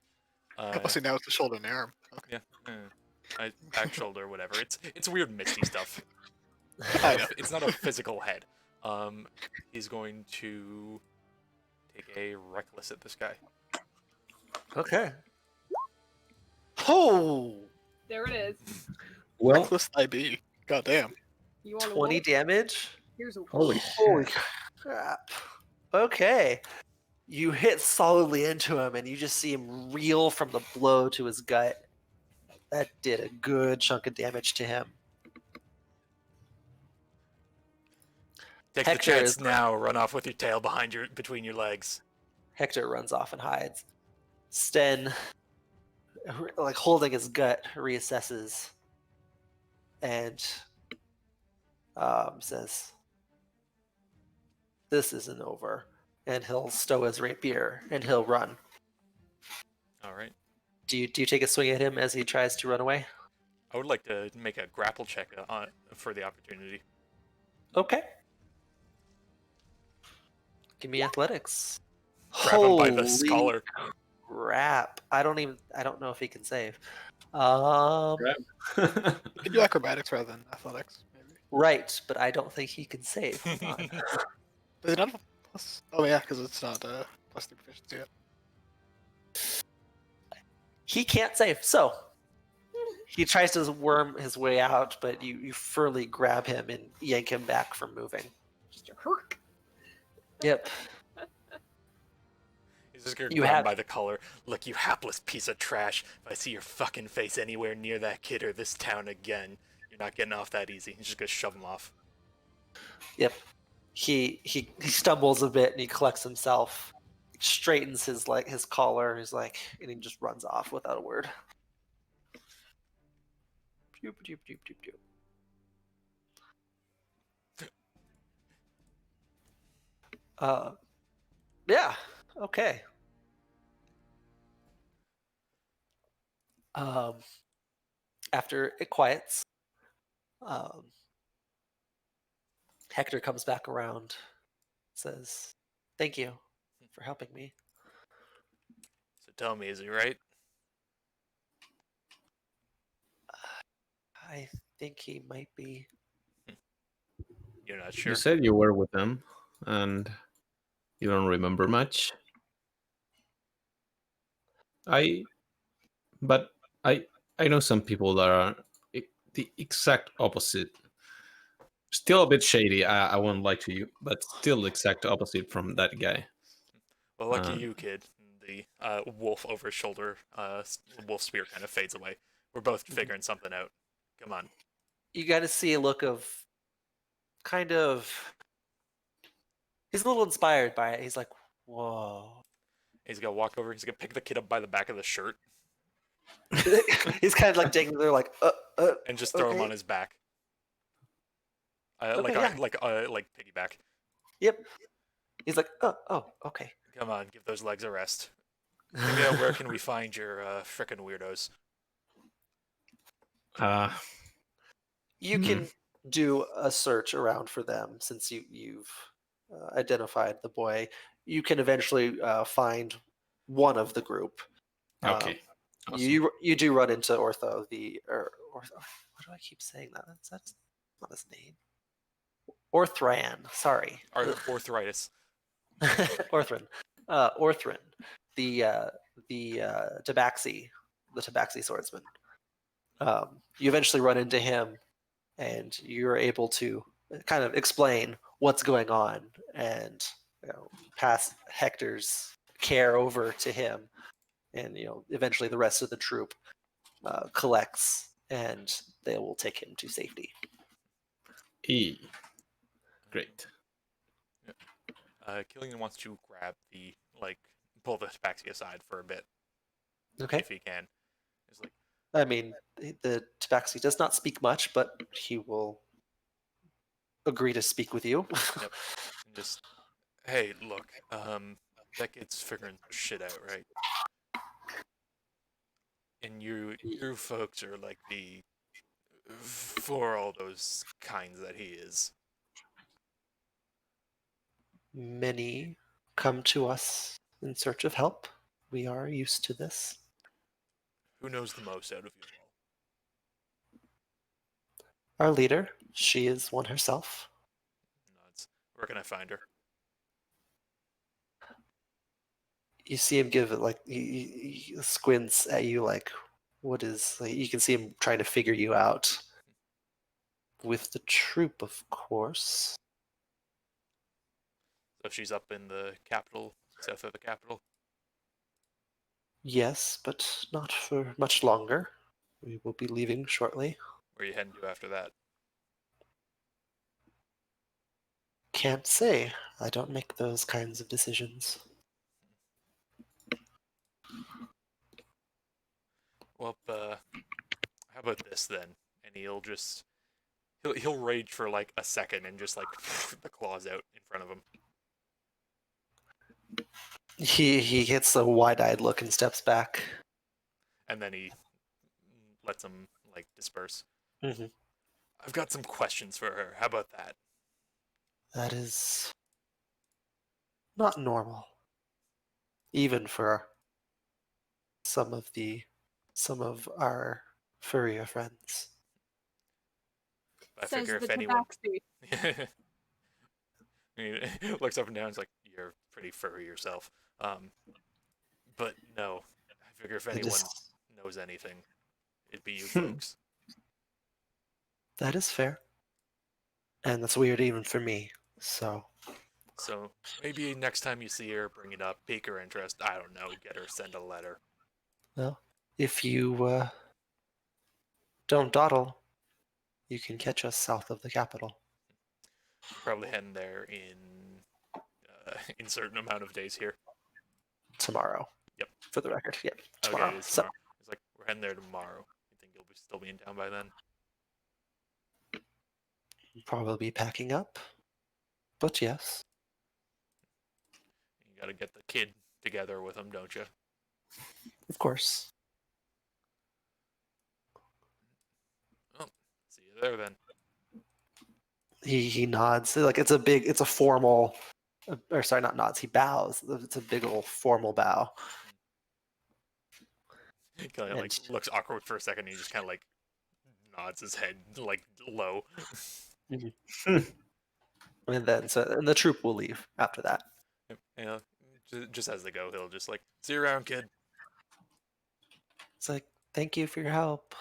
Oh, see, now it's the shoulder and the arm. Okay. Yeah, back shoulder, whatever. It's weird misty stuff. I know. It's not a physical head. He's going to take a reckless at this guy. Okay. Oh, There it is. well, Reckless IB. Goddamn. You want 20 damage. Here's a holy Holy shit. crap. Okay. You hit solidly into him and you just see him reel from the blow to his gut. That did a good chunk of damage to him. Take Hector the chance is- now. Run off with your tail between your legs. Hector runs off and hides. Sten, like holding his gut, reassesses and says, "This isn't over." And he'll stow his rapier and he'll run. All right. Do you take a swing at him as he tries to run away? I would like to make a grapple check for the opportunity. Okay. Give me athletics. Grab him by the Holy collar. crap! I don't know if he can save. Crap. You can do acrobatics rather than athletics, maybe. Right, but I don't think he can save. Hold on. Does it not have a plus? Oh, yeah, because it's not plus 3 proficiency yet. He can't save, so he tries to worm his way out, but you firmly grab him and yank him back from moving. just a hook. Yep. He's just gonna You grab him have- by the collar. Look, you hapless piece of trash. If I see your fucking face anywhere near that kid or this town again, you're not getting off that easy. He's just gonna shove him off. Yep. He stumbles a bit and he collects himself, straightens his collar, he's like, and he just runs off without a word. Pew, pew, pew, pew, pew. Yeah. Okay. After it quiets, Hector comes back around, says, "Thank you for helping me." So tell me, is he right? I think he might be. You're not sure. You said you were with them, and you don't remember much. But I know some people that are the exact opposite. Still a bit shady. I won't lie to you, but still the exact opposite from that guy. Well, lucky Uh, you, kid. The wolf over his shoulder, wolf spear kind of fades away. We're both figuring something out. Come on. You got to see a look of kind of. He's a little inspired by it. He's like, "Whoa." He's gonna walk over. He's gonna pick the kid up by the back of the shirt He's kind of like taking. They're like, and just throw him Okay. on his back. Okay, yeah. Like piggyback. Yep. He's like, oh, okay. Come on, give those legs a rest. Yeah, where can we find your frickin' weirdos? You can do a search around for them since you've identified the boy. You can eventually find one of the group. Okay. Awesome. You do run into Ortho. Ortho. Why do I keep saying that? That's not his name. Orthran, sorry. Arthritis. Orthran. Orthran, the Tabaxi, the Tabaxi swordsman. You eventually run into him, and you're able to kind of explain what's going on and pass Hector's care over to him, and eventually the rest of the troop collects, and they will take him to safety. Great. Killian wants to grab pull the tabaxi aside for a bit, Okay. if he can. It's like, I mean, the Tabaxi does not speak much, but he will agree to speak with you. Yep. And just, hey, look, that kid's figuring shit out, right? And you folks are like for all those kinds that he is. Many come to us in search of help. We are used to this. Who knows the most out of you all? Our leader, she is one herself. Nods. Where can I find her? You see him give it he squints at you like, what is, you can see him trying to figure you out. With the troop, of course. So she's up in the capital, south of the capital? Yes, but not for much longer. We will be leaving shortly. Where are you heading to after that? Can't say. I don't make those kinds of decisions. Well, how about this then? And he'll rage for like a second and just the claws out in front of him. He gets a wide-eyed look and steps back. And then he lets him disperse. Mm-hmm. I've got some questions for her. How about that? That is not normal, even for some of our furrier friends. I Says figure the if anyone tabaxi. he looks up and down, and is like, "You're pretty furry yourself." But no, I figure if anyone knows anything, it'd be you folks. That is fair, and that's weird even for me. So maybe next time you see her, bring it up, pique her interest. I don't know, get her send a letter. Well, if you don't dawdle, you can catch us south of the capital. Probably heading there in certain amount of days here. Tomorrow. Yep. For the record, yep. Tomorrow. Okay, it's tomorrow. It's like we're heading there tomorrow. You think you'll still be in town by then? Probably be packing up, but yes. You gotta get the kid together with him, don't you? Of course. Oh, see you there then. He nods. It's a formal, or sorry, not nods. He bows. It's a big old formal bow. He kind of looks awkward for a second. And he just kind of nods his head low. And then and the troop will leave after that. Yeah, just as they go, he'll just see you around, kid. It's like, thank you for your help.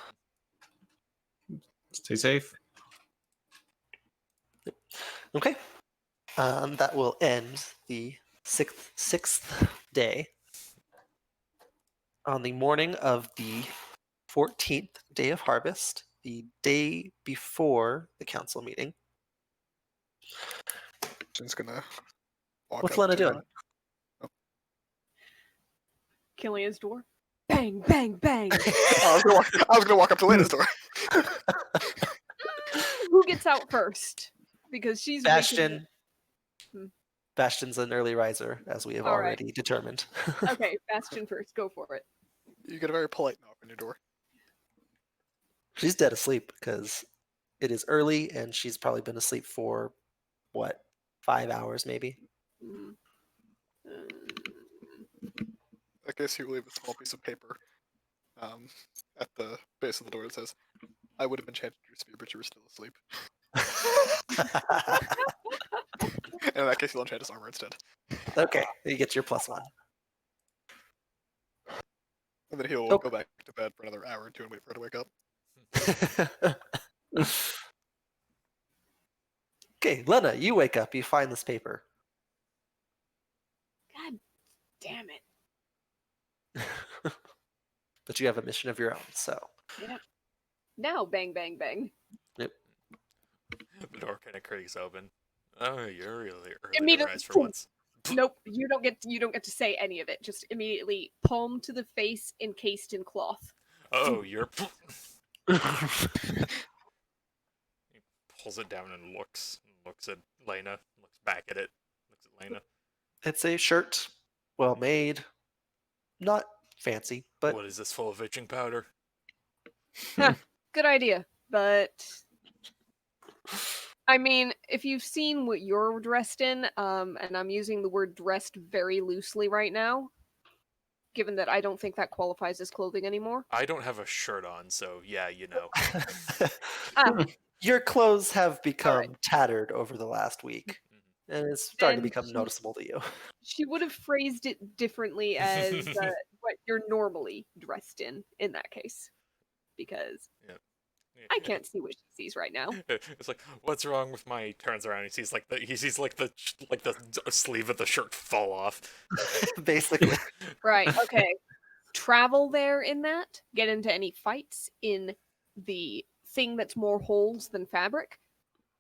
Stay safe. Okay. That will end the sixth day. On the morning of the 14th day of harvest, the day before the council meeting. Just gonna walk What's up Lena to- doing? Killian's door. Bang, bang, bang. I was gonna walk up to Lena's door. Who gets out first? Because she's waking Bastion. Hmm. Bastion's an early riser, as we have All right. already determined. Okay, Bastion first. Go for it. You get a very polite knock on your door. She's dead asleep because it is early and she's probably been asleep for, 5 hours maybe? Mm. I guess you leave a small piece of paper at the base of the door that says, "I would have enchanted your spear, but you were still asleep." In that case, he'll enchant his armor instead. Okay, you get your +1. And then he'll Okay. go back to bed for another hour or two and wait for her to wake up. Okay, Lena, you wake up. You find this paper. God damn it. But you have a mission of your own, so. Now, bang, bang, bang. The door kind of creaks open. Oh, you're really early to Immediately- rise for once. Nope, you don't get to say any of it. Just immediately palm to the face encased in cloth. Oh, you're. He pulls it down and looks at Lena, looks back at it, looks at Lena. It's a shirt, well made, not fancy, but What is this full of itching powder? Good idea, but I mean, if you've seen what you're dressed in, and I'm using the word dressed very loosely right now, given that I don't think that qualifies as clothing anymore. I don't have a shirt on, so yeah, you know. your clothes have become tattered over the last week, and it's starting to And become she- noticeable to you. She would have phrased it differently as what you're normally dressed in that case, because I can't see what she sees right now. It's like, what's wrong with my? He turns around, he sees the sleeve of the shirt fall off. Basically. Right, okay. Travel there in that, get into any fights in the thing that's more holes than fabric.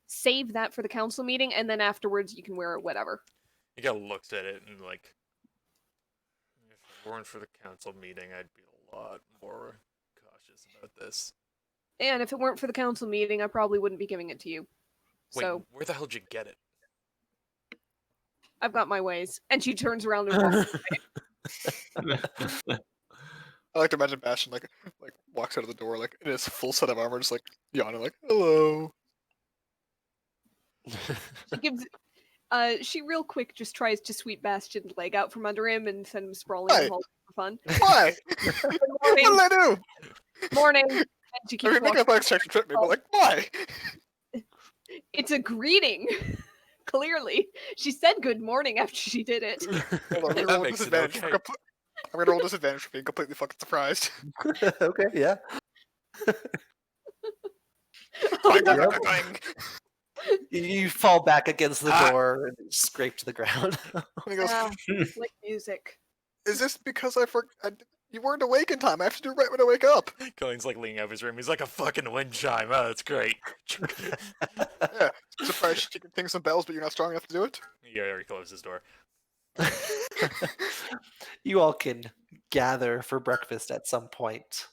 Save that for the council meeting, and then afterwards you can wear it whatever. He kind of looks at it and like, if it weren't for the council meeting, I'd be a lot more cautious about this. And if it weren't for the council meeting, I probably wouldn't be giving it to you. Wait, So where the hell did you get it? I've got my ways. And she turns around and walks away. I like to imagine Bastion like walks out of the door like in his full set of armor, just like yawning, like hello. She gives she real quick just tries to sweep Bastion's leg out from under him and send him sprawling in Hey. the hall for fun. Why? Good What did morning. I do? Morning. And she I keeps mean, make walking. a flex check to trip me, but like why? It's a greeting. Clearly. She said good morning after she did it. Hold on, I'm That gonna roll makes it disadvantage. okay. I'm gonna roll disadvantage for being completely fucking surprised. Okay, yeah. Bang, bang, Yep. bang, bang. You fall back against the Ah. door and scrape to the ground. And he goes, Wow. Like music. "Is this because you weren't awake in time? I have to do it right when I wake up." Colleen's like leaning out of his room. He's like a fucking wind chime. Oh, that's great. Yeah, surprised she can ting some bells, but you're not strong enough to do it. He already closed his door. You all can gather for breakfast at some point.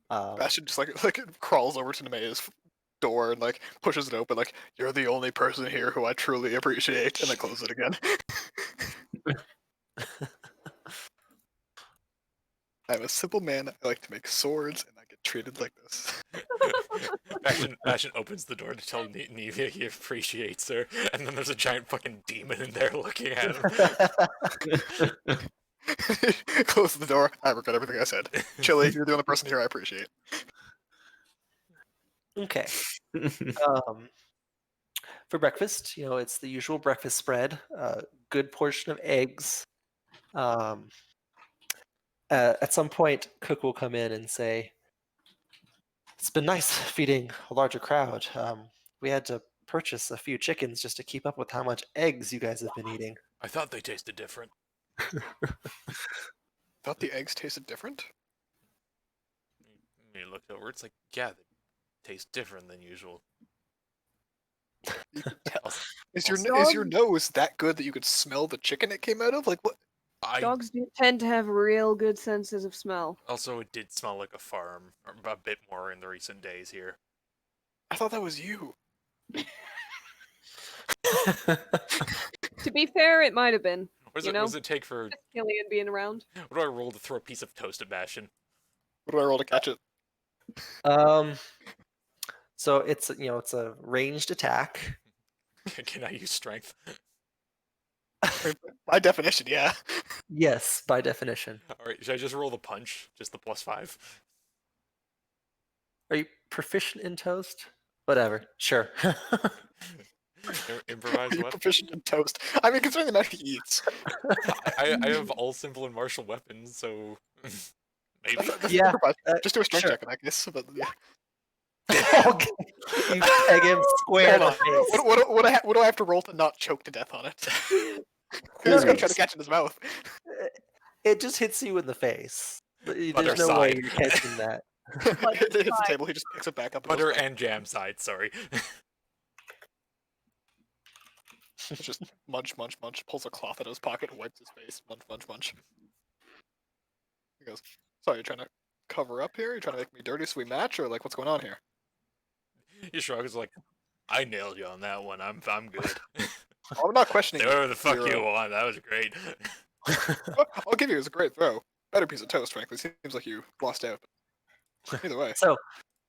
Bastion just like crawls over to Nemea's door and like pushes it open, like you're the only person here who I truly appreciate, and then closes it again. I'm a simple man. I like to make swords, and I get treated like this. Bastion opens the door to tell Nevia he appreciates her, and then there's a giant fucking demon in there looking at him. Closes the door. I regret everything I said. Chili, you're the only person here I appreciate. Okay. For breakfast, it's the usual breakfast spread. Good portion of eggs. At some point, Cook will come in and say, "It's been nice feeding a larger crowd. We had to purchase a few chickens just to keep up with how much eggs you guys have been eating." I thought they tasted different. Thought the eggs tasted different. You looked over. It's like, yeah, they taste different than usual. You could tell. Is Also- your nose that good that you could smell the chicken it came out of? Like what? Dogs do tend to have real good senses of smell. Also, it did smell like a farm a bit more in the recent days here. I thought that was you. To be fair, it might have been. What You does it take for? Just Killian being around. What do I roll to throw a piece of toast at Bastion? What do I roll to catch it? So it's a ranged attack. Can I use strength? By definition, yeah. Yes, by definition. All right, should I just roll the punch? Just the +5? Are you proficient in toast? Whatever. Sure. Improvise You're what? proficient in toast. I mean, considering the amount he eats. I have all simple and martial weapons, so maybe. That's Yeah, improvise. Just do a strength sure. check in that case. But yeah. Okay. You peg him square in Hold the on. face. What do I have to roll to not choke to death on it? He's No, gonna no, try to catch it in his mouth. It just hits you in the face. Butter There's no way side. you're catching that. It hits the table. He just picks it back up. And Butter goes back. and jam side, sorry. It's just munch, munch, munch. Pulls a cloth out of his pocket, wipes his face. Munch, munch, munch. He goes, "Sorry, you're trying to cover up here? You're trying to make me dirty so we match, or like what's going on here?" He shrugs like, I nailed you on that one. I'm good. I'm not questioning. Say whatever the fuck your, you want. That was great. I'll give you. It was a great throw. Better piece of toast, frankly. Seems like you lost out. But either way, So,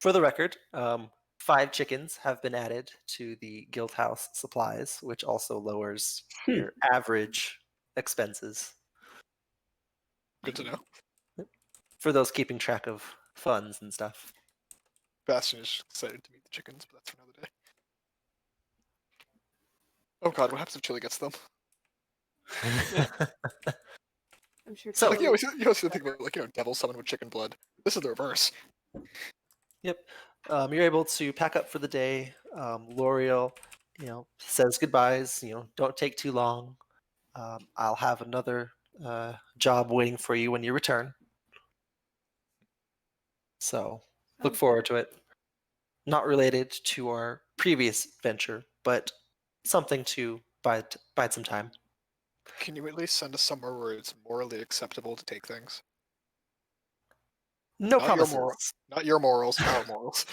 for the record, 5 chickens have been added to the guild house supplies, which also lowers your average expenses good to know. for those keeping track of funds and stuff. Bastion is excited to meet the chickens, but that's for another day. Oh god, what happens if Chili gets them? I'm sure. So- Like Chili- you always think about like devil summon with chicken blood. This is the reverse. Yep. You're able to pack up for the day. L'Oreal, says goodbyes. Don't take too long. I'll have another job waiting for you when you return. So look Sounds forward to it. Not related to our previous venture, but something to bide some time. Can you at least send us somewhere where it's morally acceptable to take things? No Not your promises. moral- Not your morals, our morals.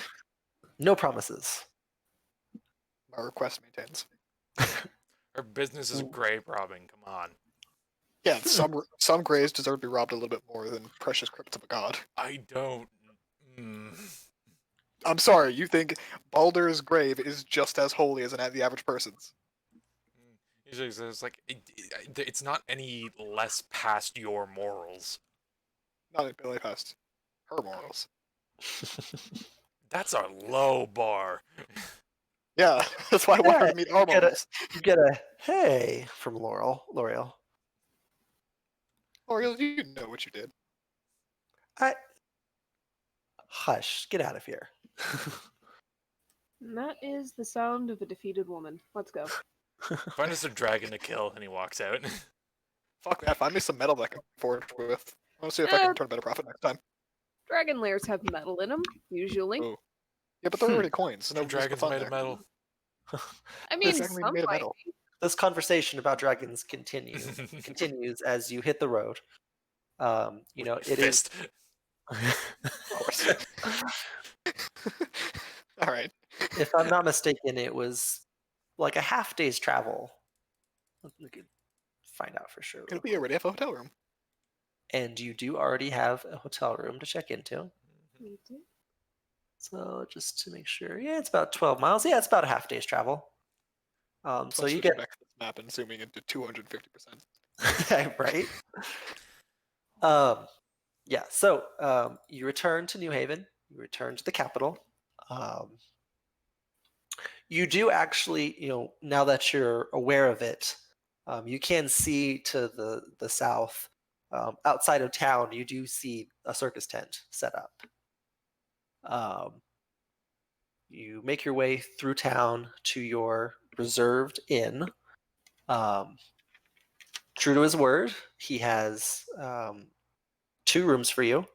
No promises. My request maintains. Our business is grave robbing. Come on. Yeah, some graves deserve to be robbed a little bit more than precious crypts of a god. I don't. I'm sorry, you think Baldur's grave is just as holy as the average person's? Usually it's like it's not any less past your morals. Not in Billy past her morals. That's our low bar. Yeah, that's why I want her to meet our get it. morals. You get a hey from L'Oreal. Oriel, you know what you did. Hush, get out of here. And that is the sound of a defeated woman. Let's go. Find us a dragon to kill, and he walks out. Fuck that, find me some metal that I can forge with. I want to see if I can turn a better profit next time. Dragon lairs have metal in them, usually. Oh. Yeah, but they're already coins, so no Dragons made of metal. I mean, exactly some made of might metal. be. This conversation about dragons continues as you hit the road. It is. Fist. Of course. Alright. If I'm not mistaken, it was like a half day's travel. We could find out for sure. Gonna be already have a hotel room. And you do already have a hotel room to check into. We do. So just to make sure, yeah, it's about 12 miles. Yeah, it's about a half day's travel. So Plus you we get back to this map and zooming into 250%. right. Yeah. So you return to New Haven. You return to the capital. You do actually, now that you're aware of it, you can see to the south, outside of town. You do see a circus tent set up. You make your way through town to your reserved inn. True to his word, he has 2 rooms for you.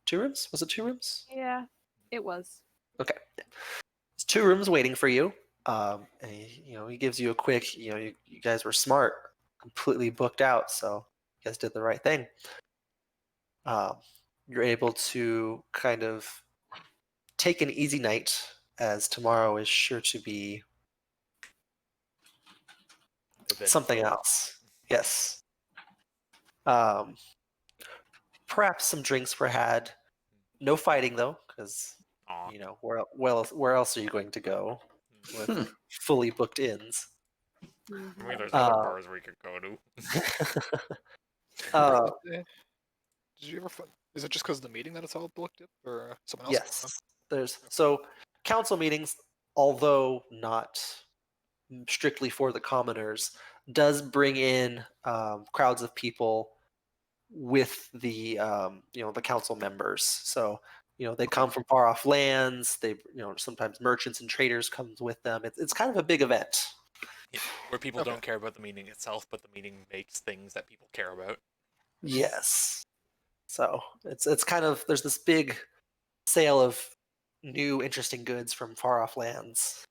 2 rooms? Was it 2 rooms? Yeah, it was. Okay. There's 2 rooms waiting for you. And he gives you a quick, you guys were smart, completely booked out, so you guys did the right thing. You're able to kind of take an easy night, as tomorrow is sure to be something else. Yes. Perhaps some drinks were had. No fighting though, because Aw. where else are you going to go with fully booked inns? Mhm. I mean, there's other bars we could go to. Did you ever find... Is it just because of the meeting that it's all booked up, or someone else? Yes. There's council meetings although not strictly for the commoners, does bring in crowds of people with the the council members. So they come from far off lands. They sometimes merchants and traders comes with them. It's kind of a big event. Yeah, where people Okay. don't care about the meeting itself, but the meeting makes things that people care about. Yes. So it's kind of there's this big sale of new interesting goods from far off lands.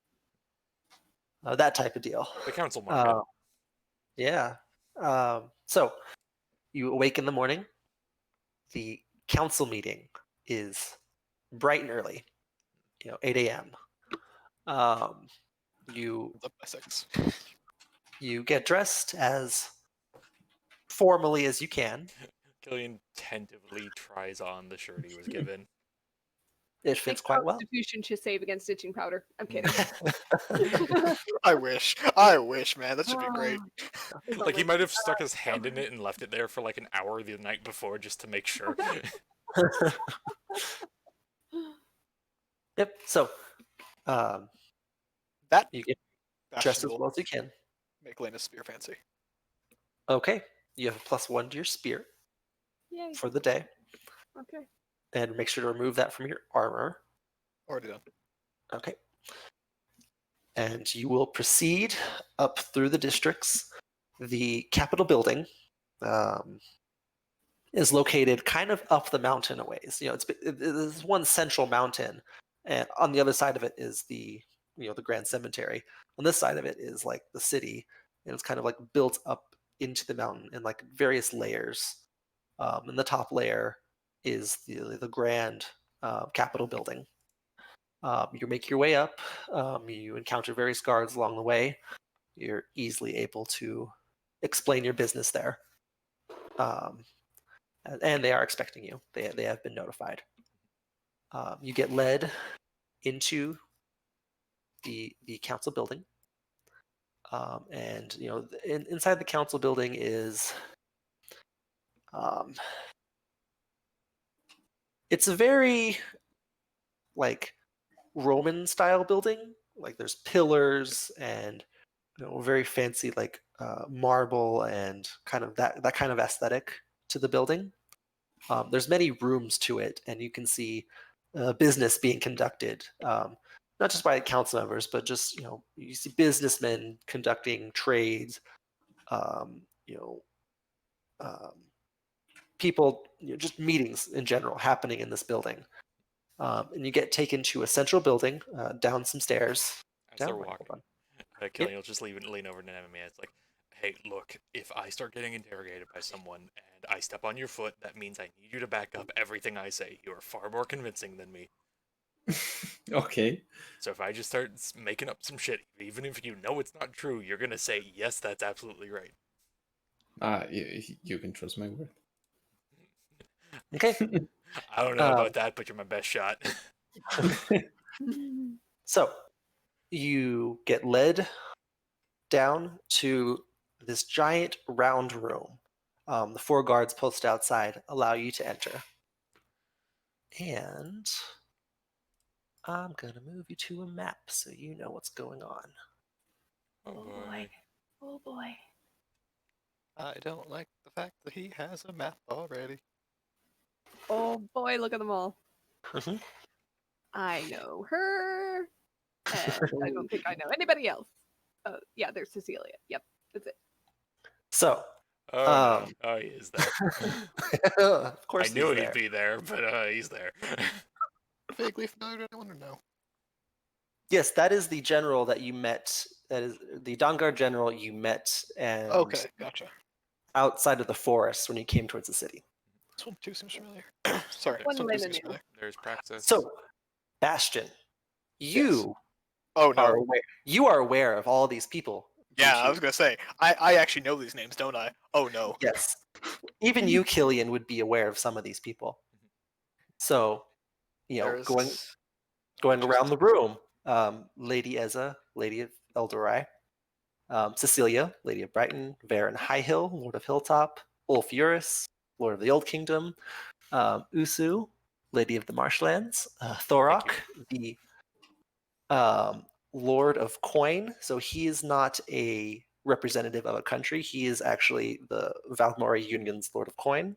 That type of deal. The council market. Yeah. So you awake in the morning. The council meeting is bright and early, 8 a.m. You Up by 6. you get dressed as formally as you can. Killian tentatively tries on the shirt he was given. It fits quite well. Constitution should save against stitching powder. I'm kidding. I wish, man. That should be great. Like he might have stuck his hand in it and left it there for like an hour the night before just to make sure. Yep. So That you get Bastion dressed as will well as you can. make Lena's spear fancy. Okay. You have a +1 to your spear Yay. for the day, Okay. and make sure to remove that from your armor. Already done. Okay. And you will proceed up through the districts. The Capitol building is located kind of up the mountain a ways. It's one central mountain, and on the other side of it is the Grand Cemetery. On this side of it is like the city, and it's kind of like built up into the mountain in like various layers. And the top layer is the Grand Capitol building. You make your way up. You encounter various guards along the way. You're easily able to explain your business there. And they are expecting you. They have been notified. You get led into the council building. And inside the council building is it's a very like Roman style building. Like there's pillars and very fancy like marble and kind of that kind of aesthetic to the building. There's many rooms to it, and you can see business being conducted, not just by council members, but just you see businessmen conducting trades. People, just meetings in general happening in this building. And you get taken to a central building, down some stairs. As they're Down, walking, hold Killian will just lean over to Nememia. It's like, hey, look, if I start getting interrogated by someone and I step on your foot, that means I need you to back up everything I say. You are far more convincing than me. Okay. So if I just start making up some shit, even if you know it's not true, you're gonna say, yes, that's absolutely right. You can trust my word. Okay. I don't know about that, but you're my best shot. So you get led down to this giant round room. The 4 guards posted outside allow you to enter. And I'm going to move you to a map so you know what's going on. Oh boy. Oh boy. I don't like the fact that he has a map already. Oh boy, look at them all. Mhm. I know her. And I don't think I know anybody else. Yeah, there's Cecilia. Yep, that's it. So, Oh, no. Oh, he is there. of course I knew he's he'd be there, but he's there. Vaguely familiar to anyone or no? Yes, that is the general that you met. That is the Dawnguard general you met, and Okay, gotcha. outside of the forest when you came towards the city. This one too seems familiar. Sorry, One this one too Lena seems knew. familiar. There's Praxis. So, Bastion, you Oh no. are aware. You are aware of all these people. Yeah, don't I you? was gonna say, I actually know these names, don't I? Oh no. Yes. Even you, Killian, would be aware of some of these people. So, There's going around the room, Lady Eza, Lady of Eldorai, Cecilia, Lady of Brighton, Varen Highhill, Lord of Hilltop, Ulf Eurus, Lord of the Old Kingdom, Usu, Lady of the Marshlands, Thorok, the Lord of Coin. So he is not a representative of a country. He is actually the Valmora Union's Lord of Coin.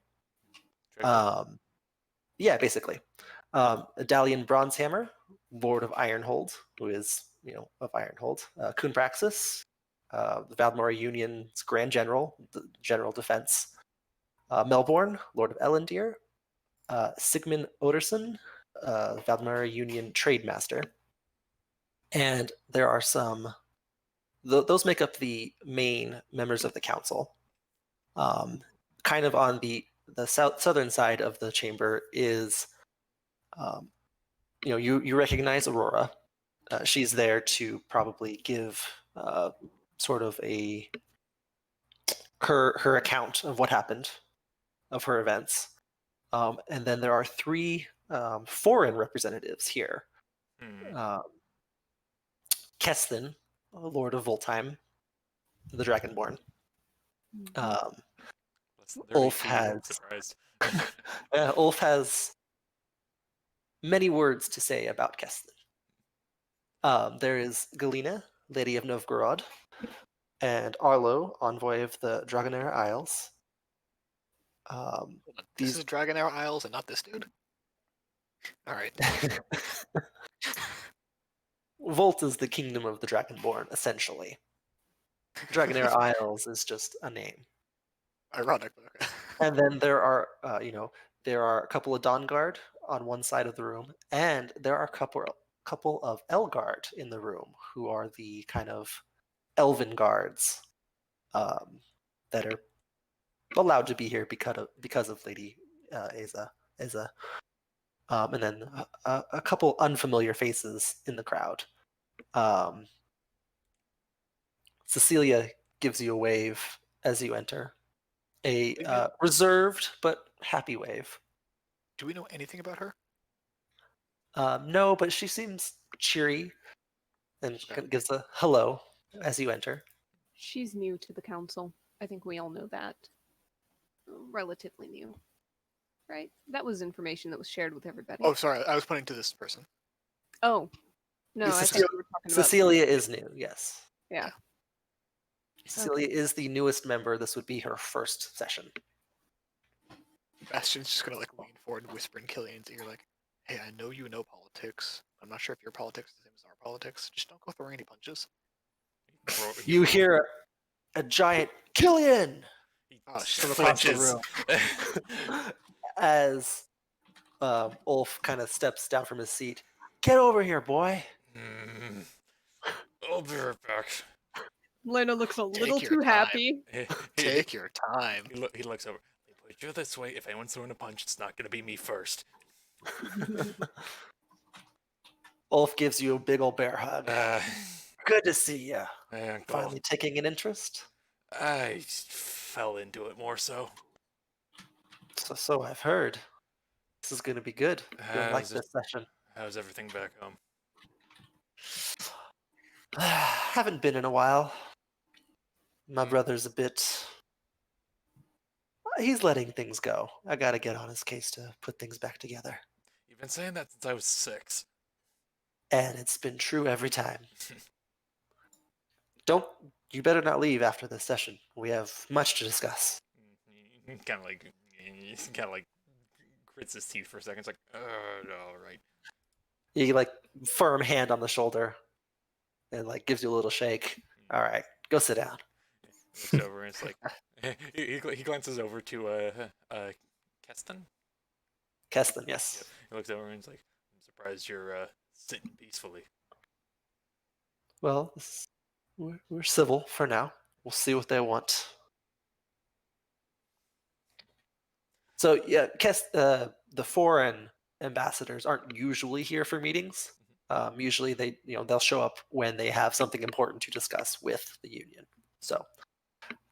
Yeah, basically. Dalian Bronzehammer, Lord of Ironhold, who is, of Ironhold. Kun Praxis, the Valmora Union's Grand General, the General Defense. Melbourne, Lord of Elendil. Sigmund Oderson, Valmora Union Trade Master. And there are some, those make up the main members of the council. Kind of on the southern side of the chamber is, you recognize Aurora. She's there to probably give sort of her account of what happened, of her events. And then there are 3 foreign representatives here. Keston, Lord of Voltheim, the Dragonborn. Ulf has many words to say about Keston. There is Galina, Lady of Novgorod, and Arlo, Envoy of the Dragonair Isles. This is Dragonair Isles and not this dude? Alright. Volt is the kingdom of the Dragonborn, essentially. Dragonair Isles is just a name. Ironic, but okay. And then there are, there are a couple of Dawnguard on one side of the room, and there are a couple of Elguard in the room, who are the kind of elven guards that are allowed to be here because of Lady Eza. And then a couple unfamiliar faces in the crowd. Cecilia gives you a wave as you enter. A reserved but happy wave. Do we know anything about her? No, but she seems cheery and gives a hello as you enter. She's new to the council. I think we all know that. Relatively new. Right? That was information that was shared with everybody. Oh, sorry. I was pointing to this person. Oh. No, I thought we were talking about... Cecilia is new, yes. Yeah. Cecilia is the newest member. This would be her first session. Bastion's just gonna lean forward and whisper in Killian's ear hey, I know you know politics. I'm not sure if your politics is the same as our politics. Just don't go throwing any punches. You hear a giant Killian from across the room as Ulf kind of steps down from his seat. Get over here, boy. I'll be right back. Lena looks a little too happy. Take your time. He looks over. They put you this way. If anyone's throwing a punch, it's not going to be me first. Ulf gives you a big old bear hug. Good to see you. Finally taking an interest? I fell into it more so. So I've heard. This is going to be good. I like this session. How's everything back home? Haven't been in a while. My brother's a bit... He's letting things go. I gotta get on his case to put things back together. You've been saying that since I was 6. And it's been true every time. You better not leave after this session. We have much to discuss. Kind of like grits his teeth for a second. It's like, all right. He firm hand on the shoulder and gives you a little shake. All right, go sit down. He looks over and it's like he glances over to Keston. Keston, yes. Yep. He looks over and it's like, I'm surprised you're sitting peacefully. Well, we're civil for now. We'll see what they want. So yeah, the foreign ambassadors aren't usually here for meetings. Usually they'll show up when they have something important to discuss with the union. So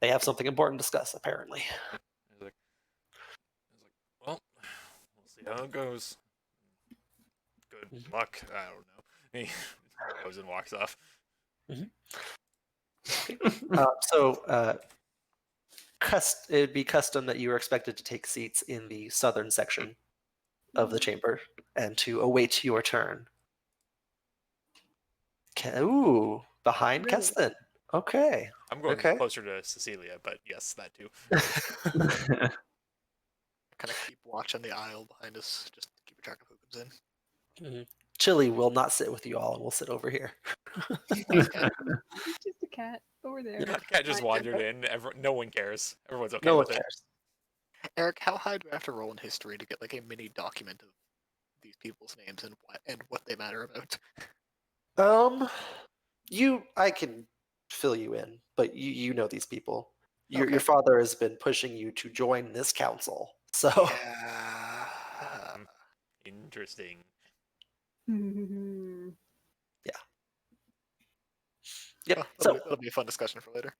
they have something important to discuss, apparently. Well, we'll see how it goes. Good luck. I don't know. He goes and walks off. It would be custom that you are expected to take seats in the southern section of the chamber and to await your turn. Ooh, behind Really? Keston. Okay. I'm going Okay. closer to Cecilia, but yes, that too. Kind of keep watch on the aisle behind us, just to keep track of who comes in. Chili will not sit with you all, and we'll sit over here. It's just a cat over there. The cat just Fine. wandered in. No one cares. Everyone's okay No one with it. cares. Eric, how high do I have to roll in history to get like a mini document of these people's names and what they matter about? I can fill you in, but you know these people. Your Okay. father has been pushing you to join this council, so Yeah. Interesting. yep. Oh, So that'll be a fun discussion for later.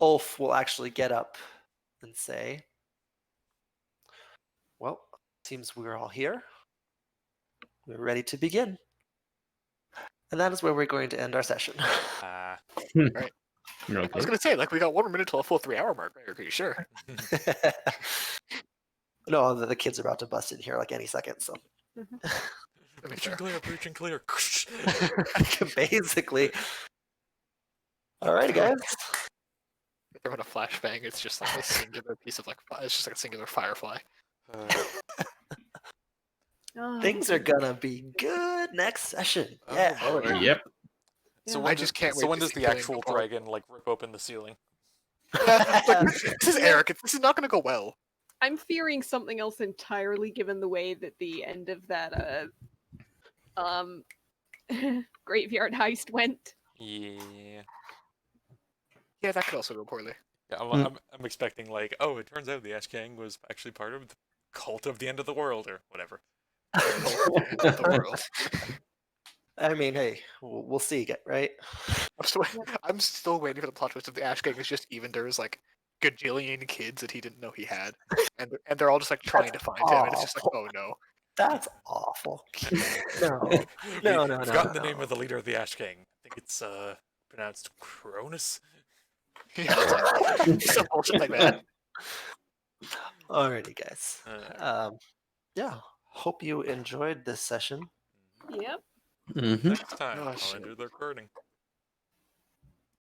Ulf will actually get up and say, "Well, seems we're all here. We're ready to begin." And that is where we're going to end our session. Right. I was Okay. gonna say, like, we got 1 minute till a full 3 hour mark. Eric, are you sure? No, the kids are about to bust in here like any second, so Preaching clear, preaching clear. basically. Alrighty, guys. If they're on a flashbang, it's just like a singular piece of like it's just like a singular firefly. Oh, Things are gonna be good next session. Oh, Yeah. boy. Yep. So Yeah. when I just can't So wait when to does see the Killian actual go forward. dragon like rip open the ceiling? Like, this is Eric. This is not gonna go well. I'm fearing something else entirely, given the way that the end of that graveyard heist went. Yeah. Yeah, that could also go poorly. Yeah, Mm. I'm expecting like, oh, it turns out the Ash Gang was actually part of the cult of the end of the world or whatever. Of the world. I mean, hey, we'll see, right? I'm still waiting for the plot twist of the Ash Gang is just Evender's like gajillion kids that he didn't know he had, and they're all just like trying to find him, and it's just like, oh no. That's awful. No, We- no, I've no, forgotten the no. name of the leader of the Ash Gang. I think it's pronounced Cronus. Yeah, some bullshit like that. Alrighty, guys. Uh, Yeah. Hope you enjoyed this session. Yep. Mm-hmm. Next time, Oh, I'll shit. enter the recording.